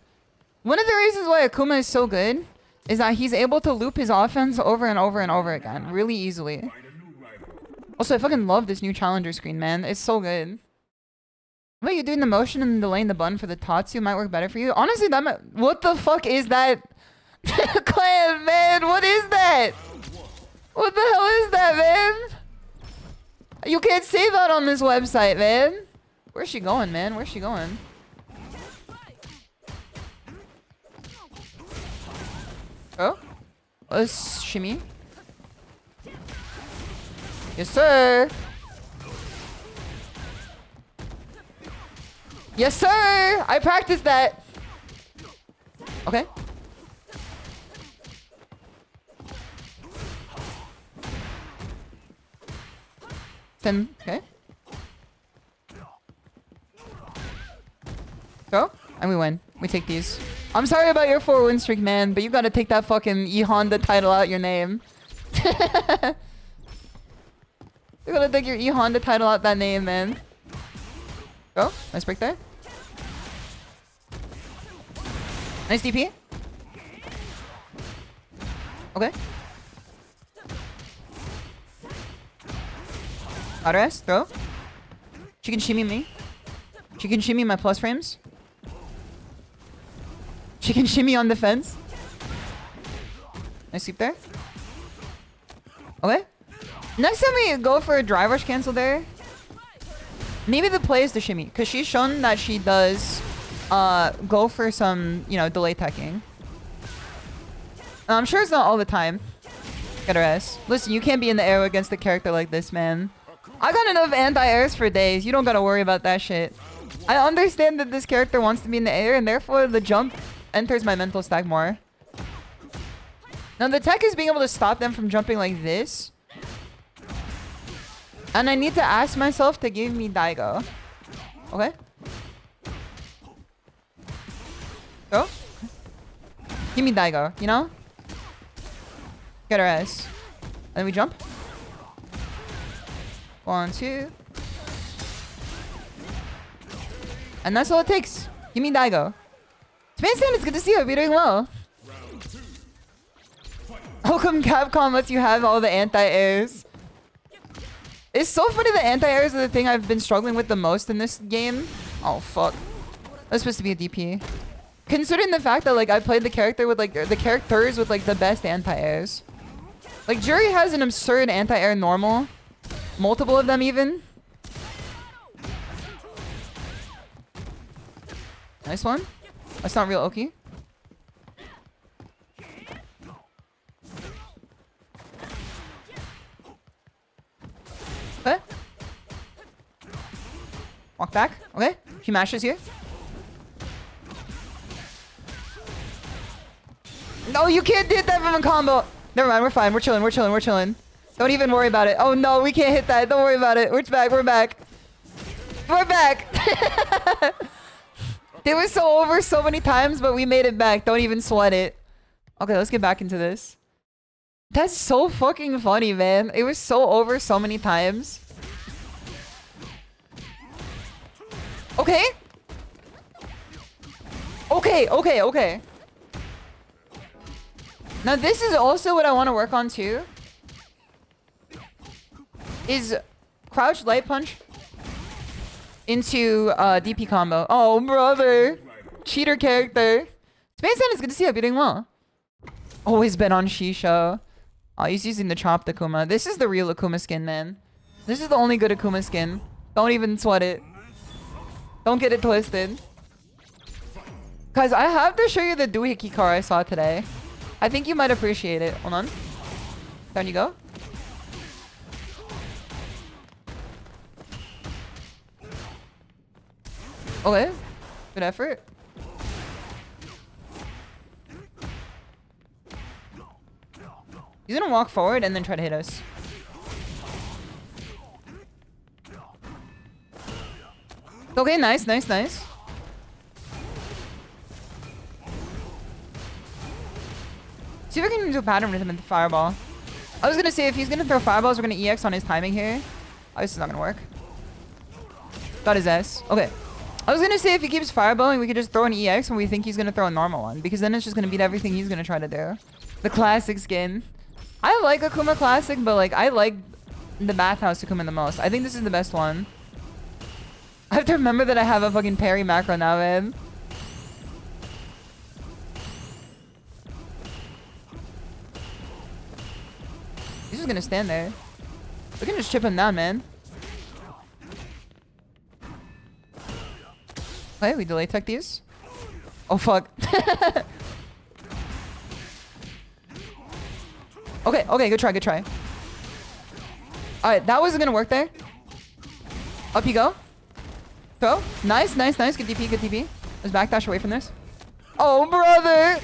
One of the reasons why Akuma is so good is that he's able to loop his offense over and over and over again really easily. Also, I fucking love this new challenger screen, man. It's so good. What, you doing the motion and delaying the button for the tatsu might work better for you? Honestly, that might... What the fuck is that? Clan, man, what is that? What the hell is that, man? You can't say that on this website, man. Where's she going, man? Where's she going? Oh? Let's shimmy. Yes, sir. Yes, sir. I practiced that. Okay. Okay. Go. And we win. We take these. I'm sorry about your 4-win streak, man, but you gotta take that fucking E-Honda title out your name. You gotta take your E-Honda title out that name, man. Go. Nice break there. Nice DP. Okay. Outer S, throw. She can shimmy me. She can shimmy my plus frames. She can shimmy on defense. Nice sweep there. Okay. Next time we go for a drive rush cancel there, maybe the play is to shimmy, because she's shown that she does go for some, you know, delay teching. I'm sure it's not all the time. Get her S. Listen, you can't be in the air against a character like this, man. I got enough anti-airs for days. You don't gotta worry about that shit. I understand that this character wants to be in the air, and therefore the jump enters my mental stack more. Now the tech is being able to stop them from jumping like this. And I need to ask myself to give me Daigo. Okay. Go. Give me Daigo, you know? Get her ass. And then we jump. 1, 2. And that's all it takes. Give me Daigo. Spaceman, it's good to see you. Hope you're doing well. How come Capcom lets you have all the anti-airs? It's so funny the anti-airs are the thing I've been struggling with the most in this game. Oh, fuck. That's supposed to be a DP. Considering the fact that, like, I played the character with, like, the characters with, like, the best anti-airs. Like, Jury has an absurd anti-air normal. Multiple of them, even. Nice one. That's not real Oki. Okay. Walk back. Okay. He mashes here. No, you can't hit that from a combo. Never mind. We're fine. We're chilling. We're chilling. We're chilling. Don't even worry about it. Oh, no. We can't hit that. Don't worry about it. We're back. We're back. We're back. It was so over so many times, but we made it back. Don't even sweat it. Okay, let's get back into this. That's so fucking funny, man. It was so over so many times. Okay. Okay, okay, okay. Now this is also what I want to work on too. Is crouch light punch into DP combo. Oh, brother. Cheater character. Space is good to see you. You're doing well. Always been on ShISHOU. Oh, he's using the chopped Akuma. This is the real Akuma skin, man. This is the only good Akuma skin. Don't even sweat it. Don't get it twisted. Guys, I have to show you the doohickey car I saw today. I think you might appreciate it. Hold on. Down you go. Okay. Good effort. He's gonna walk forward and then try to hit us. Okay, nice, nice, nice. See if I can do a pattern with him in the fireball. I was gonna say if he's gonna throw fireballs, we're gonna EX on his timing here. Oh, this is not gonna work. Got his ass. Okay. I was gonna say if he keeps fireballing, we could just throw an EX when we think he's gonna throw a normal one, because then it's just gonna beat everything he's gonna try to do. The classic skin. I like Akuma Classic, but like I like the Bathhouse Akuma the most. I think this is the best one. I have to remember that I have a fucking parry macro now, man. He's just gonna stand there. We can just chip him down, man. Okay, we delay tech these. Oh, fuck. Okay, okay, good try, good try. Alright, that wasn't gonna work there. Up you go. Throw. Nice, nice, nice. Good DP, good DP. Let's backdash away from this. Oh, brother!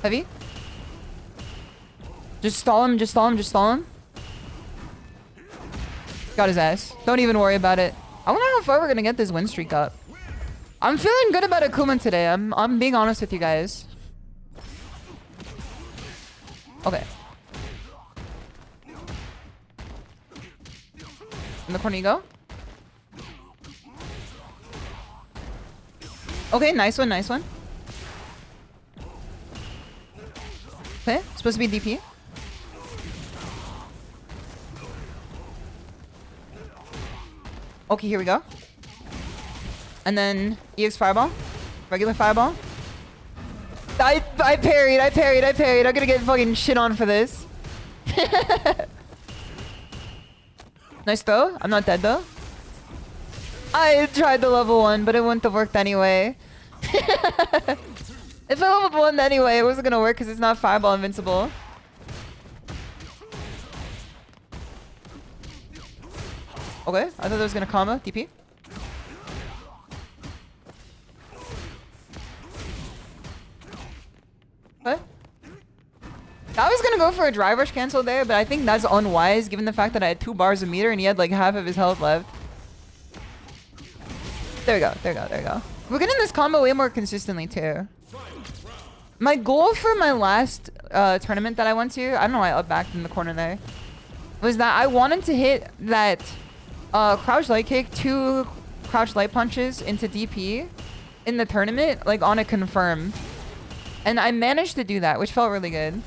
Heavy. Just stall him, just stall him, just stall him. Got his ass. Don't even worry about it. I wonder how far we're gonna get this win streak up. I'm feeling good about Akuma today. I'm being honest with you guys. Okay. In the corner you go. Okay, nice one, nice one. Okay, supposed to be DP. Okay, here we go. And then EX fireball. Regular fireball. I parried, I parried, I parried. I'm gonna get fucking shit on for this. Nice throw. I'm not dead though. I tried the level 1, but it wouldn't have worked anyway. If I leveled 1 anyway, it wasn't gonna work because it's not fireball invincible. Okay, I thought that was gonna combo. DP. Okay. I was gonna go for a drive rush cancel there, but I think that's unwise given the fact that I had 2 bars of meter and he had like half of his health left. There we go, there we go, there we go. We're getting this combo way more consistently too. My goal for my last tournament that I went to, I don't know why I up backed in the corner there, was that I wanted to hit that crouch light kick, 2 crouch light punches into DP in the tournament, like on a confirm. And I managed to do that, which felt really good.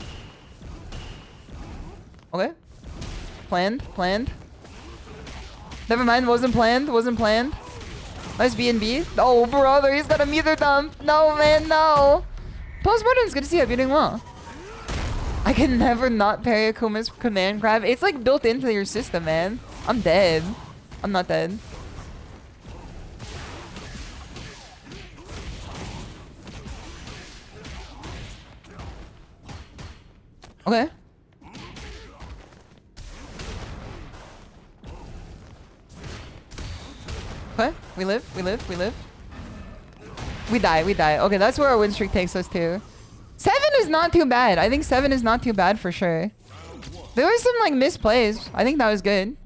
Okay. Planned. Never mind, wasn't planned. Nice B&B. Oh, brother, he's got a meter dump. No, man, no. Postmortem's good to see you. You're doing well. I can never not parry Akuma's command grab. It's like built into your system, man. I'm dead. I'm not dead. Okay. Okay, we live. We die. Okay, that's where our win streak takes us to. 7 is not too bad. I think 7 is not too bad for sure. There were some like misplays. I think that was good.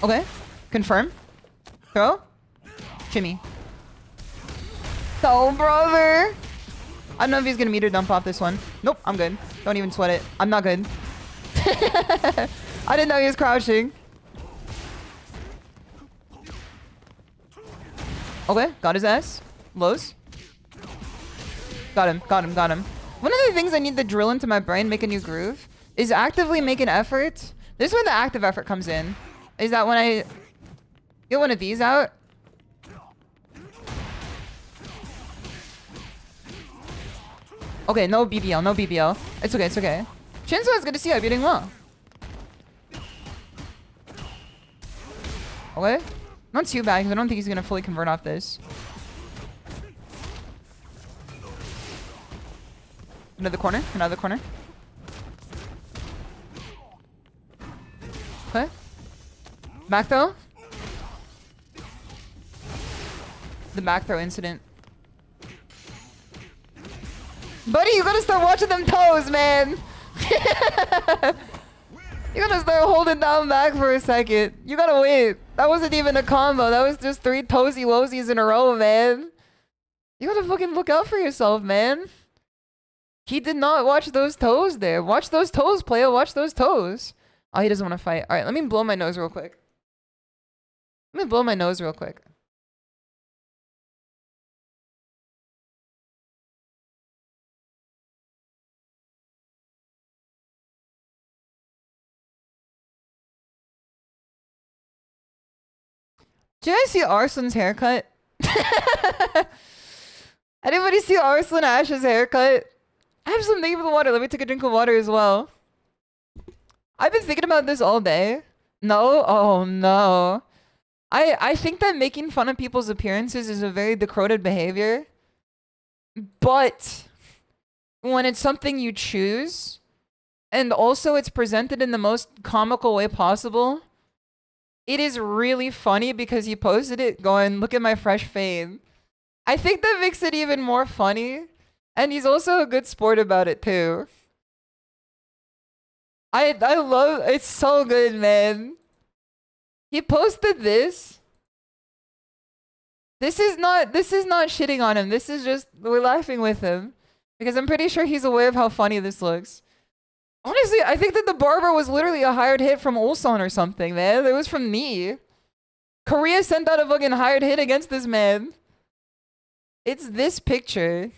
Okay, confirm. Throw. Shimmy. Oh, brother. I don't know if he's gonna meter dump off this one. Nope, I'm good. Don't even sweat it. I'm not good. I didn't know he was crouching. Okay, got his ass. Lows. Got him. One of the things I need to drill into my brain, make a new groove, is actively make an effort. This is where the active effort comes in. Is that when I get one of these out? Okay, no BBL. It's okay. Shinzo, it's good to see you. You're doing well. Okay. Not too bad, because I don't think he's going to fully convert off this. Another corner. Okay. Back throw. The back throw incident. Buddy, you gotta start watching them toes, man. You gotta start holding down back for a second. You gotta wait. That wasn't even a combo. That was just 3 toesy woesies in a row, man. You gotta fucking look out for yourself, man. He did not watch those toes there. Watch those toes, player. Watch those toes. Oh, he doesn't want to fight. All right, let me blow my nose real quick. Did I see Arslan's haircut? Anybody see Arslan Ash's haircut? I have some thinking for the water. Let me take a drink of water as well. I've been thinking about this all day. No? Oh, no. I think that making fun of people's appearances is a very decroded behavior. But when it's something you choose, and also it's presented in the most comical way possible, it is really funny because he posted it going, look at my fresh fade. I think that makes it even more funny. And he's also a good sport about it too. I love, it's so good, man. He posted this. This is not shitting on him. This is just, we're laughing with him. Because I'm pretty sure he's aware of how funny this looks. Honestly, I think that the barber was literally a hired hit from Ulsan or something, man. It was from me. Korea sent out a fucking hired hit against this man. It's this picture.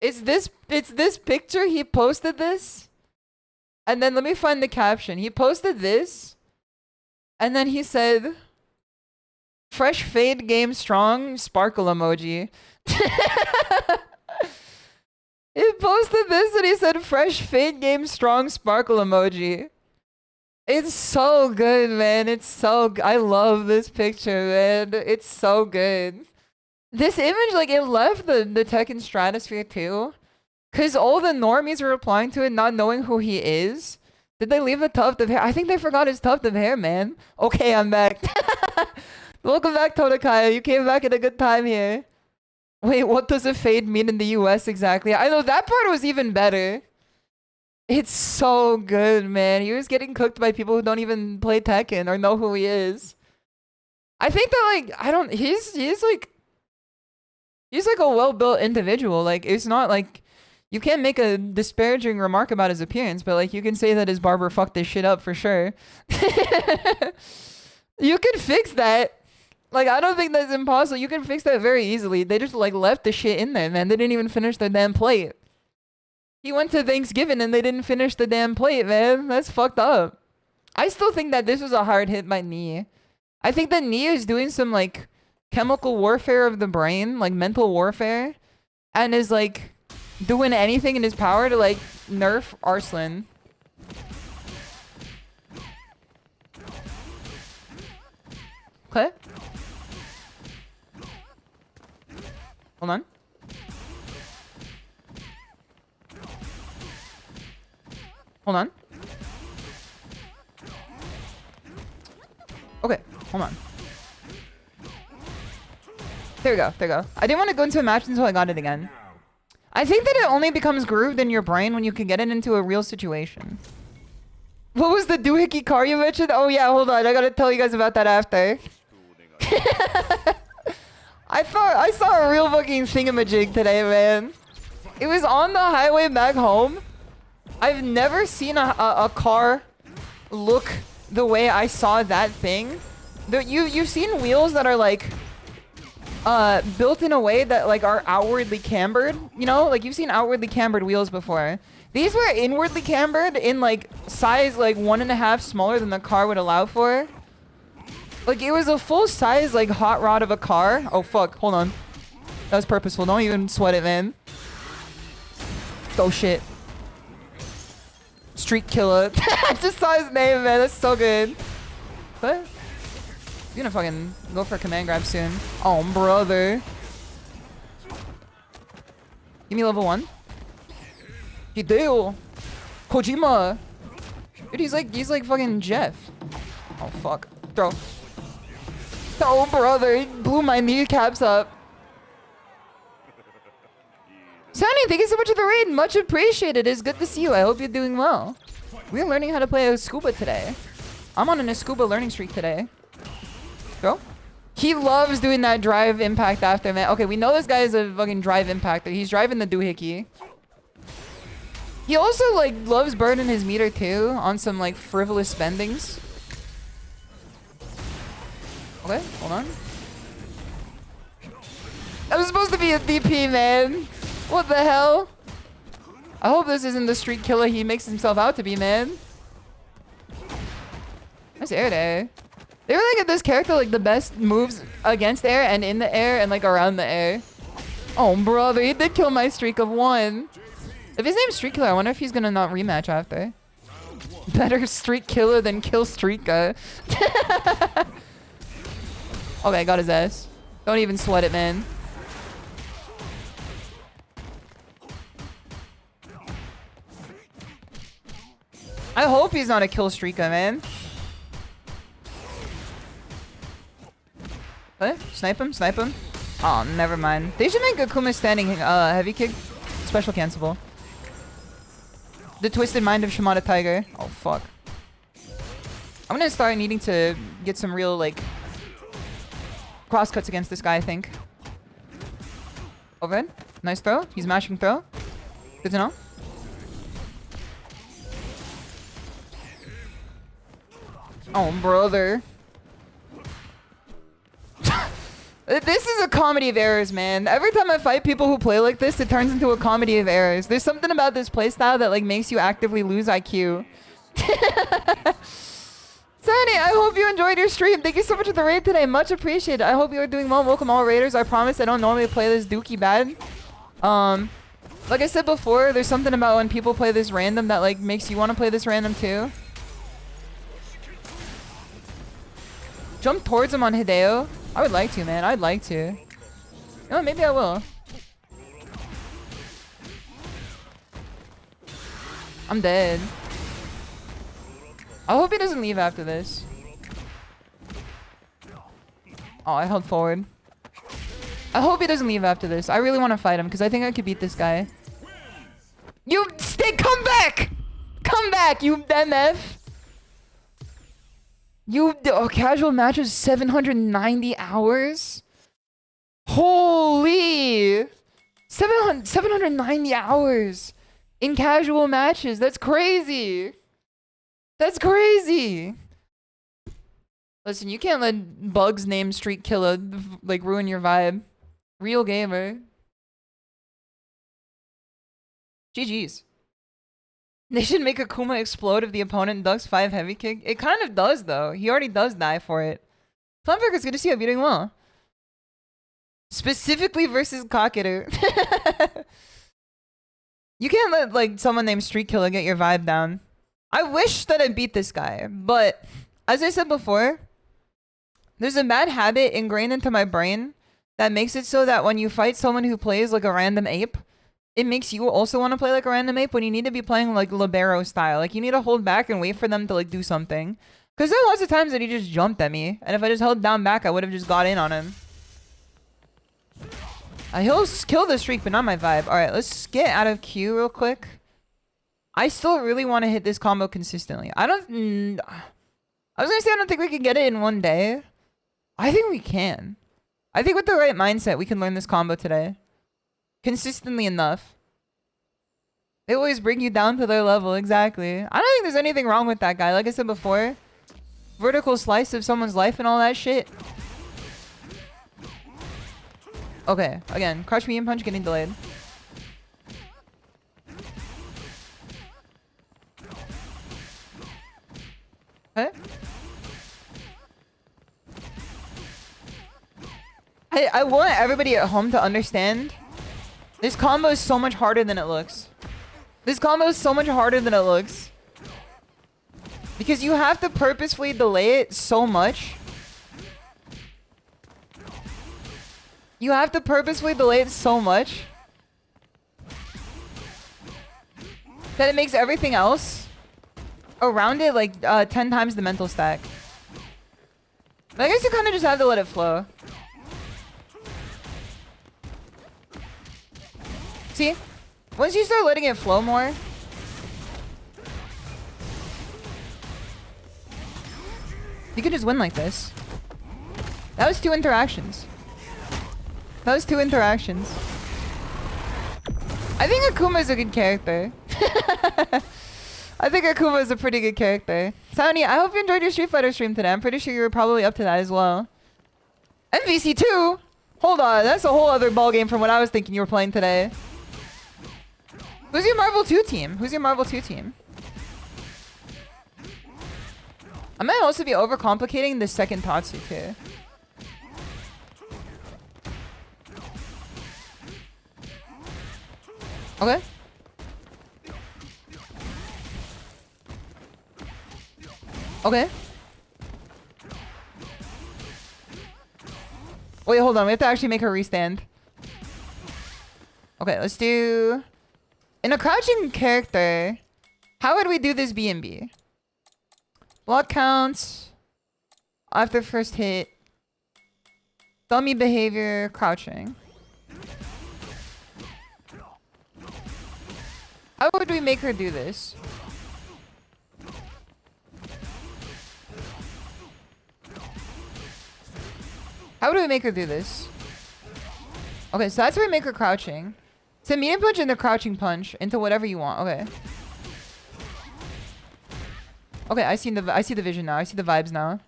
It's this picture. He posted this. And then let me find the caption. He posted this. And then he said, fresh fade game strong, sparkle emoji. He posted this and he said, fresh fade game strong, sparkle emoji. It's so good, man. It's so I love this picture, man. It's so good. This image, like, it left the Tekken stratosphere too. Because all the normies were replying to it not knowing who he is. Did they leave the tuft of hair? I think they forgot his tuft of hair, man. Okay, I'm back. Welcome back, Todakaya. You came back at a good time here. Wait, what does a fade mean in the US exactly? I know that part was even better. It's so good, man. He was getting cooked by people who don't even play Tekken or know who he is. I think that, like, he's like a well-built individual. Like, it's not like, You can't make a disparaging remark about his appearance, but like you can say that his barber fucked this shit up for sure. You can fix that. Like, I don't think that's impossible. You can fix that very easily. They just like left the shit in there, man. They didn't even finish their damn plate. He went to Thanksgiving and they didn't finish the damn plate, man. That's fucked up. I still think that this was a hard hit by Knee. I think that Knee is doing some like chemical warfare of the brain, like mental warfare, and is like doing anything in his power to like nerf Arslan. Okay. Hold on. Hold on. Okay, hold on. There we go, there we go. I didn't want to go into a match until I got it again. I think that it only becomes grooved in your brain when you can get it into a real situation. What was the doohickey car you mentioned? Oh yeah, hold on. I gotta tell you guys about that after. I saw a real fucking thingamajig today, man. It was on the highway back home. I've never seen a car look the way I saw that thing. You've seen wheels that are like built in a way that like are outwardly cambered, you know? Like you've seen outwardly cambered wheels before. These were inwardly cambered in like size like 1.5 smaller than the car would allow for. Like it was a full size like hot rod of a car. Oh fuck, hold on. That was purposeful. Don't even sweat it, man. Oh shit. Street Killer. I just saw his name, man. That's so good. What? He's gonna fucking go for a command grab soon. Oh, brother. Give me level 1. Hideo. Kojima. Dude, he's like fucking Jeff. Oh, fuck. Throw. Oh, brother. He blew my kneecaps up. Sonny, thank you so much for the raid. Much appreciated. It's good to see you. I hope you're doing well. We're learning how to play a scuba today. I'm on an scuba learning streak today. Go. He loves doing that drive impact after, man. Okay, we know this guy is a fucking drive impactor. He's driving the doohickey. He also, like, loves burning his meter, too, on some, like, frivolous spendings. Okay, hold on. That was supposed to be a DP, man. What the hell? I hope this isn't the street killer he makes himself out to be, man. Nice air there. They really get this character, like, the best moves against air and in the air and, like, around the air. Oh, brother, he did kill my streak of 1. If his name's Street Killer, I wonder if he's gonna not rematch after. Better Street Killer than Kill Street Guy. Okay, got his ass. Don't even sweat it, man. I hope he's not a Kill Street Guy, man. What? Snipe him? Snipe him? Oh, never mind. They should make Akuma standing heavy kick special cancelable. The Twisted Mind of ShimadaTiger. Oh, fuck. I'm gonna start needing to get some real, like, crosscuts against this guy, I think. Overhead. Nice throw. He's mashing throw. Good to know. Oh, brother. This is a comedy of errors, man. Every time I fight people who play like this, it turns into a comedy of errors. There's something about this playstyle that like makes you actively lose IQ. Sunny, I hope you enjoyed your stream. Thank you so much for the raid today. Much appreciated. I hope you are doing well. Welcome all raiders. I promise I don't normally play this dookie bad. Like I said before, there's something about when people play this random that like makes you want to play this random too. Jump towards him on Hideo. I would like to, man. I'd like to. You know what? Maybe I will. I'm dead. I hope he doesn't leave after this. Oh, I held forward. I hope he doesn't leave after this. I really want to fight him because I think I could beat this guy. You come back! Come back, you MF! Casual matches 790 hours? Holy! 790 hours in casual matches. That's crazy. That's crazy. Listen, you can't let Bugs name Street Killer like ruin your vibe. Real gamer. GG's. They should make Akuma explode if the opponent ducks 5 heavy kick. It kind of does though. He already does die for it. Funfirk, good to see you. You're doing well. Specifically versus Kakeru. You can't let like someone named Street Killer get your vibe down. I wish that I beat this guy, but as I said before, there's a bad habit ingrained into my brain that makes it so that when you fight someone who plays like a random ape, it makes you also want to play like a random ape when you need to be playing like libero style. Like you need to hold back and wait for them to like do something. Because there are lots of times that he just jumped at me, and if I just held down back, I would have just got in on him. He'll kill the streak, but not my vibe. Alright, let's get out of queue real quick. I still really want to hit this combo consistently. I was gonna say I don't think we can get it in one day. I think we can. I think with the right mindset, we can learn this combo today. Consistently enough. They always bring you down to their level, exactly. I don't think there's anything wrong with that guy. Like I said before, vertical slice of someone's life and all that shit. Okay, again, crush medium punch getting delayed. Okay. I want everybody at home to understand this combo is so much harder than it looks. This combo is so much harder than it looks. Because you have to purposefully delay it so much. You have to purposefully delay it so much that it makes everything else around it like 10 times the mental stack. But I guess you kind of just have to let it flow. See? Once you start letting it flow more, you can just win like this. That was 2 interactions. That was 2 interactions. I think Akuma is a good character. I think Akuma is a pretty good character. Sony, I hope you enjoyed your Street Fighter stream today. I'm pretty sure you were probably up to that as well. MVC2? Hold on, that's a whole other ballgame from what I was thinking you were playing today. Who's your Marvel 2 team? Who's your Marvel 2 team? I might also be overcomplicating the second tatsu too. Okay. Okay. Wait, hold on. We have to actually make her restand. Okay, let's do... In a crouching character, how would we do this B&B? Block counts. After first hit. Dummy behavior, crouching. How would we make her do this? How would we make her do this? Okay, so that's where we make her crouching. So medium punch and the crouching punch into whatever you want. Okay. Okay, I see the vision now. I see the vibes now.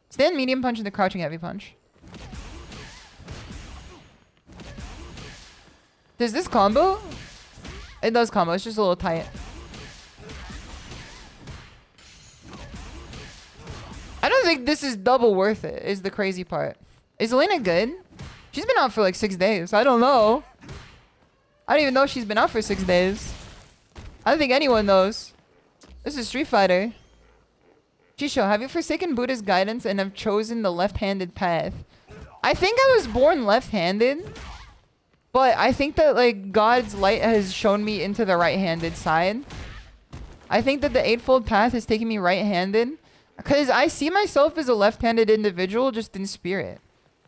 Stand medium punch and the crouching heavy punch. Does this combo? It does combo. It's just a little tight. I don't think this is double worth it, is the crazy part. Is Elena good? She's been out for like 6 days. I don't know. I don't even know if she's been out for 6 days. I don't think anyone knows. This is Street Fighter. SHISHOU, have you forsaken Buddha's guidance and have chosen the left-handed path? I think I was born left-handed. But I think that like God's light has shown me into the right-handed side. I think that the Eightfold Path has taken me right-handed. Because I see myself as a left-handed individual just in spirit.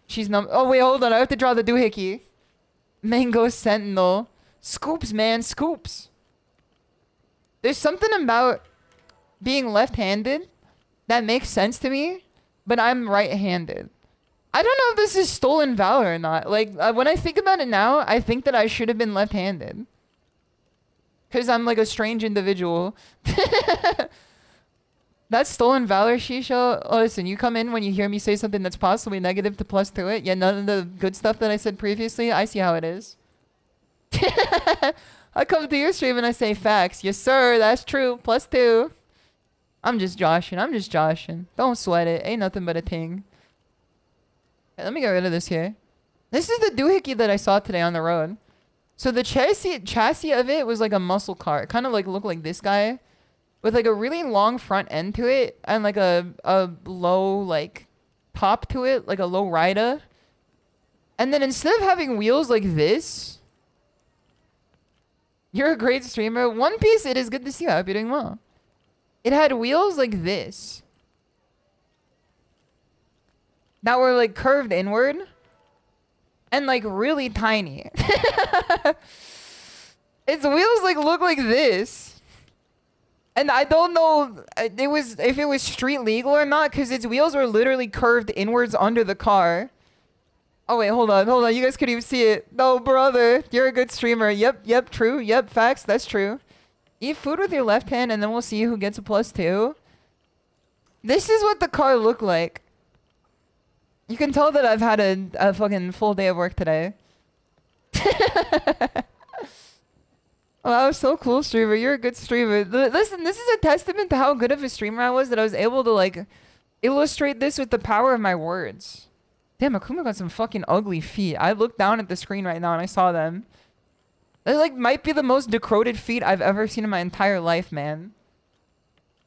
She's not... Oh, wait, hold on. I have to draw the doohickey. Mango Sentinel. Scoops, man. Scoops. There's something about being left-handed that makes sense to me, but I'm right-handed. I don't know if this is stolen valor or not. Like, when I think about it now, I think that I should have been left-handed. Because I'm like a strange individual. That's stolen valor, SHISHOU. Oh, listen, you come in when you hear me say something that's possibly negative to plus to it. Yeah, none of the good stuff that I said previously. I see how it is. I come to your stream and I say facts. Yes, sir. That's true. Plus 2. I'm just joshing. I'm just joshing. Don't sweat it. Ain't nothing but a ting. Okay, let me get rid of this here. This is the doohickey that I saw today on the road. So the chassis of it was like a muscle car. It kind of like looked like this guy. With like a really long front end to it. And like a low like top to it. Like a low rider. And then instead of having wheels like this... You're a great streamer. One Piece, it is good to see you. I hope you're doing well. It had wheels like this. That were like curved inward. And like really tiny. Its wheels like look like this. And I don't know if it was street legal or not. Because its wheels were literally curved inwards under the car. Oh wait, hold on. You guys couldn't even see it. No, brother, you're a good streamer. Yep, true. Yep, facts, that's true. Eat food with your left hand and then we'll see who gets a plus 2. This is what the car looked like. You can tell that I've had a fucking full day of work today. Wow, so cool, streamer. You're a good streamer. Listen, this is a testament to how good of a streamer I was that I was able to like illustrate this with the power of my words. Damn, Akuma got some fucking ugly feet. I looked down at the screen right now and I saw them. That like might be the most decrepit feet I've ever seen in my entire life, man.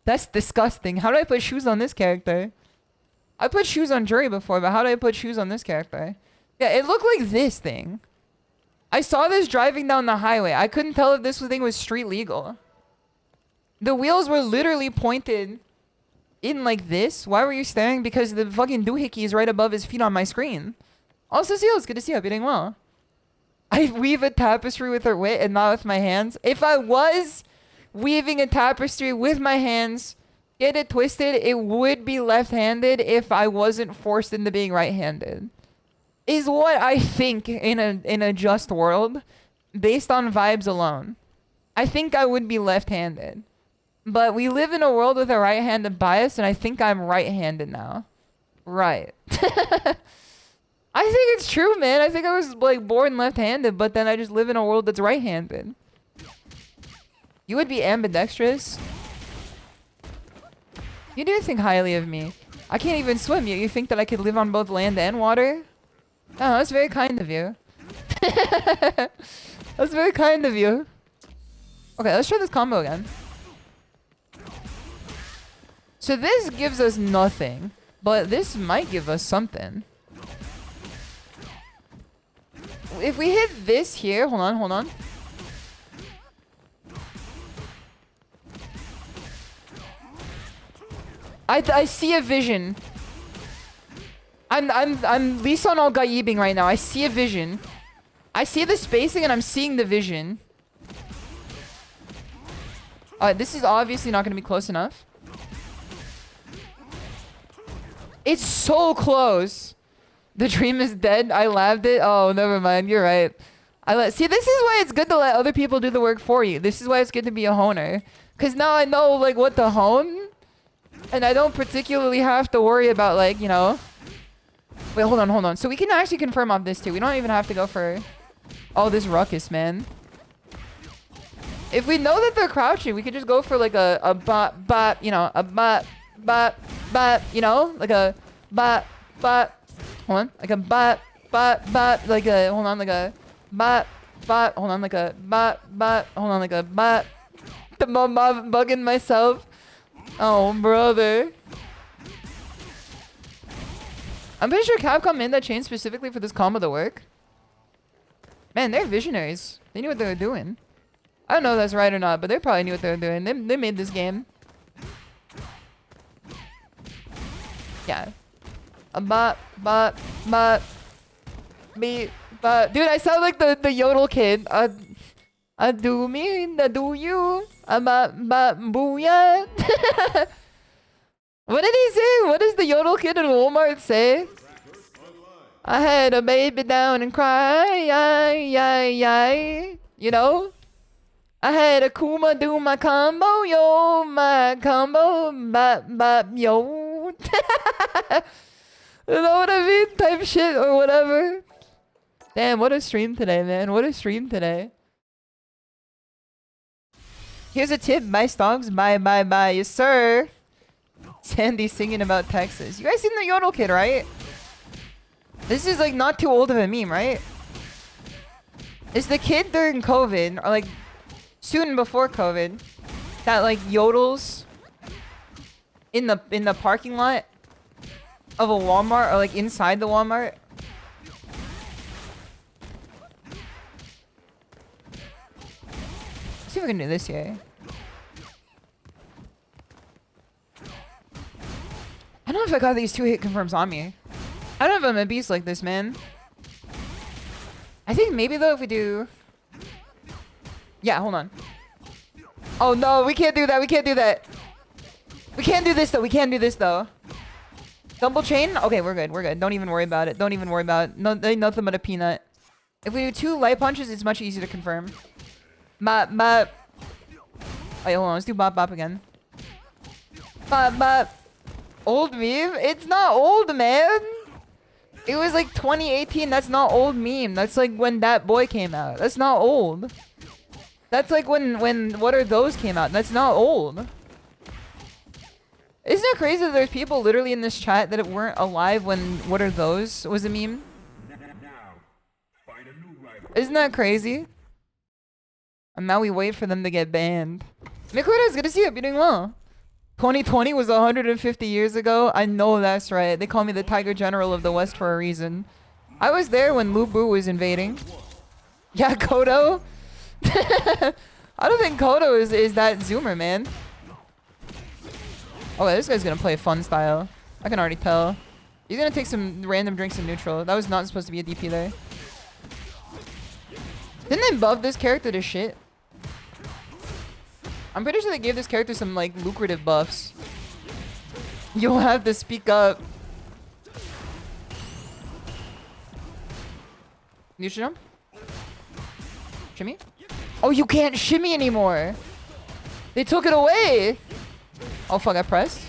That's disgusting. How do I put shoes on this character? I put shoes on Jury before, but how do I put shoes on this character? Yeah, it looked like this thing. I saw this driving down the highway. I couldn't tell if this thing was street legal. The wheels were literally pointed... in like this? Why were you staring? Because the fucking doohickey is right above his feet on my screen. Also, Seal, it's good to see you. You're doing well. I weave a tapestry with her wit and not with my hands. If I was weaving a tapestry with my hands, get it twisted, it would be left-handed if I wasn't forced into being right-handed. Is what I think in a just world, based on vibes alone. I think I would be left-handed. But we live in a world with a right-handed bias, and I think I'm right-handed now. Right. I think it's true, man. I think I was, like, born left-handed, but then I just live in a world that's right-handed. You would be ambidextrous? You do think highly of me. I can't even swim. You think that I could live on both land and water? Oh, that's very kind of you. That's very kind of you. Okay, let's try this combo again. So this gives us nothing, but this might give us something. If we hit this here, hold on. I see a vision. I'm Lisan al Gaibing right now. I see a vision. I see the spacing and I'm seeing the vision. This is obviously not going to be close enough. It's so close. The dream is dead. I laughed it. Oh, never mind. You're right. See, this is why it's good to let other people do the work for you. This is why it's good to be a honer. Because now I know, like, what to hone. And I don't particularly have to worry about, like, you know. Wait, hold on. So we can actually confirm off this, too. We don't even have to go for all this ruckus, man. If we know that they're crouching, we could just go for, like, a bot, you know, a bot, you know, like a bot, hold on, like a bot, like a, hold on, like a bot, hold on, like a bot, hold on, like a bot. I'm bugging myself. Oh, brother. I'm pretty sure Capcom made that chain specifically for this combo to work. Man, they're visionaries. They knew what they were doing. I don't know if that's right or not, but they probably knew what they were doing. They made this game. Yeah. A bot. Me. But dude, I sound like the yodel kid. I do me, I do you. Booyah. What did he say? What does the yodel kid in Walmart say? I had a baby down and cry, you know? I had Akuma do my combo, yo, my combo, bop, yo. You know what I mean? Type shit or whatever. Damn, what a stream today, man. What a stream today. Here's a tip. Buy stocks. Buy. Yes, sir. Sandy singing about Texas. You guys seen the Yodel Kid, right? This is like not too old of a meme, right? It's the kid during COVID, or like soon before COVID, that like yodels in the parking lot of a Walmart, or like inside the Walmart. Let's see if we can do this here. I don't know if I got these 2 hit confirms on me. I don't know if I'm a beast like this, man. I think maybe though if we do... Yeah, hold on. Oh no, we can't do that, we can't do that. We can't do this though, we can't do this though. Double chain? Okay, we're good, we're good. Don't even worry about it. Don't even worry about it. No, ain't nothing but a peanut. If we do 2 light punches, it's much easier to confirm. Bop. Wait, hold on, let's do bop again. Bop. Old meme? It's not old, man. It was like 2018. That's not old meme. That's like when That Boy came out. That's not old. That's like when What Are Those came out. That's not old. Isn't it crazy that there's people literally in this chat that weren't alive when What Are Those was a meme? Isn't that crazy? And now we wait for them to get banned. Mikuta, it's good to see you. You're doing well. 2020 was 150 years ago. I know that's right. They call me the Tiger General of the West for a reason. I was there when Lubu was invading. Yeah, Kodo. I don't think Kodo is that zoomer, man. Oh, this guy's gonna play fun style. I can already tell. He's gonna take some random drinks in neutral. That was not supposed to be a DP there. Didn't they buff this character to shit? I'm pretty sure they gave this character some, like, lucrative buffs. You'll have to speak up. You jump? Shimmy? Oh, you can't shimmy anymore! They took it away! Oh, fuck, I pressed?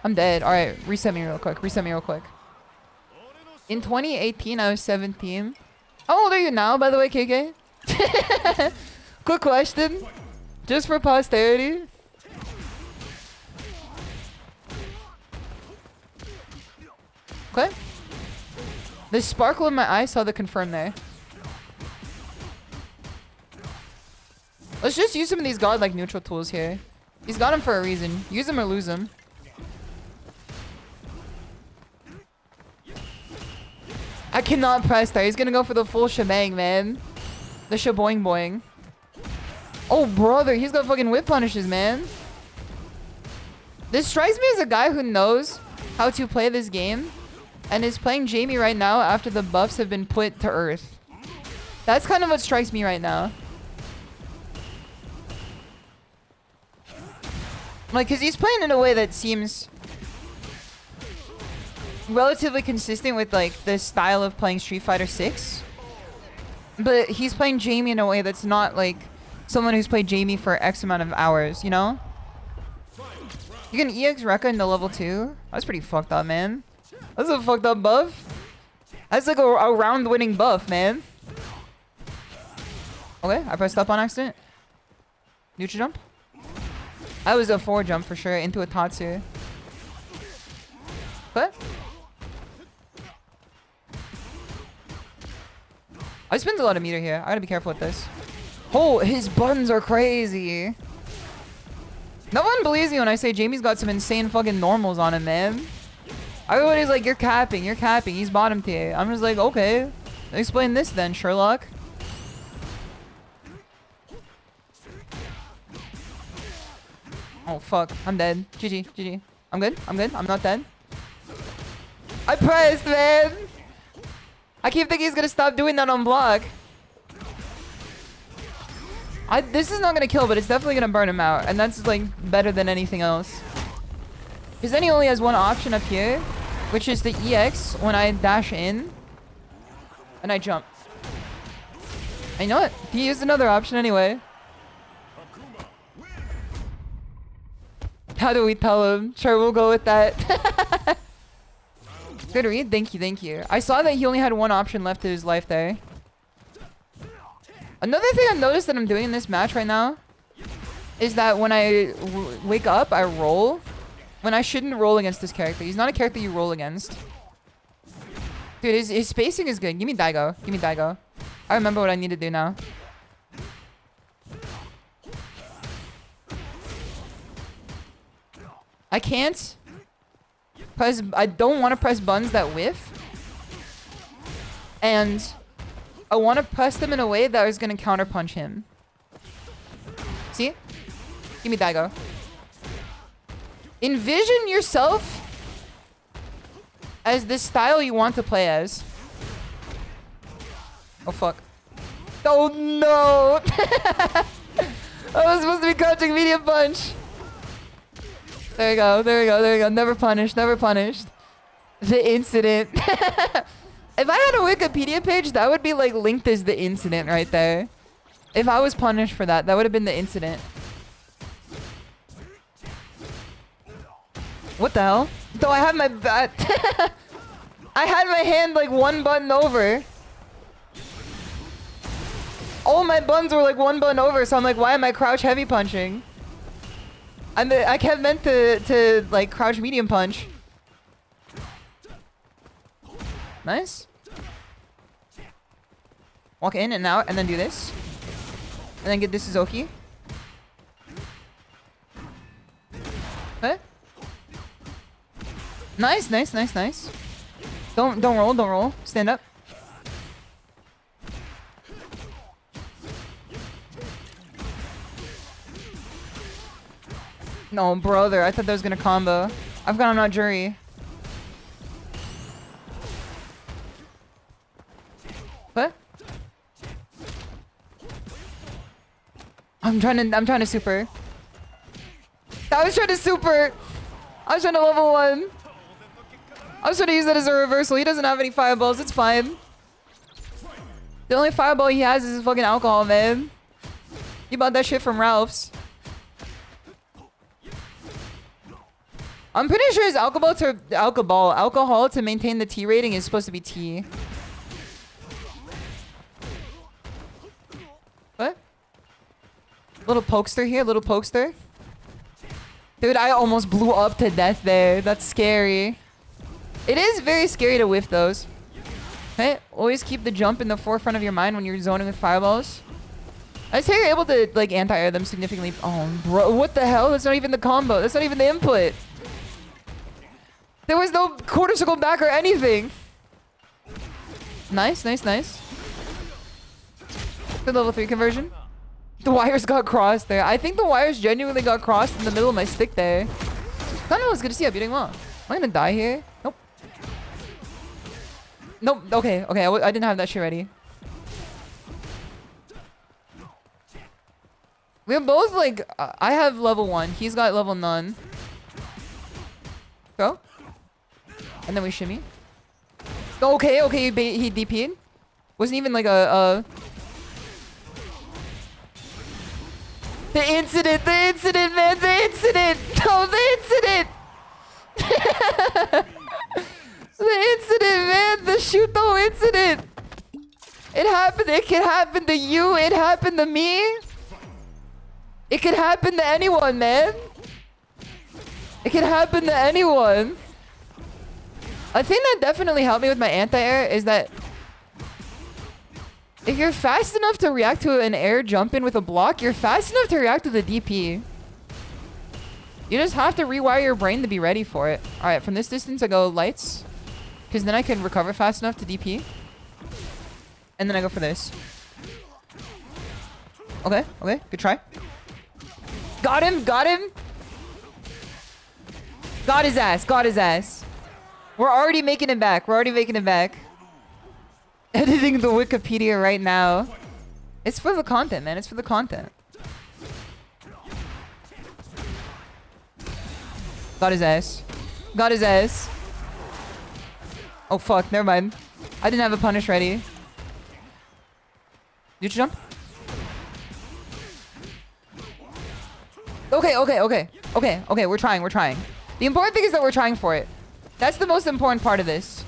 I'm dead. Alright, reset me real quick. In 2018, I was 17. How old are you now, by the way, KK? Quick question. Just for posterity. Okay. The sparkle in my eye saw the confirm there. Let's just use some of these godlike neutral tools here. He's got them for a reason. Use them or lose them. I cannot press there. He's gonna go for the full shebang, man. The shaboing boing. Oh, brother, he's got fucking whip punishes, man. This strikes me as a guy who knows how to play this game and is playing Jamie right now after the buffs have been put to earth. That's kind of what strikes me right now. Like, because he's playing in a way that seems relatively consistent with, like, the style of playing Street Fighter 6. But he's playing Jamie in a way that's not, like, someone who's played Jamie for X amount of hours, you know? You can EX Rekka into level 2? That's pretty fucked up, man. That's a fucked up buff. That's like a round-winning buff, man. Okay, I pressed up on accident. Neutral jump? That was a 4 jump for sure, into a tatsu. What? I spent a lot of meter here. I gotta be careful with this. Oh, his buttons are crazy. No one believes me when I say Jamie's got some insane fucking normals on him, man. Everybody's like, you're capping, he's bottom tier. I'm just like, okay. Explain this then, Sherlock. Oh, fuck. I'm dead. GG. I'm good. I'm not dead. I pressed, man. I keep thinking he's gonna stop doing that on block. This is not gonna kill, but it's definitely gonna burn him out. And that's, like, better than anything else. Because then he only has one option up here. which is the EX when I dash in and I jump. I know it. He used another option anyway. How do we tell him? Sure, we'll go with that. Good read. Thank you, thank you. I saw that he only had one option left to his life there. Another thing I've noticed that I'm doing in this match right now is that when I wake up, I roll. When I shouldn't roll against this character. He's not a character you roll against. Dude, his spacing is good. Give me Daigo. Give me Daigo. I remember what I need to do now. I can't press. I don't want to press buttons that whiff. And I want to press them in a way that is going to counterpunch him. See? Give me Daigo. Envision yourself as the style you want to play as. Oh, fuck. Oh, no! I was supposed to be crouching medium punch. There we go, there we go, there we go. Never punished, never punished. The incident. If I had a Wikipedia page, that would be like linked as the incident right there. If I was punished for that, that would have been the incident. What the hell? Though I had my I had my hand like one button over. All my buttons were like one button over, so I'm like, why am I crouch heavy punching? I kept meant to like crouch medium punch. Nice. Walk in and out, and then do this, and then get this Suzuki. Okay. Nice, nice, nice, nice. Don't roll, don't roll. Stand up. No, brother. I thought that was gonna combo. I've got him not jury. What? I'm trying to super. I was trying to super. I was trying to level 1. I was trying to use that as a reversal. He doesn't have any fireballs. It's fine. The only fireball he has is his fucking alcohol, man. He bought that shit from Ralph's. I'm pretty sure his alcohol to maintain the T rating is supposed to be T. What? Little pokester here, little pokester. Dude, I almost blew up to death there. That's scary. It is very scary to whiff those. Okay, always keep the jump in the forefront of your mind when you're zoning with fireballs. I say you're able to like anti-air them significantly. Oh, bro, what the hell? That's not even the combo. That's not even the input. There was no quarter circle back or anything. Nice, nice, nice. Good level 3 conversion. The wires got crossed there. I think the wires genuinely got crossed in the middle of my stick there. Kind of was good to see. I'm doing well. Am I gonna die here? Nope. Nope. Okay, okay. I didn't have that shit ready. We have both like... I have level 1. He's got level none. Go. And then we shimmy. Okay, okay, he DP'd. Wasn't even like a... The incident, man, the incident! No, the incident! The incident, man, the Shuto incident! It happened, it can happen to you, it happened to me. It can happen to anyone, man. It can happen to anyone. A thing that definitely helped me with my anti-air is that if you're fast enough to react to an air jump in with a block, you're fast enough to react to the DP. You just have to rewire your brain to be ready for it. Alright, from this distance I go lights, because then I can recover fast enough to DP. And then I go for this. Okay, okay, good try. Got him, got him! Got his ass, got his ass. We're already making it back, we're already making it back. Editing the Wikipedia right now. It's for the content, man, it's for the content. Got his ass. Got his ass. Oh fuck, never mind. I didn't have a punish ready. Did you jump? Okay, we're trying. The important thing is that we're trying for it. That's the most important part of this.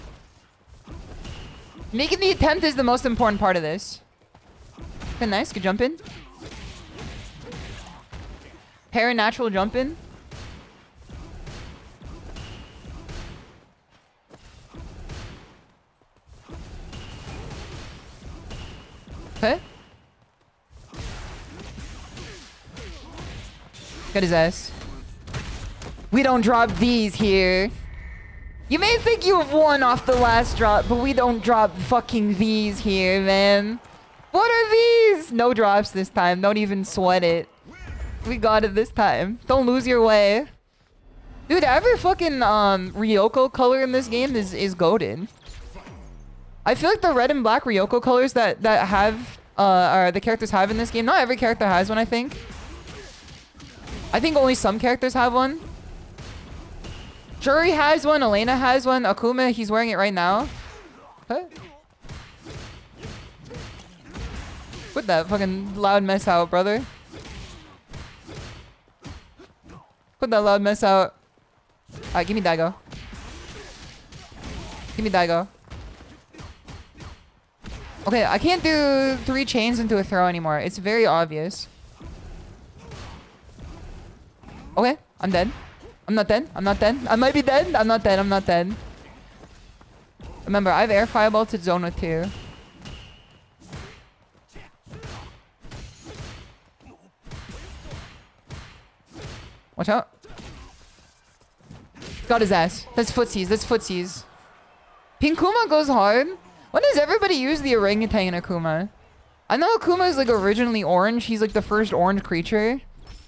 Making the attempt is the most important part of this. Okay, nice, good jump in. Paranatural jump in. Okay. Got his ass. We don't drop these here. You may think you have won off the last drop, but we don't drop fucking these here, man. What are these? No drops this time. Don't even sweat it. We got it this time. Don't lose your way. Dude, every fucking Ryoko color in this game is goated. I feel like the red and black Ryoko colors that have or the characters have in this game. Not every character has one, I think. I think only some characters have one. Shuri has one, Elena has one, Akuma, he's wearing it right now. Huh? Put that fucking loud mess out, brother. Put that loud mess out. Alright, give me Daigo. Give me Daigo. Okay, I can't do 3 chains into a throw anymore. It's very obvious. Okay, I'm dead. I'm not dead. I'm not dead. I might be dead. I'm not dead. I'm not dead. Remember, I have air fireball to Zona too. Watch out. Got his ass. That's footsies. That's footsies. Pinkuma goes hard. When does everybody use the orangutan in Akuma? I know Akuma is like originally orange. He's like the first orange creature.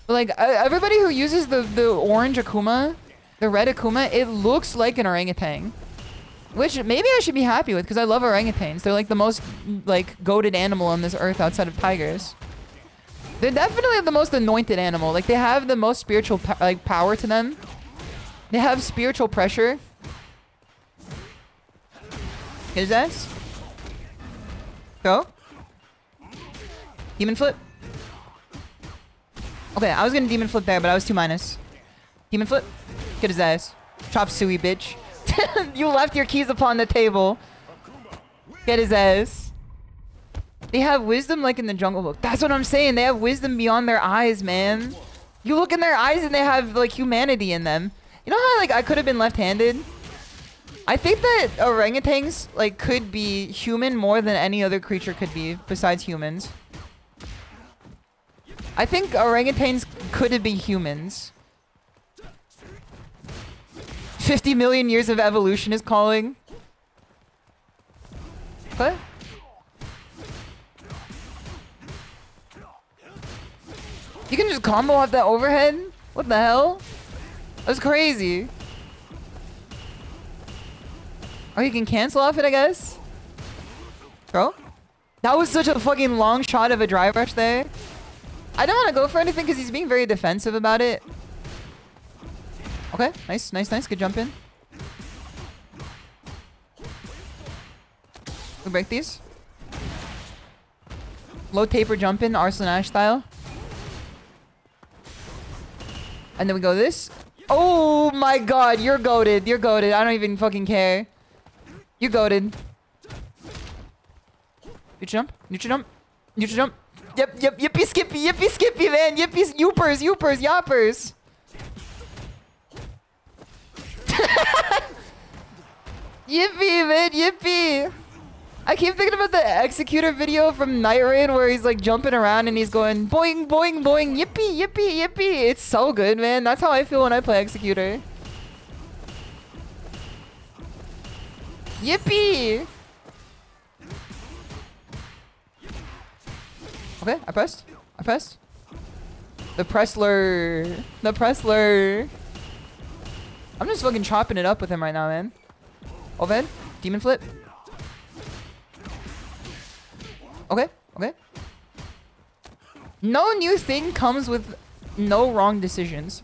But like everybody who uses the orange Akuma, the red Akuma, it looks like an orangutan. Which maybe I should be happy with because I love orangutans. They're like the most like goated animal on this earth outside of tigers. They're definitely the most anointed animal. Like they have the most spiritual power to them. They have spiritual pressure. His ass. Go. Demon flip. Okay, I was gonna demon flip there, but I was 2-. Demon flip. Get his ass. Chop suey, bitch. You left your keys upon the table. Get his ass. They have wisdom like in the Jungle Book. That's what I'm saying. They have wisdom beyond their eyes, man. You look in their eyes and they have like humanity in them. You know how like I could have been left-handed? I think that orangutans like could be human more than any other creature could be besides humans. I think orangutans could be humans. 50 million years of evolution is calling. What? You can just combo off that overhead? What the hell? That's crazy. Or you can cancel off it, I guess. Bro? That was such a fucking long shot of a dry rush there. I don't want to go for anything because he's being very defensive about it. Okay, nice, nice, nice. Good jump in. We break these. Low taper jump in, Arslan Ash style. And then we go this. Oh my god, you're goated. You're goated. I don't even fucking care. You goated. Neutral jump. Neutral jump. Neutral jump. Yep, yep, yippee skippy, man. Yippee, youpers, yoppers. Yippee, man, yippee. I keep thinking about the Executor video from Night Raid where he's like jumping around and he's going boing, boing, boing, yippee, yippee, yippee. It's so good, man. That's how I feel when I play Executor. Yippee! Okay, I pressed. I pressed. The Pressler. The Pressler. I'm just fucking chopping it up with him right now, man. Overhead. Demon flip. Okay, okay. No new thing comes with no wrong decisions.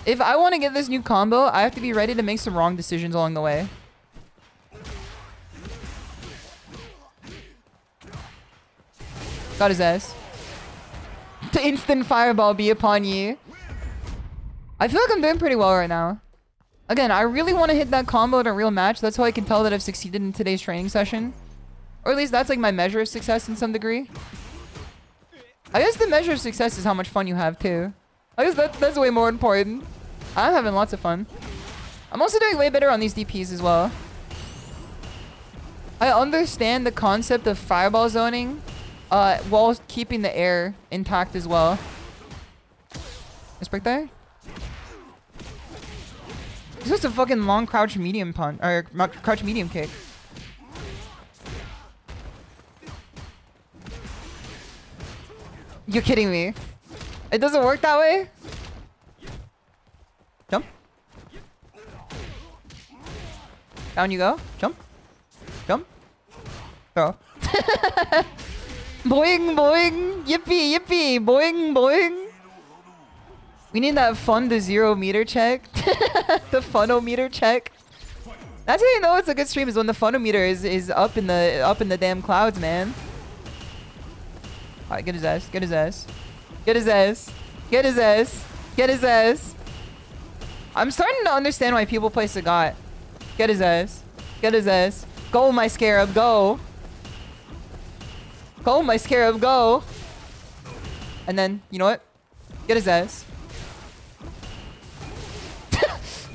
If I want to get this new combo, I have to be ready to make some wrong decisions along the way. Got his ass. To instant fireball be upon you. I feel like I'm doing pretty well right now. Again, I really want to hit that combo in a real match. That's how I can tell that I've succeeded in today's training session. Or at least that's like my measure of success in some degree. I guess the measure of success is how much fun you have too. I guess that's way more important. I'm having lots of fun. I'm also doing way better on these DPs as well. I understand the concept of fireball zoning while keeping the air intact as well. Respect there? This was a fucking long crouch medium punch, or crouch medium kick. You're kidding me. It doesn't work that way? Jump. Down you go. Jump. Jump. Throw. Boing, boing. Yippee, yippee. Boing, boing. We need that fun to 0 meter check. The funometer check. That's how you know it's a good stream, is when the funometer is up in the damn clouds, man. Alright, get his ass. Get his ass. Get his ass. Get his ass. Get his ass. I'm starting to understand why people play Sagat. Get his ass. Get his ass. Go, my scarab, go. Go, my scarab, go. And then, you know what? Get his ass.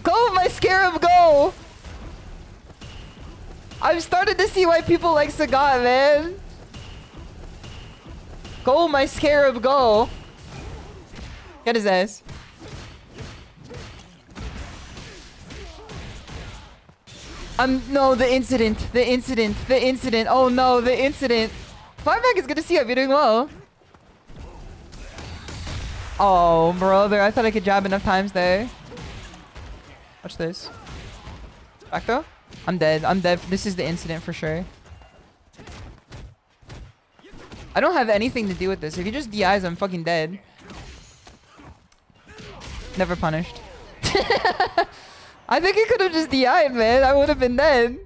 Go, my scarab, go. I've started to see why people like Sagat, man. Go, my scarab, go. Get his ass. No, the incident. The incident. The incident. Oh no, the incident. Fireback is good to see you. You're doing well. Oh, brother. I thought I could jab enough times there. Watch this. Back throw? I'm dead. I'm dead. This is the incident for sure. I don't have anything to do with this. If he just DIs, I'm fucking dead. Never punished. I think he could have just DI'd, man. I would have been dead.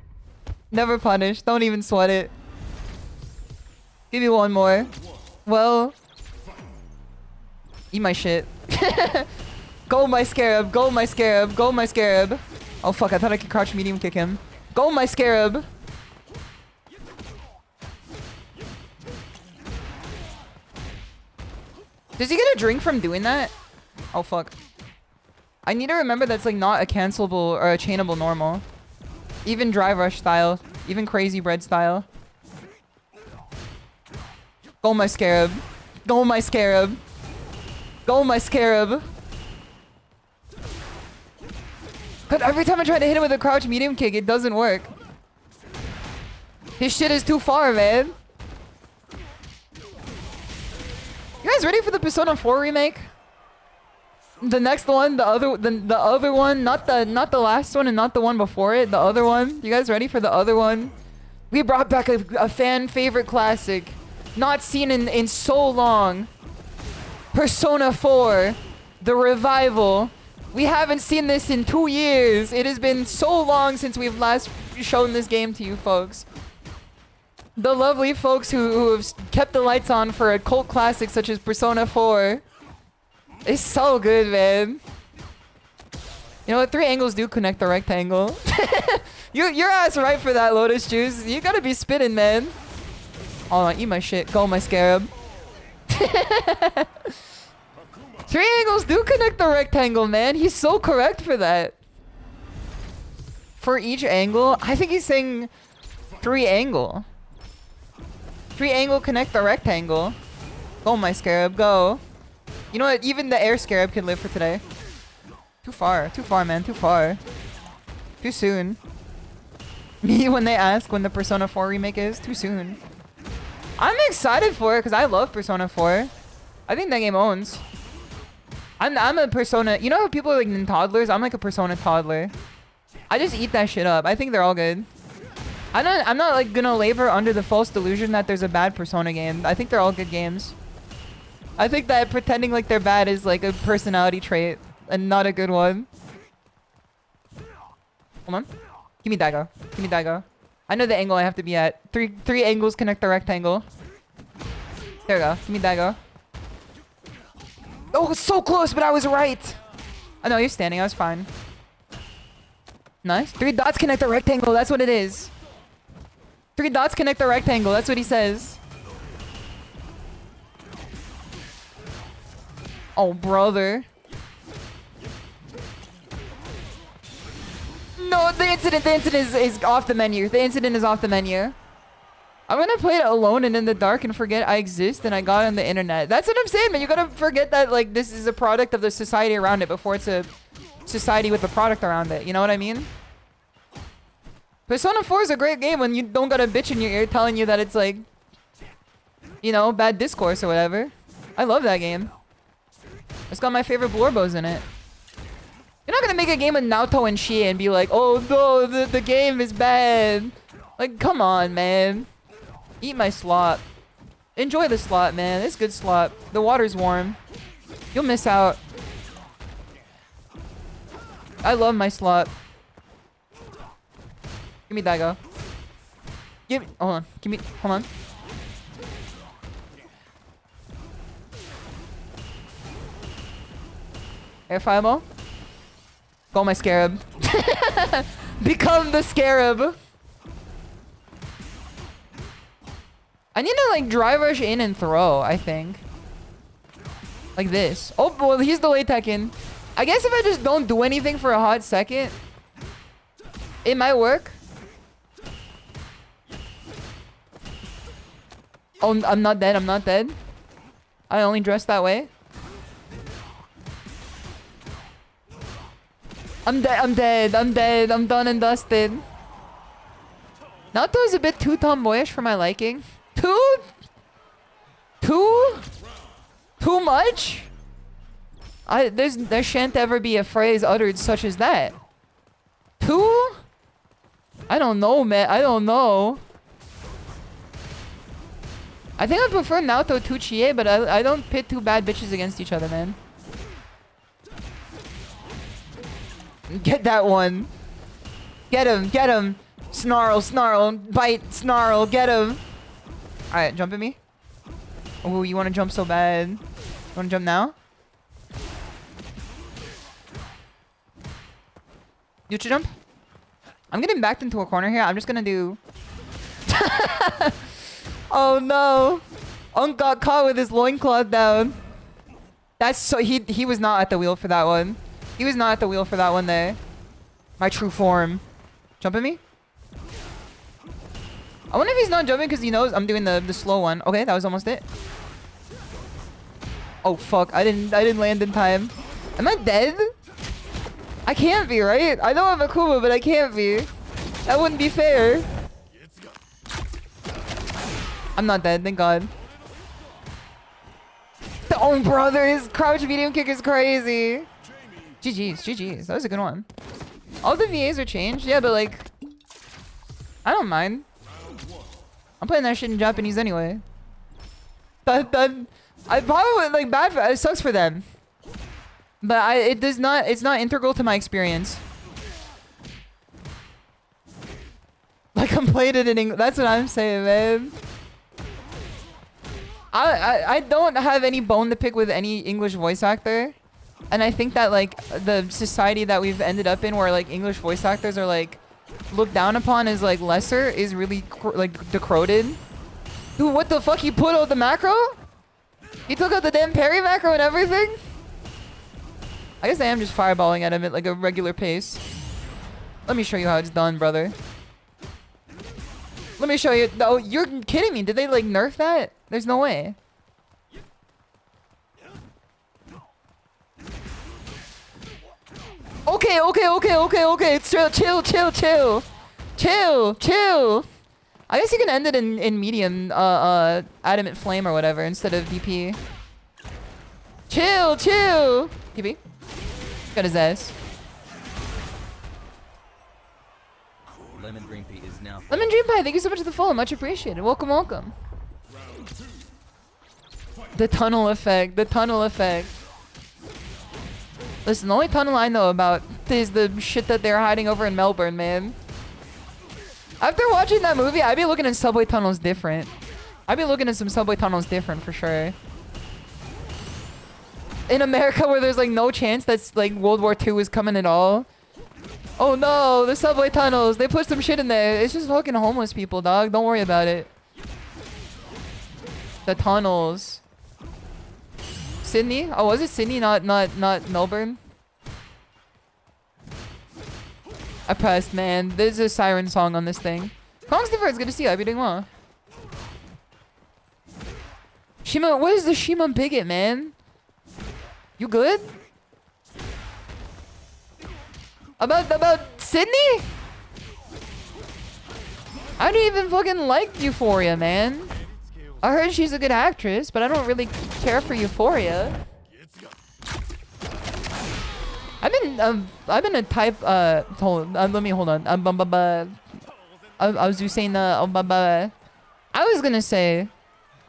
Never punished. Don't even sweat it. Give me one more. Well. Eat my shit. Go, my scarab. Go, my scarab. Go, my scarab. Oh, fuck. I thought I could crouch medium kick him. Go, my scarab. Does he get a drink from doing that? Oh, fuck. I need to remember that's like not a cancelable or a chainable normal. Even dry rush style. Even crazy bread style. Go, my scarab. Go, my scarab. Go, my scarab. But every time I try to hit him with a crouch medium kick, it doesn't work. His shit is too far, man. You guys ready for the Persona 4 remake? The next one, the other one, not the last one and not the one before it, the other one. You guys ready for the other one? We brought back a fan favorite classic, not seen in so long. Persona 4, the revival. We haven't seen this in 2 years. It has been so long since we've last shown this game to you folks. The lovely folks who have kept the lights on for a cult classic such as Persona 4. It's so good, man. You know what? 3 angles do connect the rectangle. Your ass right for that, Lotus Juice. You gotta be spitting, man. Hold on, eat my shit. Go, my scarab. 3 angles do connect the rectangle, man. He's so correct for that. For each angle, I think he's saying 3 angle. 3 angle connect the rectangle. Go, my scarab, go. You know what? Even the air scarab can live for today. Too far, man, too far. Too soon. Me when they ask when the Persona 4 remake is, too soon. I'm excited for it because I love Persona 4. I think that game owns. I'm a Persona. You know how people are like toddlers? I'm like a Persona toddler. I just eat that shit up. I think they're all good. I'm not like gonna labor under the false delusion that there's a bad Persona game. I think they're all good games. I think that pretending like they're bad is like a personality trait. and not a good one. Hold on. Give me Daigo. Give me Daigo. I know the angle I have to be at. Three angles connect the rectangle. There we go. Give me Daigo. Oh, so close, but I was right. I know you're standing. I was fine. Nice. 3 dots connect the rectangle. That's what it is. 3 dots connect the rectangle. That's what he says. Oh, brother. No, the incident is off the menu. The incident is off the menu. I'm gonna play it alone and in the dark and forget I exist and I got on the internet. That's what I'm saying, man. You gotta forget that, like, this is a product of the society around it before it's a society with a product around it. You know what I mean? Persona 4 is a great game when you don't got a bitch in your ear telling you that it's, like, you know, bad discourse or whatever. I love that game. It's got my favorite Blorbos in it. You're not gonna make a game with Naoto and Shie and be like, oh no, the game is bad. Like, come on, man. Eat my slop. Enjoy the slop, man. It's good slop. The water's warm. You'll miss out. I love my slop. Give me Daigo. Give me, hold on. Give me, hold on. Air fireball. Go my scarab. Become the scarab. I need to, like, dry rush in and throw, I think. Like this. Oh, well, he's delayed Tekken. I guess if I just don't do anything for a hot second, it might work. Oh, I'm not dead. I'm not dead. I only dress that way. I'm dead. I'm dead. I'm dead. I'm done and dusted. Naoto is a bit too tomboyish for my liking. Too much? There shan't ever be a phrase uttered such as that. Too? I don't know, man. I don't know. I think I prefer Naoto to Chie, but I don't pit 2 bad bitches against each other, man. Get that one. Get him, get him. Snarl, snarl, bite, snarl, get him. Alright, jump at me. Oh, you want to jump so bad. You want to jump now? You should jump. I'm getting backed into a corner here. I'm just gonna do... Oh no. Unk got caught with his loincloth down. That's so... He was not at the wheel for that one. He was not at the wheel for that one there. My true form. Jump at me? I wonder if he's not jumping because he knows I'm doing the slow one. Okay, that was almost it. Oh fuck, I didn't land in time. Am I dead? I can't be, right? I know I'm Akuma, but I can't be. That wouldn't be fair. I'm not dead, thank God. Oh brother, his crouch medium kick is crazy. GG's, GG's. That was a good one. All the VAs are changed, yeah, but like, I don't mind. I'm playing that shit in Japanese anyway. I probably like bad. It sucks for them, but it does not. It's not integral to my experience. Like I'm playing it in English. That's what I'm saying, man. I don't have any bone to pick with any English voice actor, and I think that like the society that we've ended up in, where like English voice actors are like looked down upon as like lesser, is really like decroded. Dude, what the fuck? He put out the macro? He took out the damn parry macro and everything? I guess I am just fireballing at him at like a regular pace. Let me show you how it's done, brother. Let me show you. No, you're kidding me. Did they like nerf that? There's no way. Okay. It's chill. I guess you can end it in medium, adamant flame or whatever instead of DP. Chill. DP. Got his ass. Lemon Dream Pie is now. Lemon Dream Pie, thank you so much for the follow. Much appreciated. Welcome. The tunnel effect. Listen, the only tunnel I know about is the shit that they're hiding over in Melbourne, man. After watching that movie, I'd be looking at subway tunnels different. I'd be looking at some subway tunnels different for sure. In America, where there's like no chance that's like World War II is coming at all. Oh no, the subway tunnels. They put some shit in there. It's just fucking homeless people, dog. Don't worry about it. The tunnels. Sydney? Oh, was it Sydney, not Melbourne? I pressed, man. There's a siren song on this thing. Kongstifer, it's good to see you. I'll be doing well. Shima, what is the Shima bigot, man? You good? About Sydney? I don't even fucking like Euphoria, man. I heard she's a good actress, but I don't really care for Euphoria. I've been a type let me hold on. I was just saying I was gonna say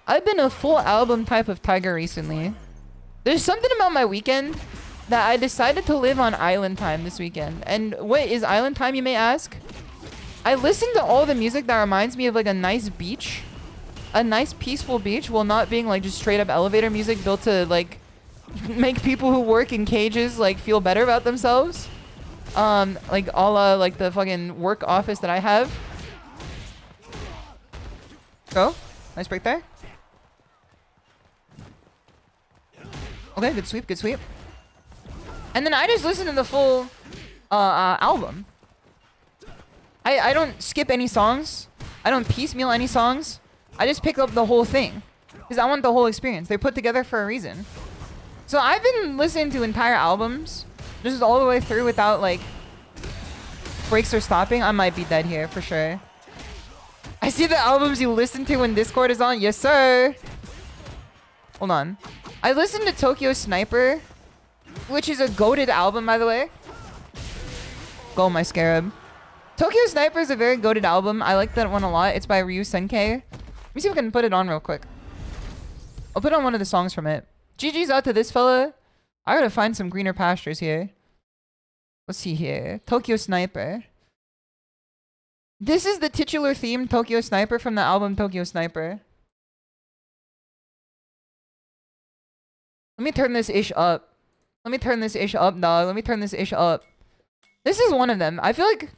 I've been a full album type of tiger recently. There's something about my weekend that I decided to live on island time this weekend. And what is island time, you may ask? I listen to all the music that reminds me of like a nice beach. A nice peaceful beach while not being like just straight up elevator music built to like make people who work in cages like feel better about themselves. Like a la like the fucking work office that I have. Go. Nice break there. Okay, good sweep, good sweep. And then I just listen to the full album. I don't skip any songs. I don't piecemeal any songs. I just pick up the whole thing. Because I want the whole experience. They're put together for a reason. So I've been listening to entire albums. Just all the way through without like breaks or stopping. I might be dead here for sure. I see the albums you listen to when Discord is on. Yes, sir. Hold on. I listened to Tokyo Sniper, which is a goated album, by the way. Go, my scarab. Tokyo Sniper is a very goated album. I like that one a lot. It's by Ryu Senkei. Let me see if I can put it on real quick. I'll put on one of the songs from it. GG's out to this fella. I gotta find some greener pastures here. Let's see here. Tokyo Sniper. This is the titular theme, Tokyo Sniper, from the album Tokyo Sniper. Let me turn this ish up. Let me turn this ish up, dog. Let me turn this ish up. This is one of them. I feel like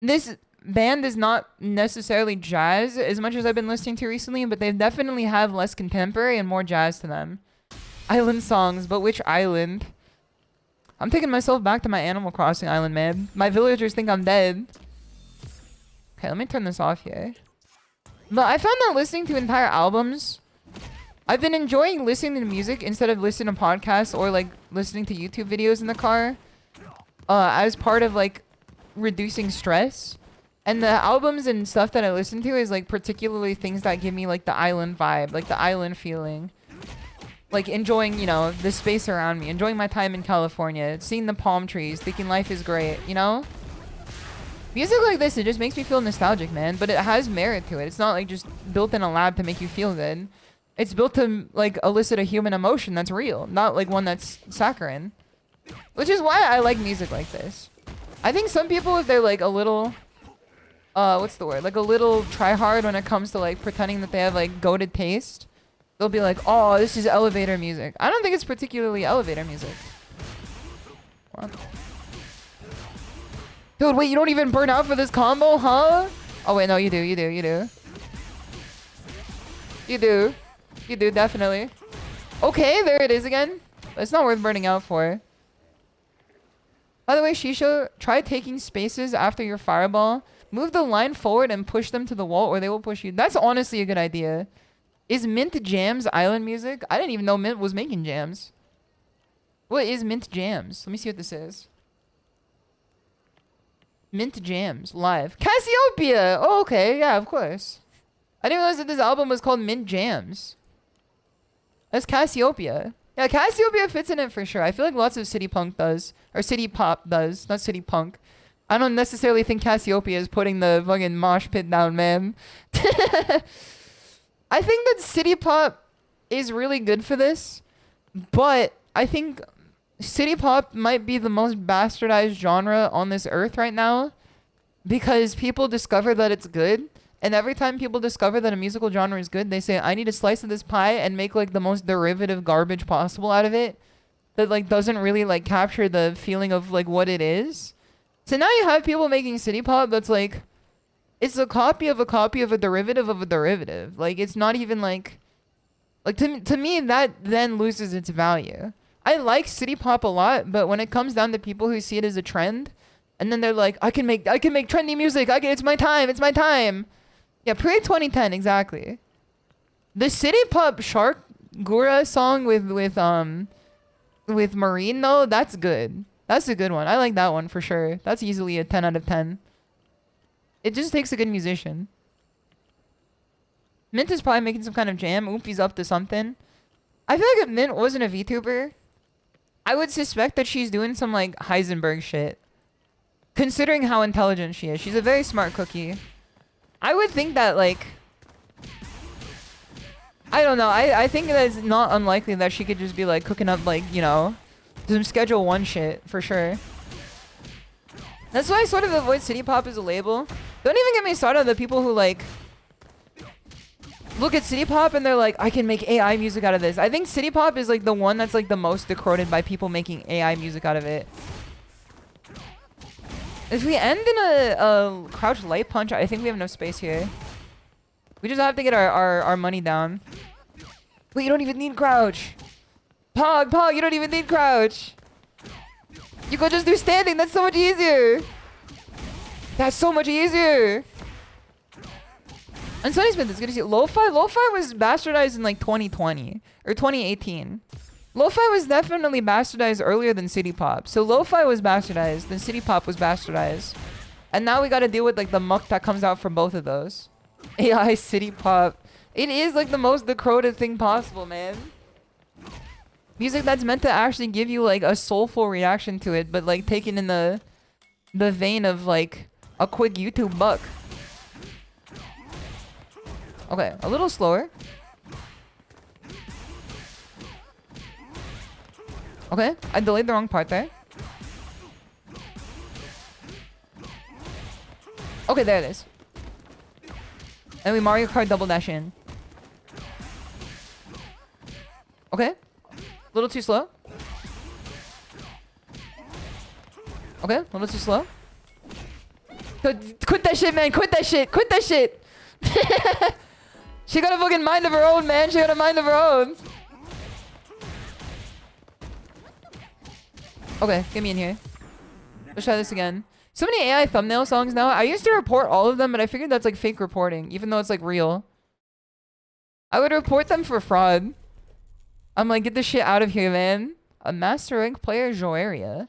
this band is not necessarily jazz as much as I've been listening to recently, but they definitely have less contemporary and more jazz to them. Island songs, but which island? I'm taking myself back to my Animal Crossing island, man. My villagers think I'm dead. Okay, let me turn this off here. But I found that listening to entire albums, I've been enjoying listening to music instead of listening to podcasts or like listening to YouTube videos in the car as part of like reducing stress. And the albums and stuff that I listen to is like particularly things that give me like the island vibe, like the island feeling. Like enjoying, you know, the space around me, enjoying my time in California, seeing the palm trees, thinking life is great, you know? Music like this, it just makes me feel nostalgic, man. But it has merit to it. It's not like just built in a lab to make you feel good. It's built to like elicit a human emotion that's real, not like one that's saccharine. Which is why I like music like this. I think some people, if they're like a little, what's the word? Like a little try hard when it comes to like pretending that they have like goated taste, they'll be like, oh, this is elevator music. I don't think it's particularly elevator music. What? Dude, wait, you don't even burn out for this combo, huh? Oh, wait, no, you do, you do, you do. You do. You do, definitely. Okay, there it is again. It's not worth burning out for. By the way, SHISHOU, try taking spaces after your fireball. Move the line forward and push them to the wall or they will push you. That's honestly a good idea. Is Mint Jams island music? I didn't even know Mint was making jams. What is Mint Jams? Let me see what this is. Mint Jams, live. Cassiopeia! Oh, okay, yeah, of course. I didn't realize that this album was called Mint Jams. That's Cassiopeia. Yeah, Cassiopeia fits in it for sure. I feel like lots of city punk does. Or city pop does, not city punk. I don't necessarily think Cassiopeia is putting the fucking mosh pit down, man. I think that city pop is really good for this. But I think city pop might be the most bastardized genre on this earth right now because people discover that it's good. And every time people discover that a musical genre is good, they say, I need a slice of this pie and make like the most derivative garbage possible out of it that like doesn't really like capture the feeling of like what it is. So now you have people making city pop that's like, it's a copy of a copy of a derivative of a derivative. Like it's not even like to me that then loses its value. I like city pop a lot, but when it comes down to people who see it as a trend, and then they're like, I can make trendy music. It's my time. It's my time. Yeah, pre-2010 exactly. The city pop Shark Gura song with Marine though, that's good. That's a good one. I like that one for sure. That's easily a 10 out of 10. It just takes a good musician. Mint is probably making some kind of jam. Oompi's up to something. I feel like if Mint wasn't a VTuber, I would suspect that she's doing some like Heisenberg shit. Considering how intelligent she is. She's a very smart cookie. I would think that like... I don't know. I think that it's not unlikely that she could just be like cooking up like, you know, some Schedule 1 shit for sure. That's why I sort of avoid city pop as a label. Don't even get me started on the people who like look at city pop and they're like, I can make AI music out of this. I think city pop is like the one that's like the most decoded by people making AI music out of it. If we end in a crouch light punch, I think we have enough space here. We just have to get our money down. Wait, you don't even need crouch. Pog, you don't even need crouch. You could just do standing. That's so much easier. That's so much easier. And Sunny Smith is good to see. Lo-Fi was bastardized in like 2020 or 2018. Lo-Fi was definitely bastardized earlier than city pop. So Lo-Fi was bastardized, then city pop was bastardized. And now we gotta deal with like the muck that comes out from both of those. AI city pop. It is like the most decoded thing possible, man. Music that's meant to actually give you like a soulful reaction to it, but like taken in the vein of like a quick YouTube buck. Okay, a little slower. Okay, I delayed the wrong part there. Okay, there it is. And we Mario Kart double dash in. Okay. A little too slow. Okay, a little too slow. Quit that shit, man. Quit that shit. Quit that shit. She got a fucking mind of her own, man. She got a mind of her own. Okay, get me in here. Let's try this again. So many AI thumbnail songs now. I used to report all of them, but I figured that's like fake reporting, even though it's like real. I would report them for fraud. I'm like, get this shit out of here, man. A master rank player, Joaria.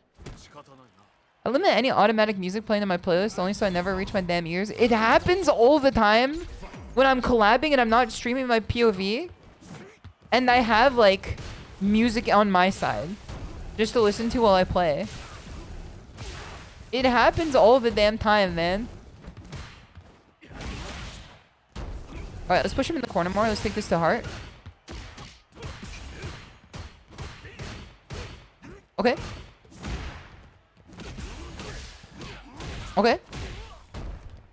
I limit any automatic music playing in my playlist only so I never reach my damn ears. It happens all the time when I'm collabing and I'm not streaming my POV. And I have like music on my side just to listen to while I play. It happens all the damn time, man. Alright, let's push him in the corner more. Let's take this to heart. Okay. Okay.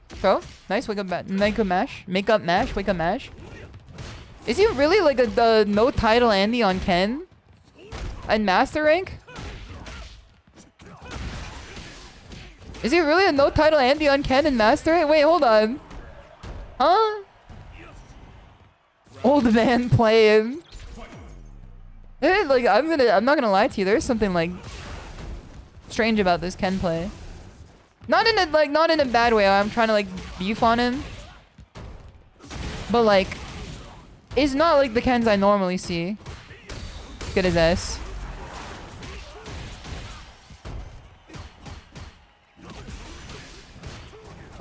Throw. Nice. Wake up, make up mash. Make up mash. Wake up mash. Is he really like the no title Andy on Ken? And master rank? Is he really a no title Andy on Ken and master rank? Wait, hold on. Huh? Old man playing. Like I'm not gonna lie to you. There's something like strange about this Ken play. Not in a bad way. I'm trying to like beef on him. But like, it's not like the Kens I normally see. Get his ass.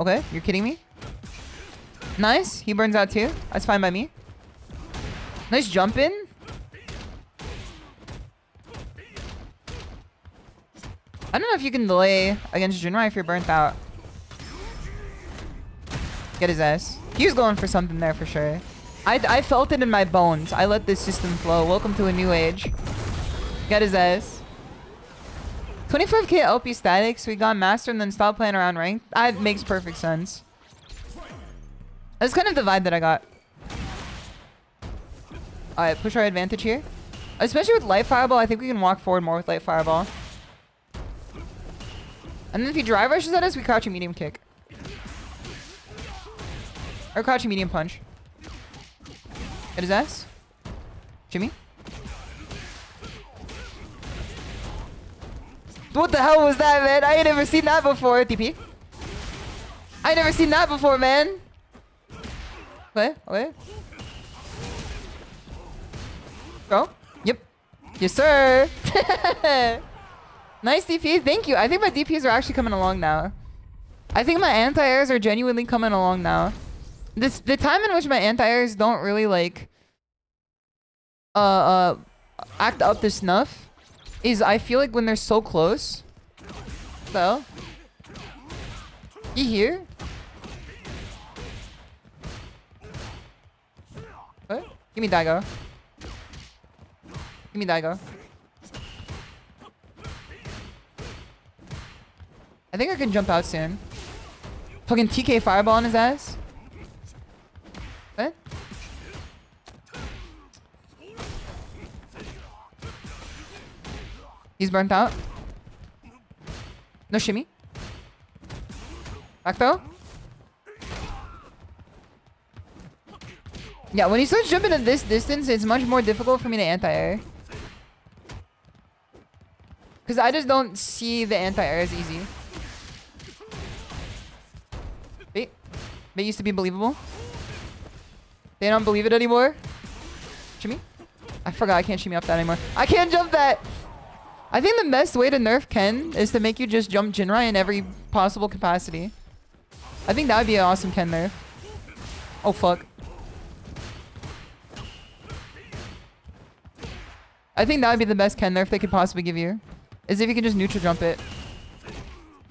Okay, you're kidding me? Nice. He burns out too. That's fine by me. Nice jump in. I don't know if you can delay against Jinrai if you're burnt out. Get his ass. He was going for something there for sure. I felt it in my bones. I let this system flow. Welcome to a new age. Get his ass. 25k LP statics. We got master and then stopped playing around ranked. That makes perfect sense. That's kind of the vibe that I got. Alright, push our advantage here. Especially with light fireball, I think we can walk forward more with light fireball. And then if he drive rushes at us, we crouch a medium kick. Or crouch a medium punch. Hit his ass. Jimmy. What the hell was that, man? I ain't never seen that before, TP. I ain't never seen that before, man. Wait, wait. Go. Yep. Yes, sir. Nice DP. Thank you. I think my DPs are actually coming along now. I think my anti-airs are genuinely coming along now. The time in which my anti-airs don't really, like, act up to snuff is I feel like when they're so close. So. You here? What? Give me Daigo. Give me Daigo. I think I can jump out soon. Fucking TK fireball on his ass. What? He's burnt out. No shimmy. Back though. Yeah, when he starts jumping at this distance, it's much more difficult for me to anti-air. Because I just don't see the anti-air as easy. Wait. They used to be believable. They don't believe it anymore. Shimmy? I forgot I can't shimmy up that anymore. I can't jump that! I think the best way to nerf Ken is to make you just jump Jinrai in every possible capacity. I think that would be an awesome Ken nerf. Oh, fuck. I think that would be the best Ken nerf they could possibly give you. Is if you can just neutral jump it.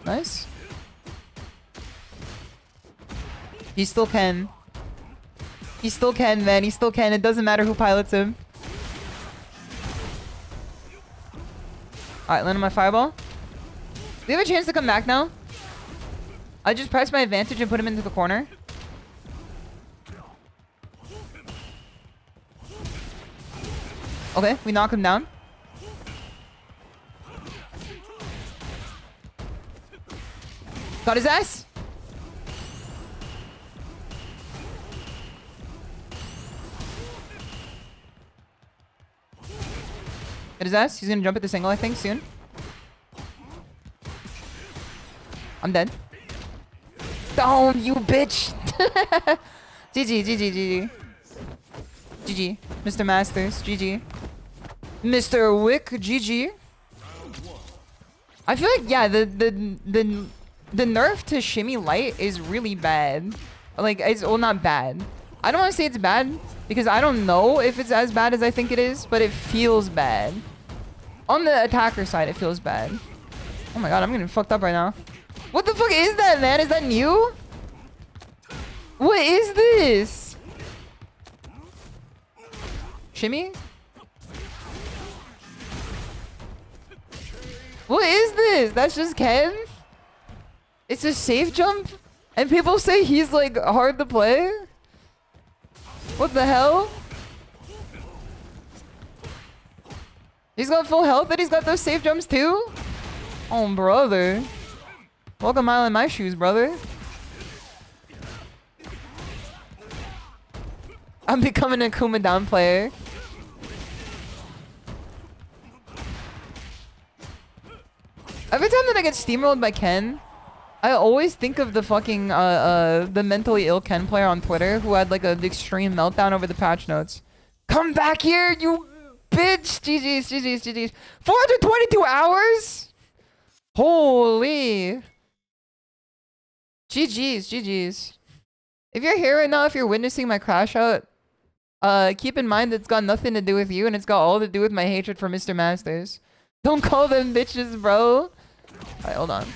Nice. He still can. He still can, man. He still can. It doesn't matter who pilots him. Alright, land on my fireball. Do we have a chance to come back now? I just press my advantage and put him into the corner. Okay, we knock him down. Got his ass. Get his ass. He's gonna jump at this angle, I think, soon. I'm dead. Oh, you bitch. GG, GG, GG. GG. Mr. Masters, GG. Mr. Wick, GG. I feel like, yeah, the nerf to Shimmy Light is really bad. Like, it's, well, not bad. I don't want to say it's bad, because I don't know if it's as bad as I think it is, but it feels bad. On the attacker side, it feels bad. Oh my god, I'm getting fucked up right now. What the fuck is that, man? Is that new? What is this? Shimmy? What is this? That's just Ken? It's a safe jump? And people say he's like hard to play? What the hell? He's got full health and he's got those safe jumps too? Oh, brother. Walk a mile in my shoes, brother. I'm becoming an Akuma down player. Every time that I get steamrolled by Ken, I always think of the fucking, the mentally ill Ken player on Twitter who had like an extreme meltdown over the patch notes. Come back here, you bitch! GG's, GG's, GG's. 422 hours? Holy. GG's, GG's. If you're here right now, if you're witnessing my crash out, keep in mind it's got nothing to do with you and it's got all to do with my hatred for Mr. Masters. Don't call them bitches, bro. Alright, hold on.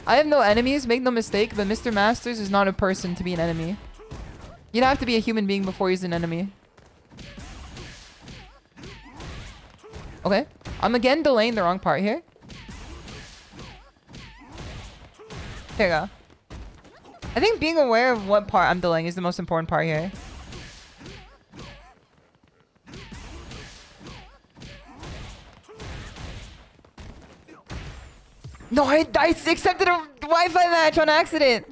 I have no enemies, make no mistake, but Mr. Masters is not a person to be an enemy. You'd have to be a human being before he's an enemy. Okay. I'm again delaying the wrong part here. There you go. I think being aware of what part I'm delaying is the most important part here. No, I accepted a Wi-Fi match on accident.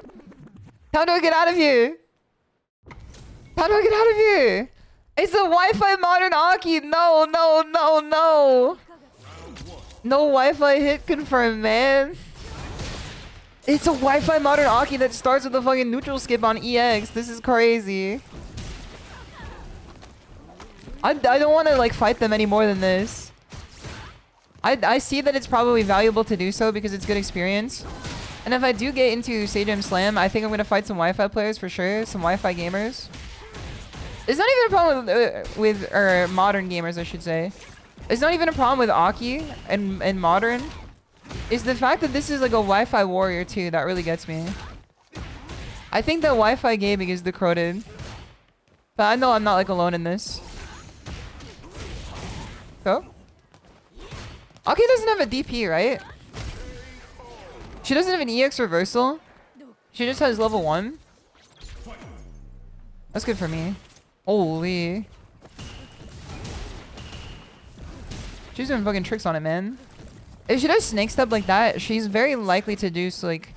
How do I get out of here? How do I get out of here? It's a Wi-Fi modern Aki. No, no, no, no. No Wi-Fi hit confirmed, man. It's a Wi-Fi modern Aki that starts with a fucking neutral skip on EX. This is crazy. I don't want to like fight them any more than this. I see that it's probably valuable to do so because it's good experience. And if I do get into Sejam Slam, I think I'm going to fight some Wi-Fi players for sure. Some Wi-Fi gamers. It's not even a problem with modern gamers, I should say. It's not even a problem with Aki and modern. It's the fact that this is like a Wi-Fi warrior too that really gets me. I think that Wi-Fi gaming is decoded. But I know I'm not like alone in this. Go. Aki doesn't have a DP, right? She doesn't have an EX reversal. She just has level 1. That's good for me. Holy. She's doing fucking tricks on it, man. If she does snake step like that, she's very likely to do like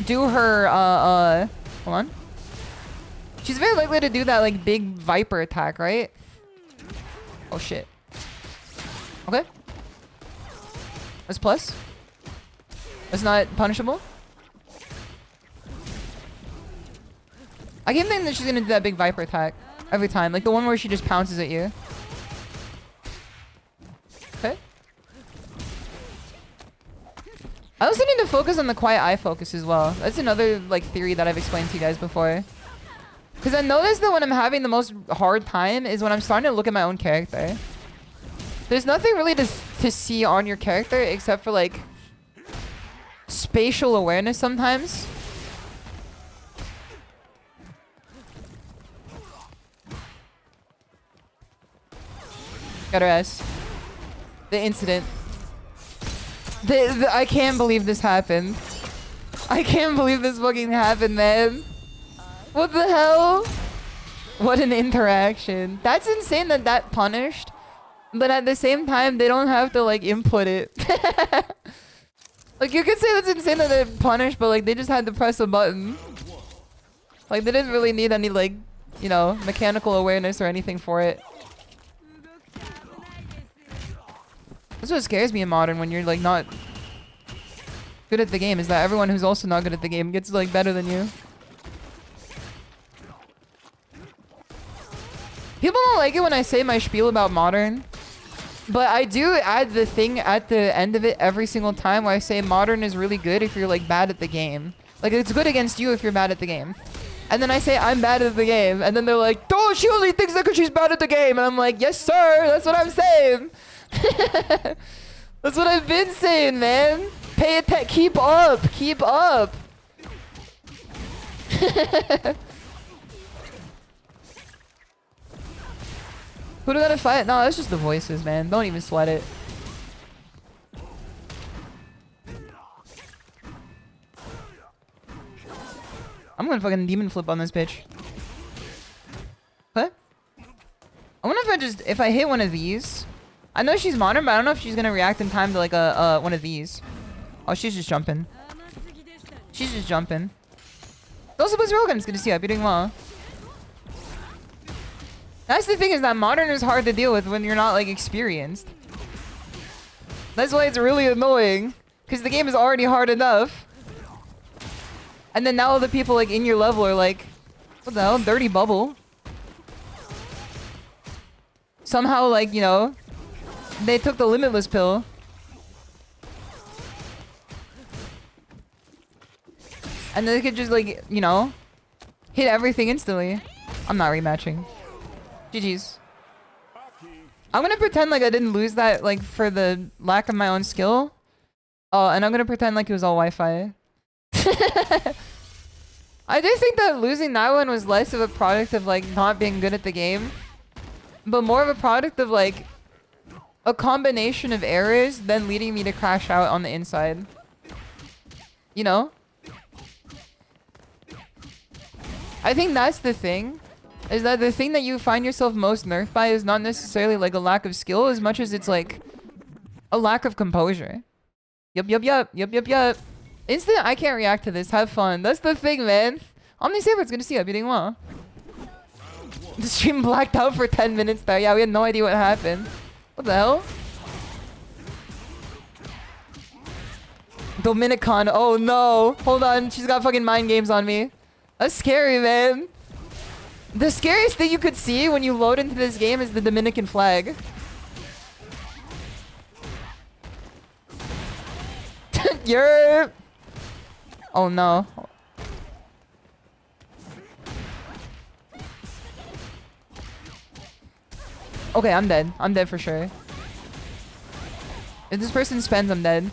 do her hold on. She's very likely to do that like big viper attack, right? Oh shit. Okay. That's plus. That's not punishable. I keep thinking that she's gonna do that big viper attack every time. Like the one where she just pounces at you. Okay. I also need to focus on the quiet eye focus as well. That's another like theory that I've explained to you guys before. Because I noticed that when I'm having the most hard time is when I'm starting to look at my own character. There's nothing really to see on your character except for like spatial awareness sometimes. Got her ass. The incident. I can't believe this happened. I can't believe this fucking happened, man. What the hell? What an interaction. That's insane that that punished. But at the same time, they don't have to like input it. Like you could say that's insane that they punished, but like they just had to press a button. Like they didn't really need any like, you know, mechanical awareness or anything for it. That's what scares me in modern when you're like not good at the game, is that everyone who's also not good at the game gets like better than you. People don't like it when I say my spiel about modern. But I do add the thing at the end of it every single time where I say modern is really good if you're like bad at the game. Like it's good against you if you're bad at the game. And then I say I'm bad at the game. And then they're like, oh, she only thinks that because she's bad at the game. And I'm like, yes, sir. That's what I'm saying. That's what I've been saying, man. Pay attention. Keep up. Keep up. Who do I gotta fight? No, that's just the voices, man. Don't even sweat it. I'm gonna fucking demon flip on this bitch. What? I wonder if I hit one of these. I know she's modern, but I don't know if she's gonna react in time to like one of these. Oh, she's just jumping. She's just jumping. Also, Blitz Rogan, it's good to see you. I hope you're doing well. That's the thing, is that modern is hard to deal with when you're not like experienced. That's why it's really annoying, because the game is already hard enough. And then now the people like in your level are like, what the hell, dirty bubble. Somehow like, you know, they took the limitless pill. And they could just like, you know, hit everything instantly. I'm not rematching. GG's. I'm gonna pretend like I didn't lose that like for the lack of my own skill. Oh, and I'm gonna pretend like it was all Wi-Fi. I do think that losing that one was less of a product of like not being good at the game, but more of a product of like a combination of errors then leading me to crash out on the inside. You know? I think that's the thing. Is that the thing that you find yourself most nerfed by is not necessarily like a lack of skill as much as it's like a lack of composure. Yup. Instant, I can't react to this. Have fun. That's the thing, man. Omnisaver, it's good to see you. Hope you're doing well. The stream blacked out for 10 minutes there. Yeah, we had no idea what happened. What the hell? Dominican. Oh no. Hold on. She's got fucking mind games on me. That's scary, man. The scariest thing you could see when you load into this game is the Dominican flag. You're... Oh no. Okay, I'm dead. I'm dead for sure. If this person spends, I'm dead.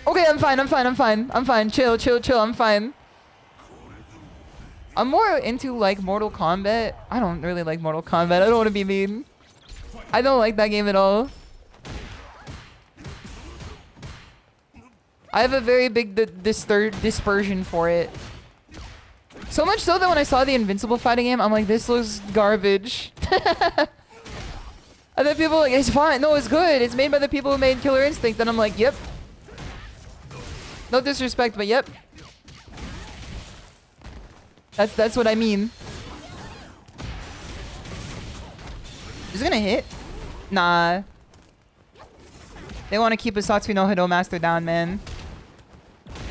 Okay, I'm fine. Chill. I'm fine. I'm more into like Mortal Kombat. I don't really like Mortal Kombat. I don't want to be mean. I don't like that game at all. I have a very big dispersion for it. So much so that when I saw the Invincible fighting game, I'm like, this looks garbage. And then people are like, it's fine. No, it's good. It's made by the people who made Killer Instinct. And I'm like, yep. No disrespect, but yep. That's what I mean. Is it gonna hit? Nah. They want to keep a Satsu no Hado Master down, man.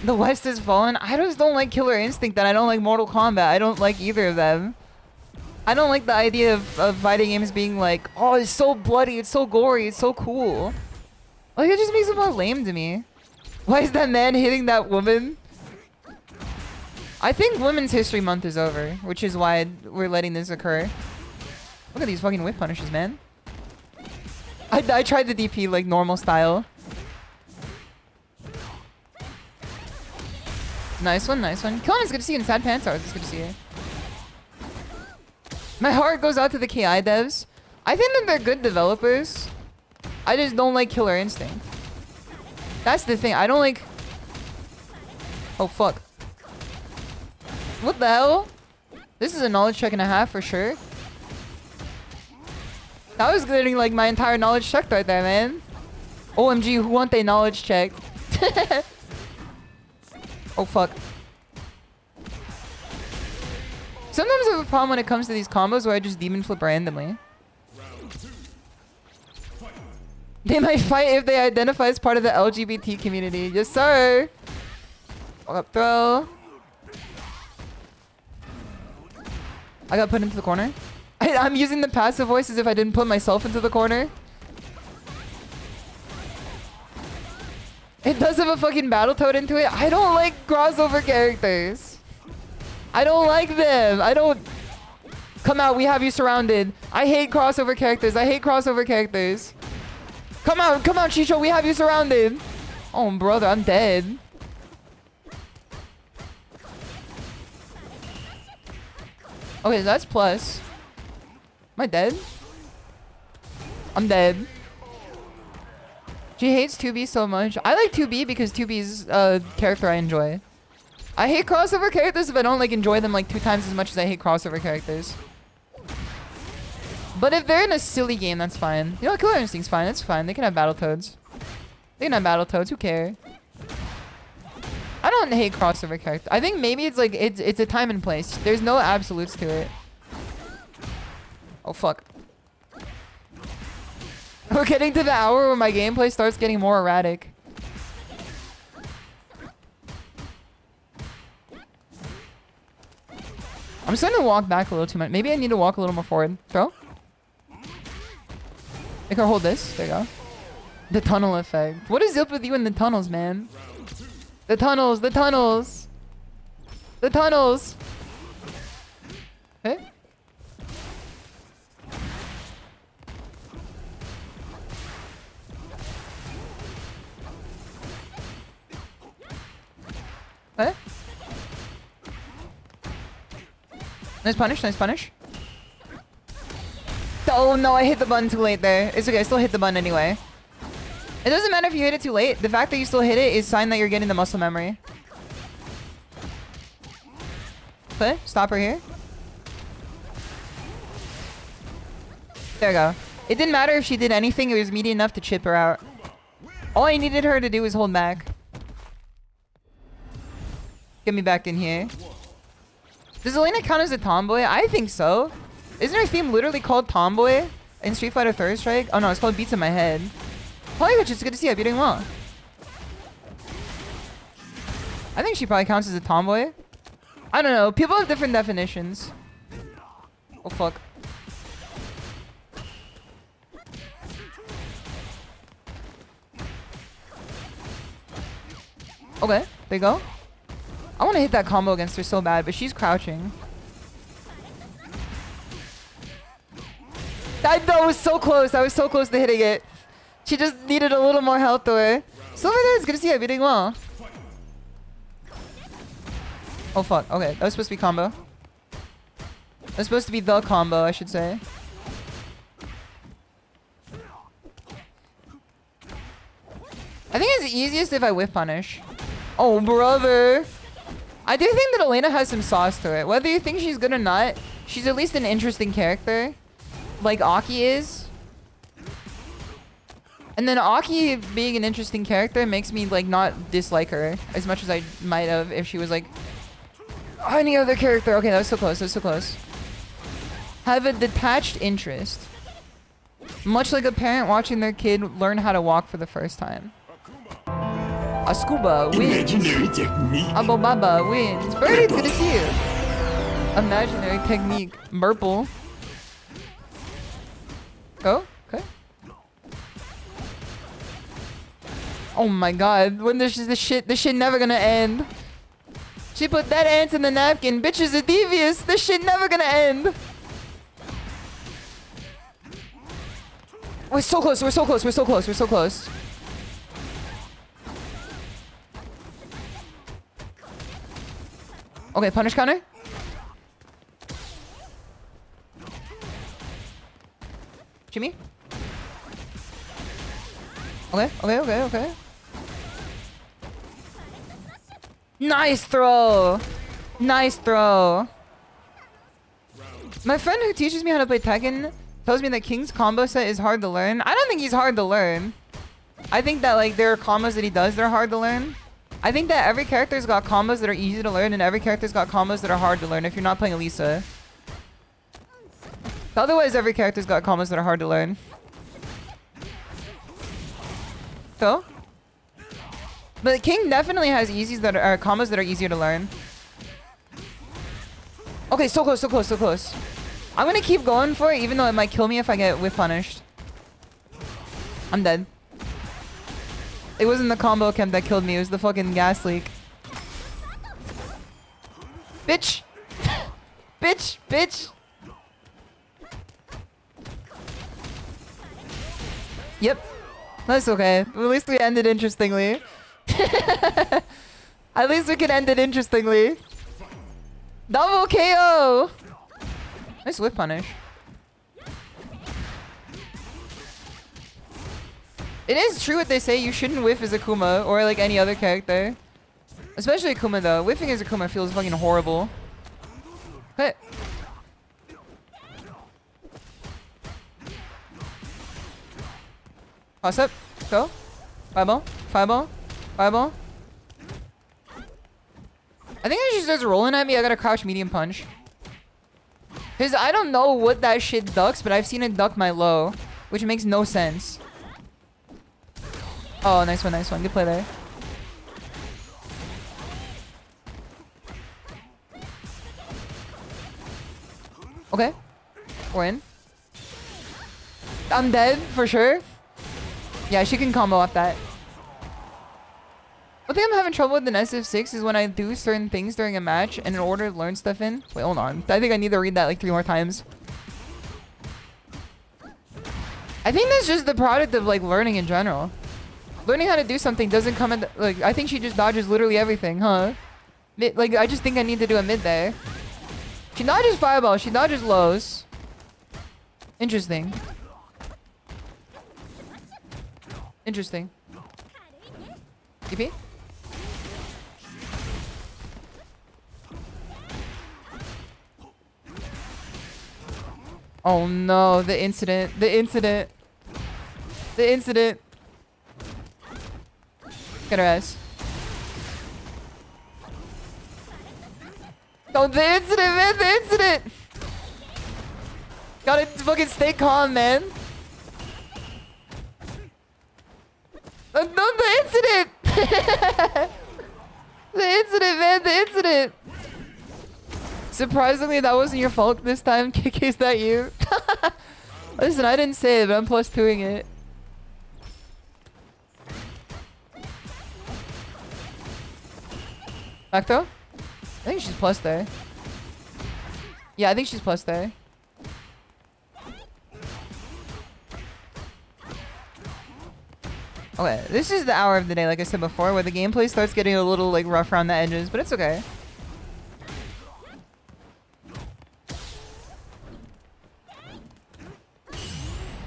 The West has fallen. I just don't like Killer Instinct and I don't like Mortal Kombat. I don't like either of them. I don't like the idea of fighting games being like, oh, it's so bloody, it's so gory, it's so cool. Like, it just makes it more lame to me. Why is that man hitting that woman? I think Women's History Month is over, which is why we're letting this occur. Look at these fucking whip punishes, man. I tried the DP like normal style. Nice one. Killon, it's good to see you. And Sad Pants Hours, it's good to see you. My heart goes out to the KI devs. I think that they're good developers. I just don't like Killer Instinct. That's the thing. I don't like... Oh, fuck. What the hell? This is a knowledge check and a half for sure. That was getting like my entire knowledge checked right there, man. OMG, who want they knowledge checked? Oh, fuck. Sometimes I have a problem when it comes to these combos where I just demon flip randomly. They might fight if they identify as part of the LGBT community. Yes, sir. Walk up throw. I got put into the corner. I'm using the passive voice as if I didn't put myself into the corner. It does have a fucking Battletoad into it. I don't like crossover characters. I don't like them. I don't... Come out, we have you surrounded. I hate crossover characters. Come out, Shisho, we have you surrounded. Oh, brother, I'm dead. Okay, that's plus. Am I dead? I'm dead. She hates 2B so much. I like 2B because 2B's a character I enjoy. I hate crossover characters if I don't like enjoy them like 2 times as much as I hate crossover characters. But if they're in a silly game, that's fine. You know, Killer Instinct's fine. It's fine. They can have Battletoads. Who cares? I don't hate crossover characters. I think maybe it's like it's a time and place. There's no absolutes to it. Oh fuck. We're getting to the hour where my gameplay starts getting more erratic. I'm starting to walk back a little too much. Maybe I need to walk a little more forward. Throw. Make her hold this. There you go. The tunnel effect. What is up with you in the tunnels, man? The tunnels. Hey? What? Nice punish. Oh no, I hit the button too late there. It's okay, I still hit the button anyway. It doesn't matter if you hit it too late. The fact that you still hit it is sign that you're getting the muscle memory. Okay, stop her here. There we go. It didn't matter if she did anything, it was meaty enough to chip her out. All I needed her to do was hold back. Get me back in here. Does Elena count as a tomboy? I think so. Isn't her theme literally called Tomboy in Street Fighter Third Strike? Oh no, it's called Beats in My Head. Polycoach, it's good to see you. Hope you're doing well. I think she probably counts as a tomboy. I don't know. People have different definitions. Oh fuck. Okay, there you go. I want to hit that combo against her so bad, but she's crouching. That was so close. I was so close to hitting it. She just needed a little more health to her. Silver, it's good to see you. You're doing well. Oh fuck. Okay, that was supposed to be combo. That was supposed to be the combo, I should say. I think it's easiest if I whiff punish. Oh, brother. I do think that Elena has some sauce to it. Whether you think she's good or not, she's at least an interesting character. Like Aki is. And then Aki being an interesting character makes me like not dislike her as much as I might have if she was like any other character. Okay, that was so close. That was so close. Have a detached interest. Much like a parent watching their kid learn how to walk for the first time. Ascuba wins. Abobaba wins. Birdie, it's good to see you. Imaginary technique. Merple. Go. Okay. Oh my god. When this shit never gonna end. She put that ant in the napkin. Bitches are devious. This shit never gonna end. We're so close. We're so close. We're so close. We're so close. Okay, punish counter. Jimmy. Okay, okay, okay, okay. Nice throw. Nice throw. My friend who teaches me how to play Tekken tells me that King's combo set is hard to learn. I don't think he's hard to learn. I think that like there are combos that he does that are hard to learn. I think that every character's got combos that are easy to learn and every character's got combos that are hard to learn if you're not playing Elisa. Otherwise, every character's got combos that are hard to learn. So? But King definitely has easies that are combos that are easier to learn. Okay, so close, so close, so close. I'm gonna keep going for it even though it might kill me if I get whiff punished. I'm dead. It wasn't the combo attempt that killed me, it was the fucking gas leak. Bitch! Bitch! Bitch! Yep. That's okay. At least we ended interestingly. At least we can end it interestingly. Double KO! Nice whip punish. It is true what they say, you shouldn't whiff as Akuma or like any other character. Especially Akuma though. Whiffing as Akuma feels fucking horrible. Okay. Toss up. Go. Fireball. Fireball. Fireball. I think she starts rolling at me. I gotta crouch medium punch. Because I don't know what that shit ducks, but I've seen it duck my low. Which makes no sense. Oh, nice one, nice one. Good play there. Okay. We're in. I'm dead, for sure. Yeah, she can combo off that. One thing I'm having trouble with in SF6 is when I do certain things during a match and in order to learn stuff in. Wait, hold on. I think I need to read that like 3 more times. I think that's just the product of like learning in general. Learning how to do something doesn't come in like I think she just dodges literally everything, huh? Like I just think I need to do a mid there. She dodges fireball, she dodges lows. Interesting. Interesting. TP? Oh no, the incident. The incident. The incident. Get her ass. Oh, the incident, man, the incident! Gotta fucking stay calm, man. No, the incident! The incident, man, the incident! Surprisingly, that wasn't your fault this time. KK, is that you? Listen, I didn't say it, but I'm plus 2ing it. Back throw? I think she's plus there. Yeah, I think she's plus there. Okay, this is the hour of the day, like I said before, where the gameplay starts getting a little like rough around the edges, but it's okay.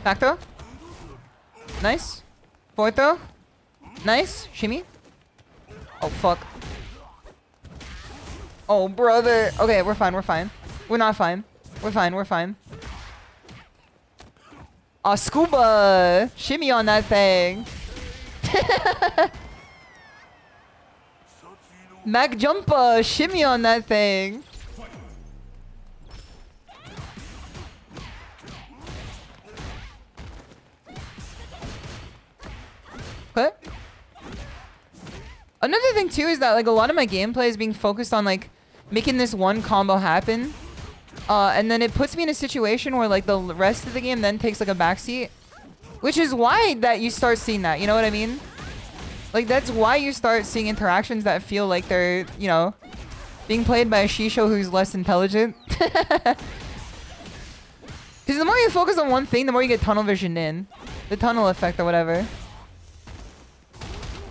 Back throw. Nice. Forward throw. Nice. Shimmy. Oh, fuck. Oh, brother. Okay, we're fine. We're fine. We're not fine. We're fine. We're fine. Oh, scuba. Shimmy on that thing. Mac jumper. Shimmy on that thing. Okay. Another thing too is that like a lot of my gameplay is being focused on like making this one combo happen. And then it puts me in a situation where like the rest of the game then takes like a backseat. Which is why that you start seeing that, you know what I mean? Like that's why you start seeing interactions that feel like they're, you know, being played by a SHISHOU who's less intelligent. Because the more you focus on one thing, the more you get tunnel vision in. The tunnel effect or whatever.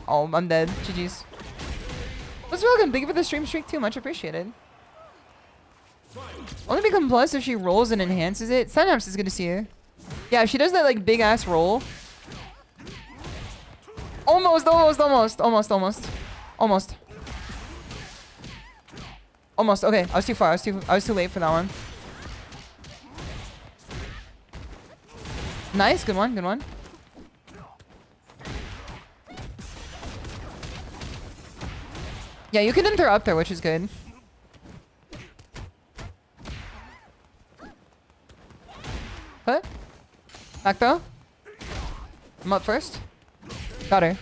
Oh, I'm dead. GG's. Let's welcome. Thank you for the stream streak too. Much appreciated. Only become plus if she rolls and enhances it. Synapse is good to see her. Yeah, if she does that like big ass roll. Almost. Okay, I was too far. I was too late for that one. Nice, good one, good one. Yeah, you can interrupt her, which is good. What? Back throw? I'm up first. Got her.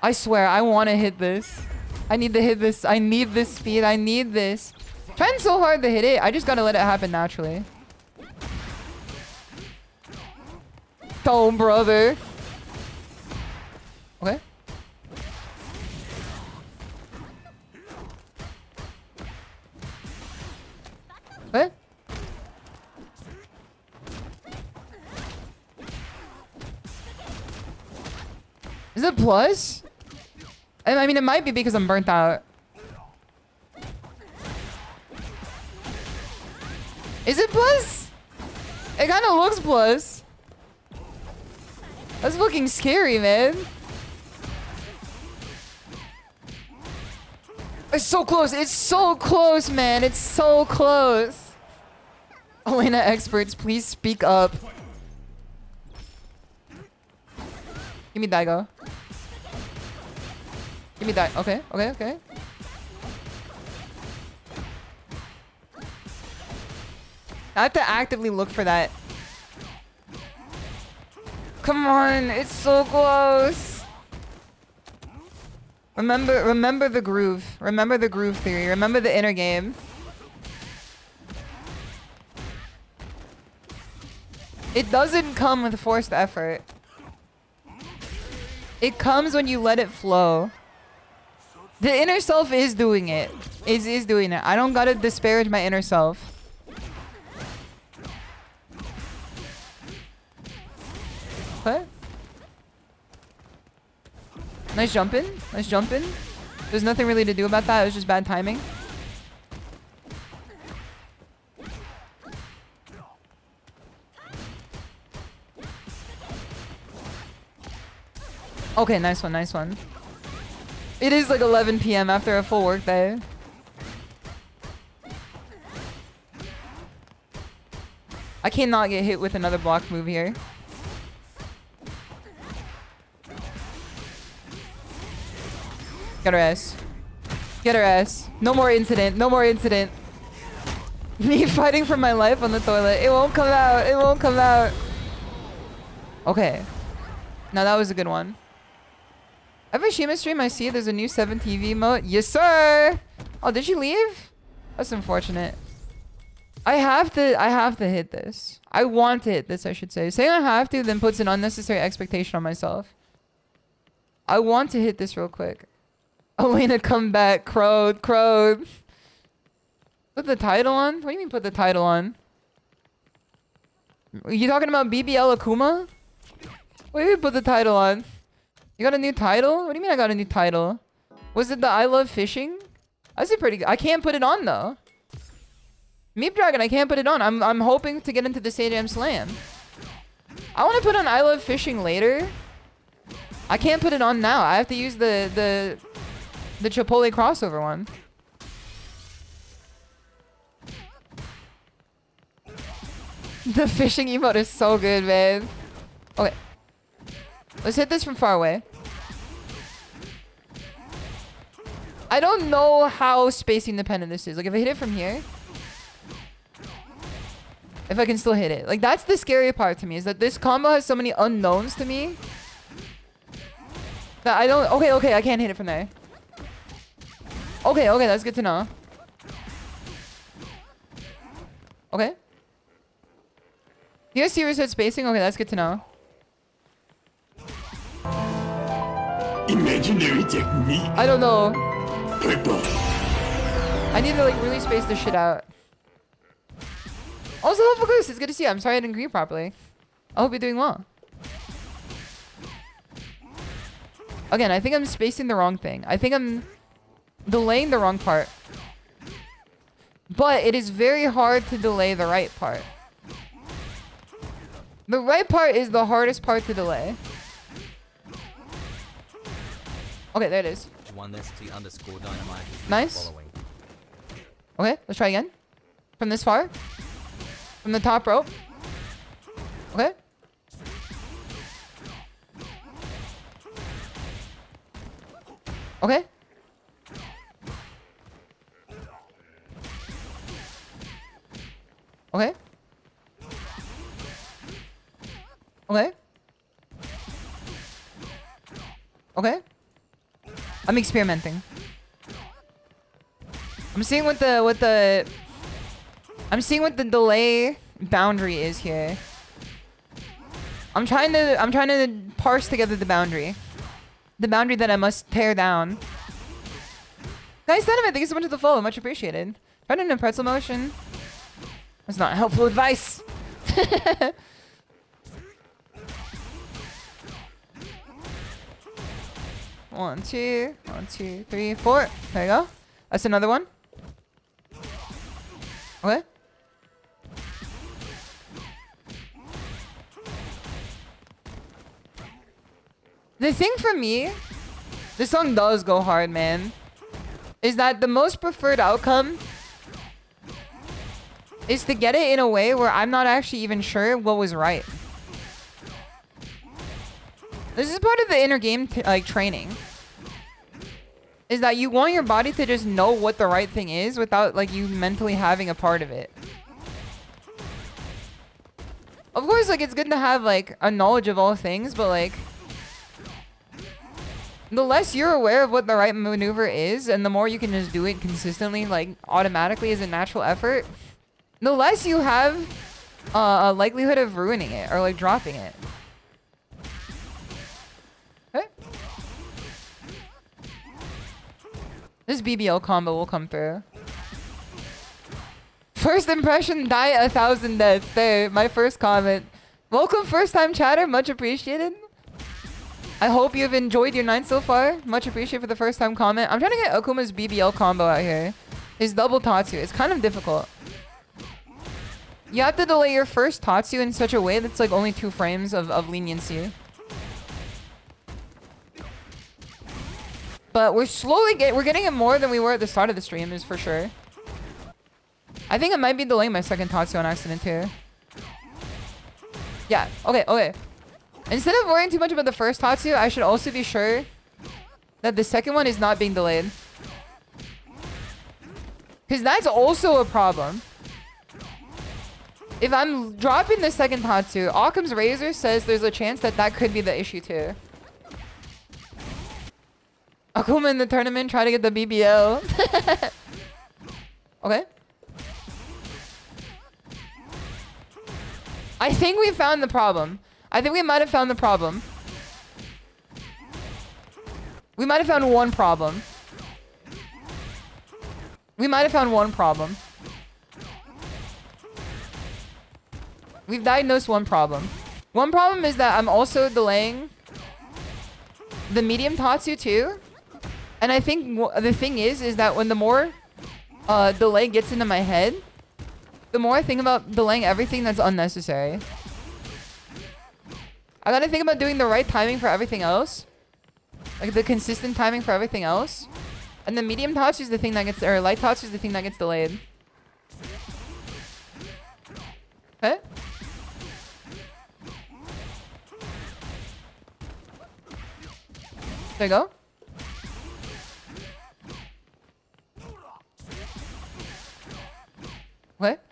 I swear, I want to hit this. I need to hit this. I need this speed. I need this. Trying so hard to hit it. I just gotta let it happen naturally. Oh, brother. Okay. What? Is it plus? I mean, it might be because I'm burnt out. Is it plus? It kind of looks plus. That's fucking scary, man. It's so close. It's so close, man. It's so close. Elena experts, please speak up. Give me Daigo. Give me that. Okay, okay, okay. I have to actively look for that. Come on, it's so close. Remember the groove. Remember the groove theory. Remember the inner game. It doesn't come with forced effort. It comes when you let it flow. The inner self is doing it. Is doing it. I don't gotta disparage my inner self. What? Nice jumping. Nice jumping. There's nothing really to do about that. It was just bad timing. Okay, nice one, nice one. It is like 11 p.m. after a full work day. I cannot get hit with another block move here. Get her ass. Get her ass. No more incident. No more incident. Me fighting for my life on the toilet. It won't come out. It won't come out. Okay. Now that was a good one. Every Shima stream I see, there's a new 7 TV emote. Yes, sir. Oh, did she leave? That's unfortunate. I have to hit this. I want to hit this, I should say. Saying I have to then puts an unnecessary expectation on myself. I want to hit this real quick. Elena, come back. Crowed. Crowed. Put the title on? What do you mean put the title on? Are you talking about BBL Akuma? What do you mean put the title on? You got a new title? What do you mean I got a new title? Was it the I Love Fishing? That's a pretty good. I can't put it on though. Meep Dragon, I can't put it on. I'm hoping to get into the Stadium Slam. I want to put on I Love Fishing later. I can't put it on now. I have to use the Chipotle crossover one. The fishing emote is so good, man. Okay. Let's hit this from far away. I don't know how spacing dependent this is. Like, if I hit it from here... If I can still hit it. Like, that's the scary part to me. Is that this combo has so many unknowns to me. That I don't... Okay, okay. I can't hit it from there. Okay, okay. That's good to know. Okay. You guys see reset spacing? Okay, that's good to know. Imaginary technique. I don't know. Purple. I need to like really space this shit out. Also, helpful Goose, it's good to see you. I'm sorry I didn't greet properly. I hope you're doing well. Again, I think I'm spacing the wrong thing. I think I'm delaying the wrong part. But it is very hard to delay the right part. The right part is the hardest part to delay. Okay, there it is. _dynamite. Nice. Okay, let's try again. From this far. From the top rope. Okay. Okay. Okay. Okay. Okay. I'm experimenting. I'm seeing what the delay boundary is here. I'm trying to parse together the boundary. The boundary that I must tear down. Nice sentiment, thank you so much for the follow, much appreciated. Trying to pretzel motion. That's not helpful advice. One, two, 3, 4. There you go. That's another one. Okay. The thing for me, this song does go hard, man, is that the most preferred outcome is to get it in a way where I'm not actually even sure what was right. This is part of the inner game like training. Is that you want your body to just know what the right thing is without like you mentally having a part of it. Of course, like it's good to have like a knowledge of all things, but like the less you're aware of what the right maneuver is and the more you can just do it consistently, like automatically as a natural effort, the less you have a likelihood of ruining it or like dropping it. Okay. This BBL combo will come through. First impression, die 1,000 deaths. There, my first comment. Welcome first time chatter, much appreciated. I hope you've enjoyed your night so far. Much appreciated for the first time comment. I'm trying to get Akuma's BBL combo out here. His double tatsu. It's kind of difficult. You have to delay your first tatsu in such a way that's like only 2 frames of leniency. But we're getting it more than we were at the start of the stream, is for sure. I think I might be delaying my second tatsu on accident too. Yeah, okay. Instead of worrying too much about the first tatsu, I should also be sure that the second one is not being delayed. Because that's also a problem. If I'm dropping the second tatsu, Occam's Razor says there's a chance that that could be the issue too. Akuma in the tournament, try to get the BBL. Okay. I think we found the problem. I think we might have found the problem. We might have found one problem. We might have found one problem. We've diagnosed one problem. One problem is that I'm also delaying the medium tatsu too. And I think the thing is that when the more delay gets into my head, the more I think about delaying everything that's unnecessary. I gotta think about doing the right timing for everything else. Like the consistent timing for everything else. And the medium tatsu is the thing that gets, or light tatsu is the thing that gets delayed. Okay? There you go. What?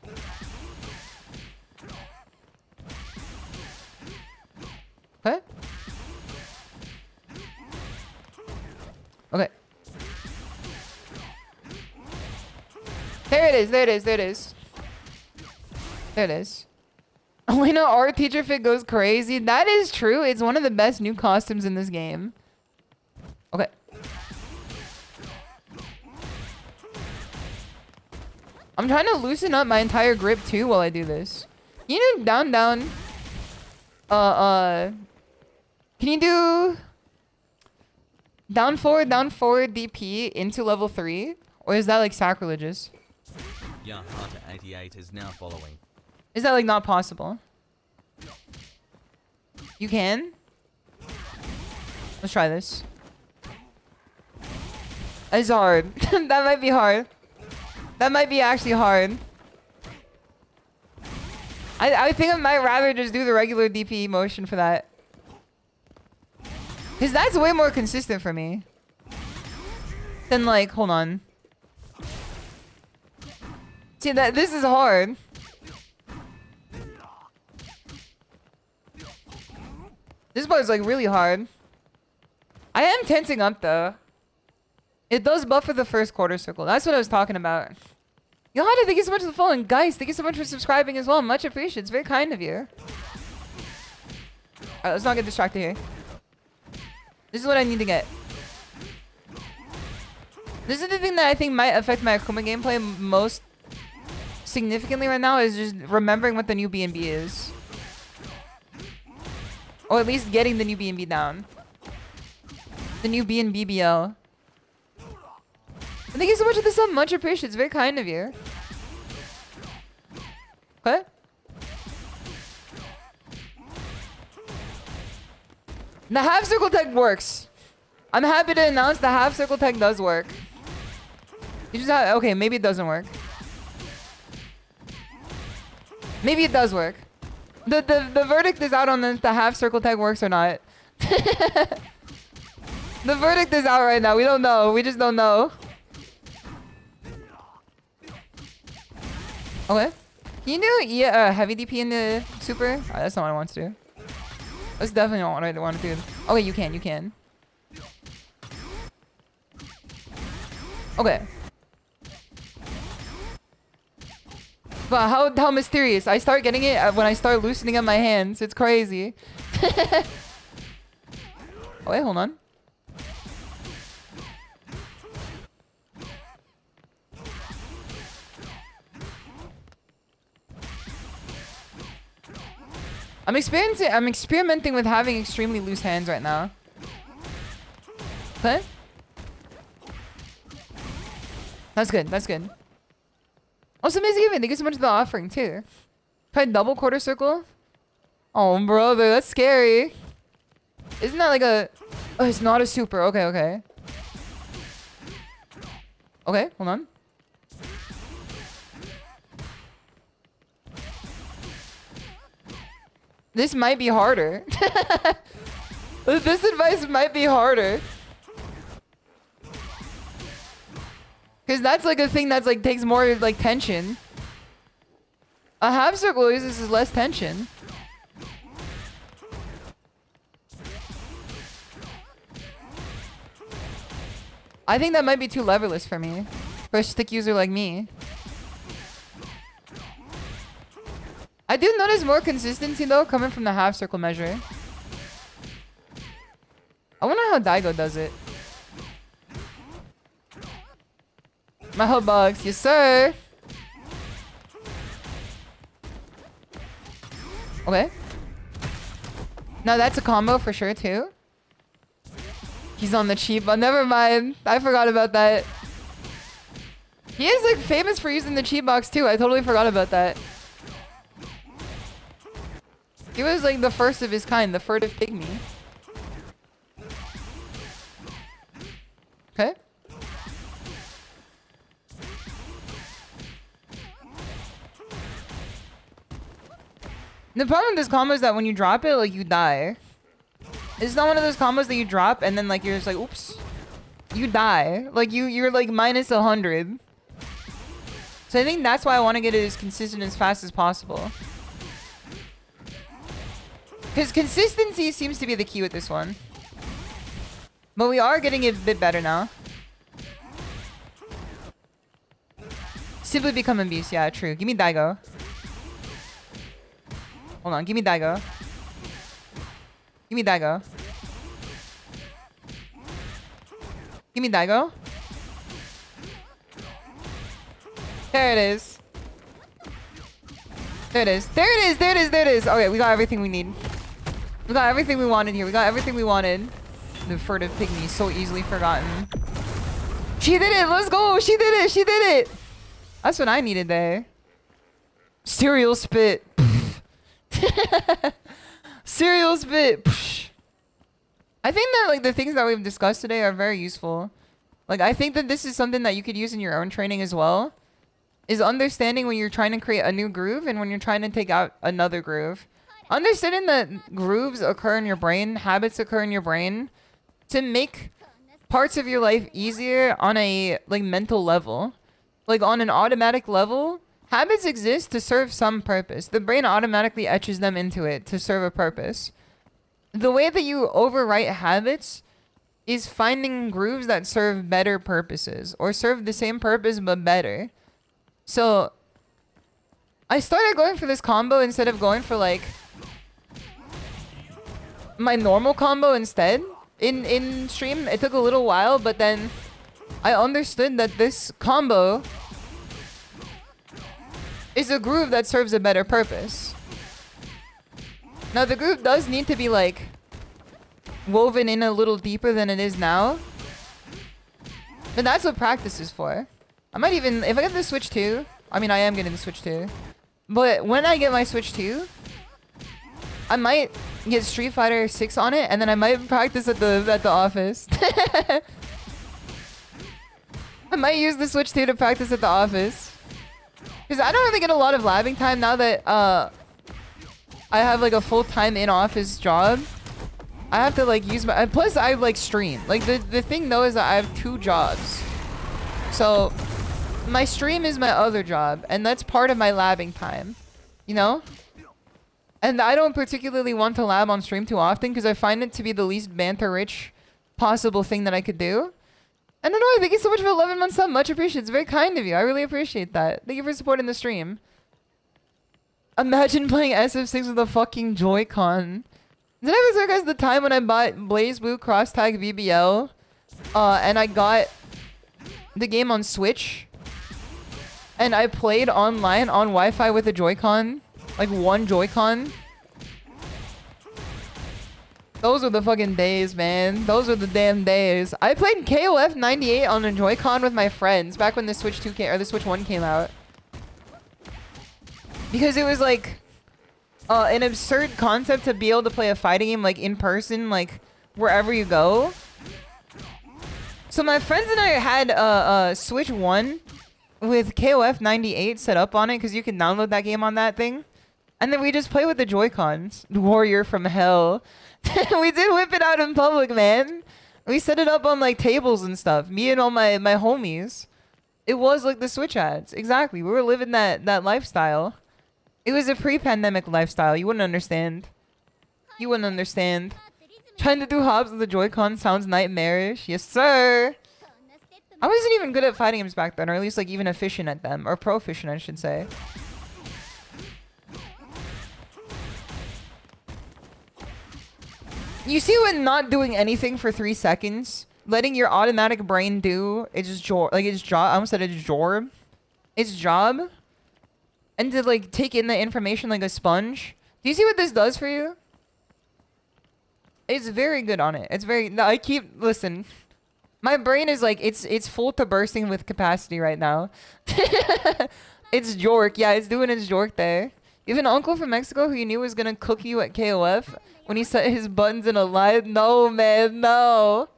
What? Okay. There it is, there it is, there it is. There it is. Elena, our teacher fit goes crazy. That is true. It's one of the best new costumes in this game. Okay. I'm trying to loosen up my entire grip too while I do this. You do down, down. Can you do down forward DP into level 3? Or is that like sacrilegious? Yeah, Hunter 88 is now following. Is that like not possible? You can? Let's try this. It's hard. That might be hard. That might be actually hard. I think I might rather just do the regular DP motion for that. Because that's way more consistent for me. Than like, hold on. See, this is hard. This part's like really hard. I am tensing up though. It does buffer the first quarter circle. That's what I was talking about. Yohada, thank you so much for the following. Guys, thank you so much for subscribing as well. Much appreciated. It's very kind of you. Alright, let's not get distracted here. This is what I need to get. This is the thing that I think might affect my Akuma gameplay most significantly right now, is just remembering what the new B&B is. Or at least getting the new B&B down. The new B and BBL. Thank you so much for the sub. Much appreciated. It's very kind of you. Okay. The half circle tech works. I'm happy to announce the half circle tech does work. You just have, okay, maybe it doesn't work. Maybe it does work. The verdict is out on the half circle tech works or not. The verdict is out right now. We don't know. We just don't know. Okay. Can you do heavy DP in the super? Oh, that's not what I want to do. That's definitely not what I want to do. Okay, you can. You can. Okay. But how mysterious. I start getting it when I start loosening up my hands. It's crazy. Oh, wait, hold on. I'm experimenting with having extremely loose hands right now. Okay. That's good. That's good. Also, Miss Even, thank you so much for the offering too. Try double quarter circle. Oh, brother, that's scary. Isn't that like a? Oh, it's not a super. Okay, okay. Okay, hold on. This might be harder. This advice might be harder. Because that's like a thing that's like takes more like tension. A half circle uses less tension. I think that might be too leverless for me. For a stick user like me. I do notice more consistency though coming from the half circle measure. I wonder how Daigo does it. My whole box, yes sir. Okay. Now that's a combo for sure too. He's on the cheap, but never mind. I forgot about that. He is like famous for using the cheat box too. I totally forgot about that. He was like the first of his kind, the furtive pygmy. Okay. The problem with this combo is that when you drop it, like you die. It's not one of those combos that you drop and then like you're just like, oops. You die. Like you're like minus 100. So I think that's why I want to get it as consistent as fast as possible. Because consistency seems to be the key with this one. But we are getting it a bit better now. Simply become a beast. Yeah, true. Give me Daigo. Hold on. Give me Daigo. Give me Daigo. Give me Daigo. There it is. There it is. There it is. There it is. There it is. Okay, we got everything we need. We got everything we wanted here. We got everything we wanted. The furtive pygmy, so easily forgotten. She did it. Let's go. She did it. She did it. That's what I needed there. Cereal spit. Cereal spit. I think that like the things that we've discussed today are very useful. Like I think that this is something that you could use in your own training as well. Is understanding when you're trying to create a new groove and when you're trying to take out another groove. Understanding that grooves occur in your brain, habits occur in your brain to make parts of your life easier on a like mental level. Like on an automatic level, habits exist to serve some purpose. The brain automatically etches them into it to serve a purpose. The way that you overwrite habits is finding grooves that serve better purposes or serve the same purpose but better. So I started going for this combo instead of going for like my normal combo instead in stream. It took a little while, but then I understood that this combo is a groove that serves a better purpose. Now the groove does need to be like woven in a little deeper than it is now. But that's what practice is for. I might even, if I get the Switch 2, I mean I am getting the Switch 2. But when I get my Switch 2, I might get Street Fighter 6 on it and then I might practice at the office. I might use the Switch 2 to practice at the office. Because I don't really get a lot of labbing time now that I have like a full-time in-office job. I have to like use my... Plus I like stream. Like the thing though is that I have 2 jobs. So my stream is my other job. And that's part of my labbing time. You know? And I don't particularly want to lab on stream too often because I find it to be the least banter-rich possible thing that I could do. And I don't know, thank you so much for 11 months sub. Much appreciated. It's very kind of you. I really appreciate that. Thank you for supporting the stream. Imagine playing SF6 with a fucking Joy-Con. Did I ever tell you guys the time when I bought BlazBlue Cross Tag BBL? And I got the game on Switch. And I played online on Wi-Fi with a Joy-Con. Like one Joy-Con. Those were the fucking days, man. Those were the damn days. I played KOF 98 on a Joy-Con with my friends back when the Switch 2 came, or the Switch 1 came out. Because it was like an absurd concept to be able to play a fighting game like in person, like wherever you go. So So my friends and I had Switch 1 with KOF 98 set up on it because you can download that game on that thing. And then we just play with the Joy-Cons. Warrior from Hell. We did whip it out in public, man. We set it up on like tables and stuff. Me and all my homies. It was like the Switch ads. Exactly. We were living that lifestyle. It was a pre-pandemic lifestyle. You wouldn't understand. You wouldn't understand. Trying to do hops with the Joy-Con sounds nightmarish. Yes, sir. I wasn't even good at fighting games back then, or at least like even efficient at them, or proficient, I should say. You see when not doing anything for 3 seconds, letting your automatic brain do its job, I almost said its job, and to like take in the information like a sponge. Do you see what this does for you? It's very good on it. It's very. Listen. My brain is like it's full to bursting with capacity right now. It's jork. Yeah, it's doing its jork there. You have an uncle from Mexico who you knew was gonna cook you at KOF when he set his buttons in a line. No, man, no.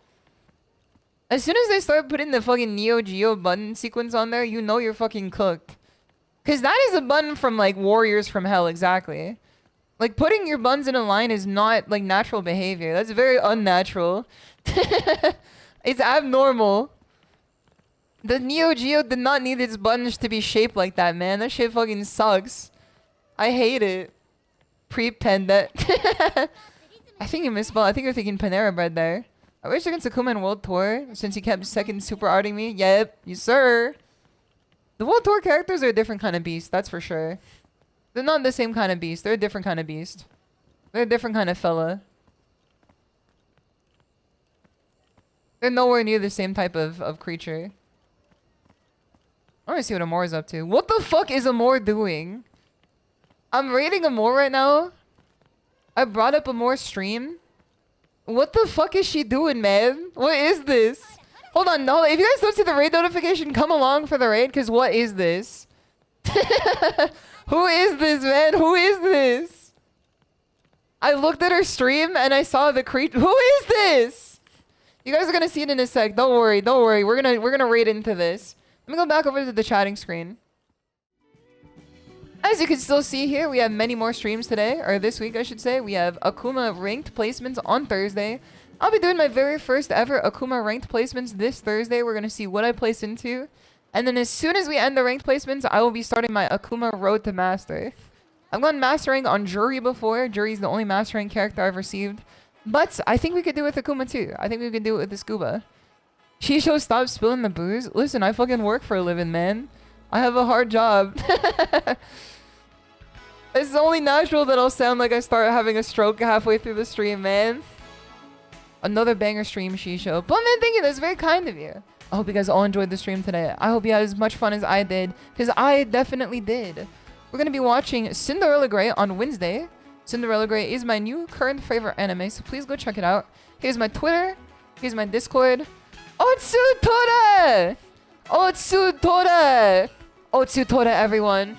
As soon as they start putting the fucking Neo Geo button sequence on there, you know you're fucking cooked. Cause that is a button from like Warriors from Hell, exactly. Like putting your buttons in a line is not like natural behavior. That's very unnatural. It's abnormal. The Neo Geo did not need its buttons to be shaped like that, man. That shit fucking sucks. I hate it. Pre-pandemic. I think you misspelled. I think you're thinking Panera Bread there. I wish against Akuma in World Tour since he kept second super arting me. Yep, yes sir. The World Tour characters are a different kind of beast, that's for sure. They're not the same kind of beast. They're a different kind of beast. They're a different kind of fella. They're nowhere near the same type of creature. I want to see what Amor is up to. What the fuck is Amor doing? I'm rating Amor right now. I brought up Amor's stream. What the fuck is she doing, man? What is this? Hold on, no. If you guys don't see the raid notification, come along for the raid, because what is this? Who is this, man? Who is this? I looked at her stream and I saw the creature. Who is this? You guys are gonna see it in a sec. Don't worry, don't worry. We're gonna raid into this. Let me go back over to the chatting screen. As you can still see here, we have many more streams today, or this week I should say. We have Akuma ranked placements on Thursday. I'll be doing my very first ever Akuma ranked placements this Thursday. We're gonna see what I place into. And then as soon as we end the ranked placements, I will be starting my Akuma Road to Master. I've gone Master Rank on Jury before. Jury's the only Master Rank character I've received. But I think we could do it with Akuma too. I think we could do it with the Scuba. SHISHOU, stop spilling the booze. Listen, I fucking work for a living, man. I have a hard job. It's only natural that I'll sound like I start having a stroke halfway through the stream, man. Another banger stream, SHISHOU. But man, thank you. That's very kind of you. I hope you guys all enjoyed the stream today. I hope you had as much fun as I did, because I definitely did. We're going to be watching Cinderella Grey on Wednesday. Cinderella Grey is my new current favorite anime, so please go check it out. Here's my Twitter. Here's my Discord. Otsutora! Otsutora! Otsutora, everyone.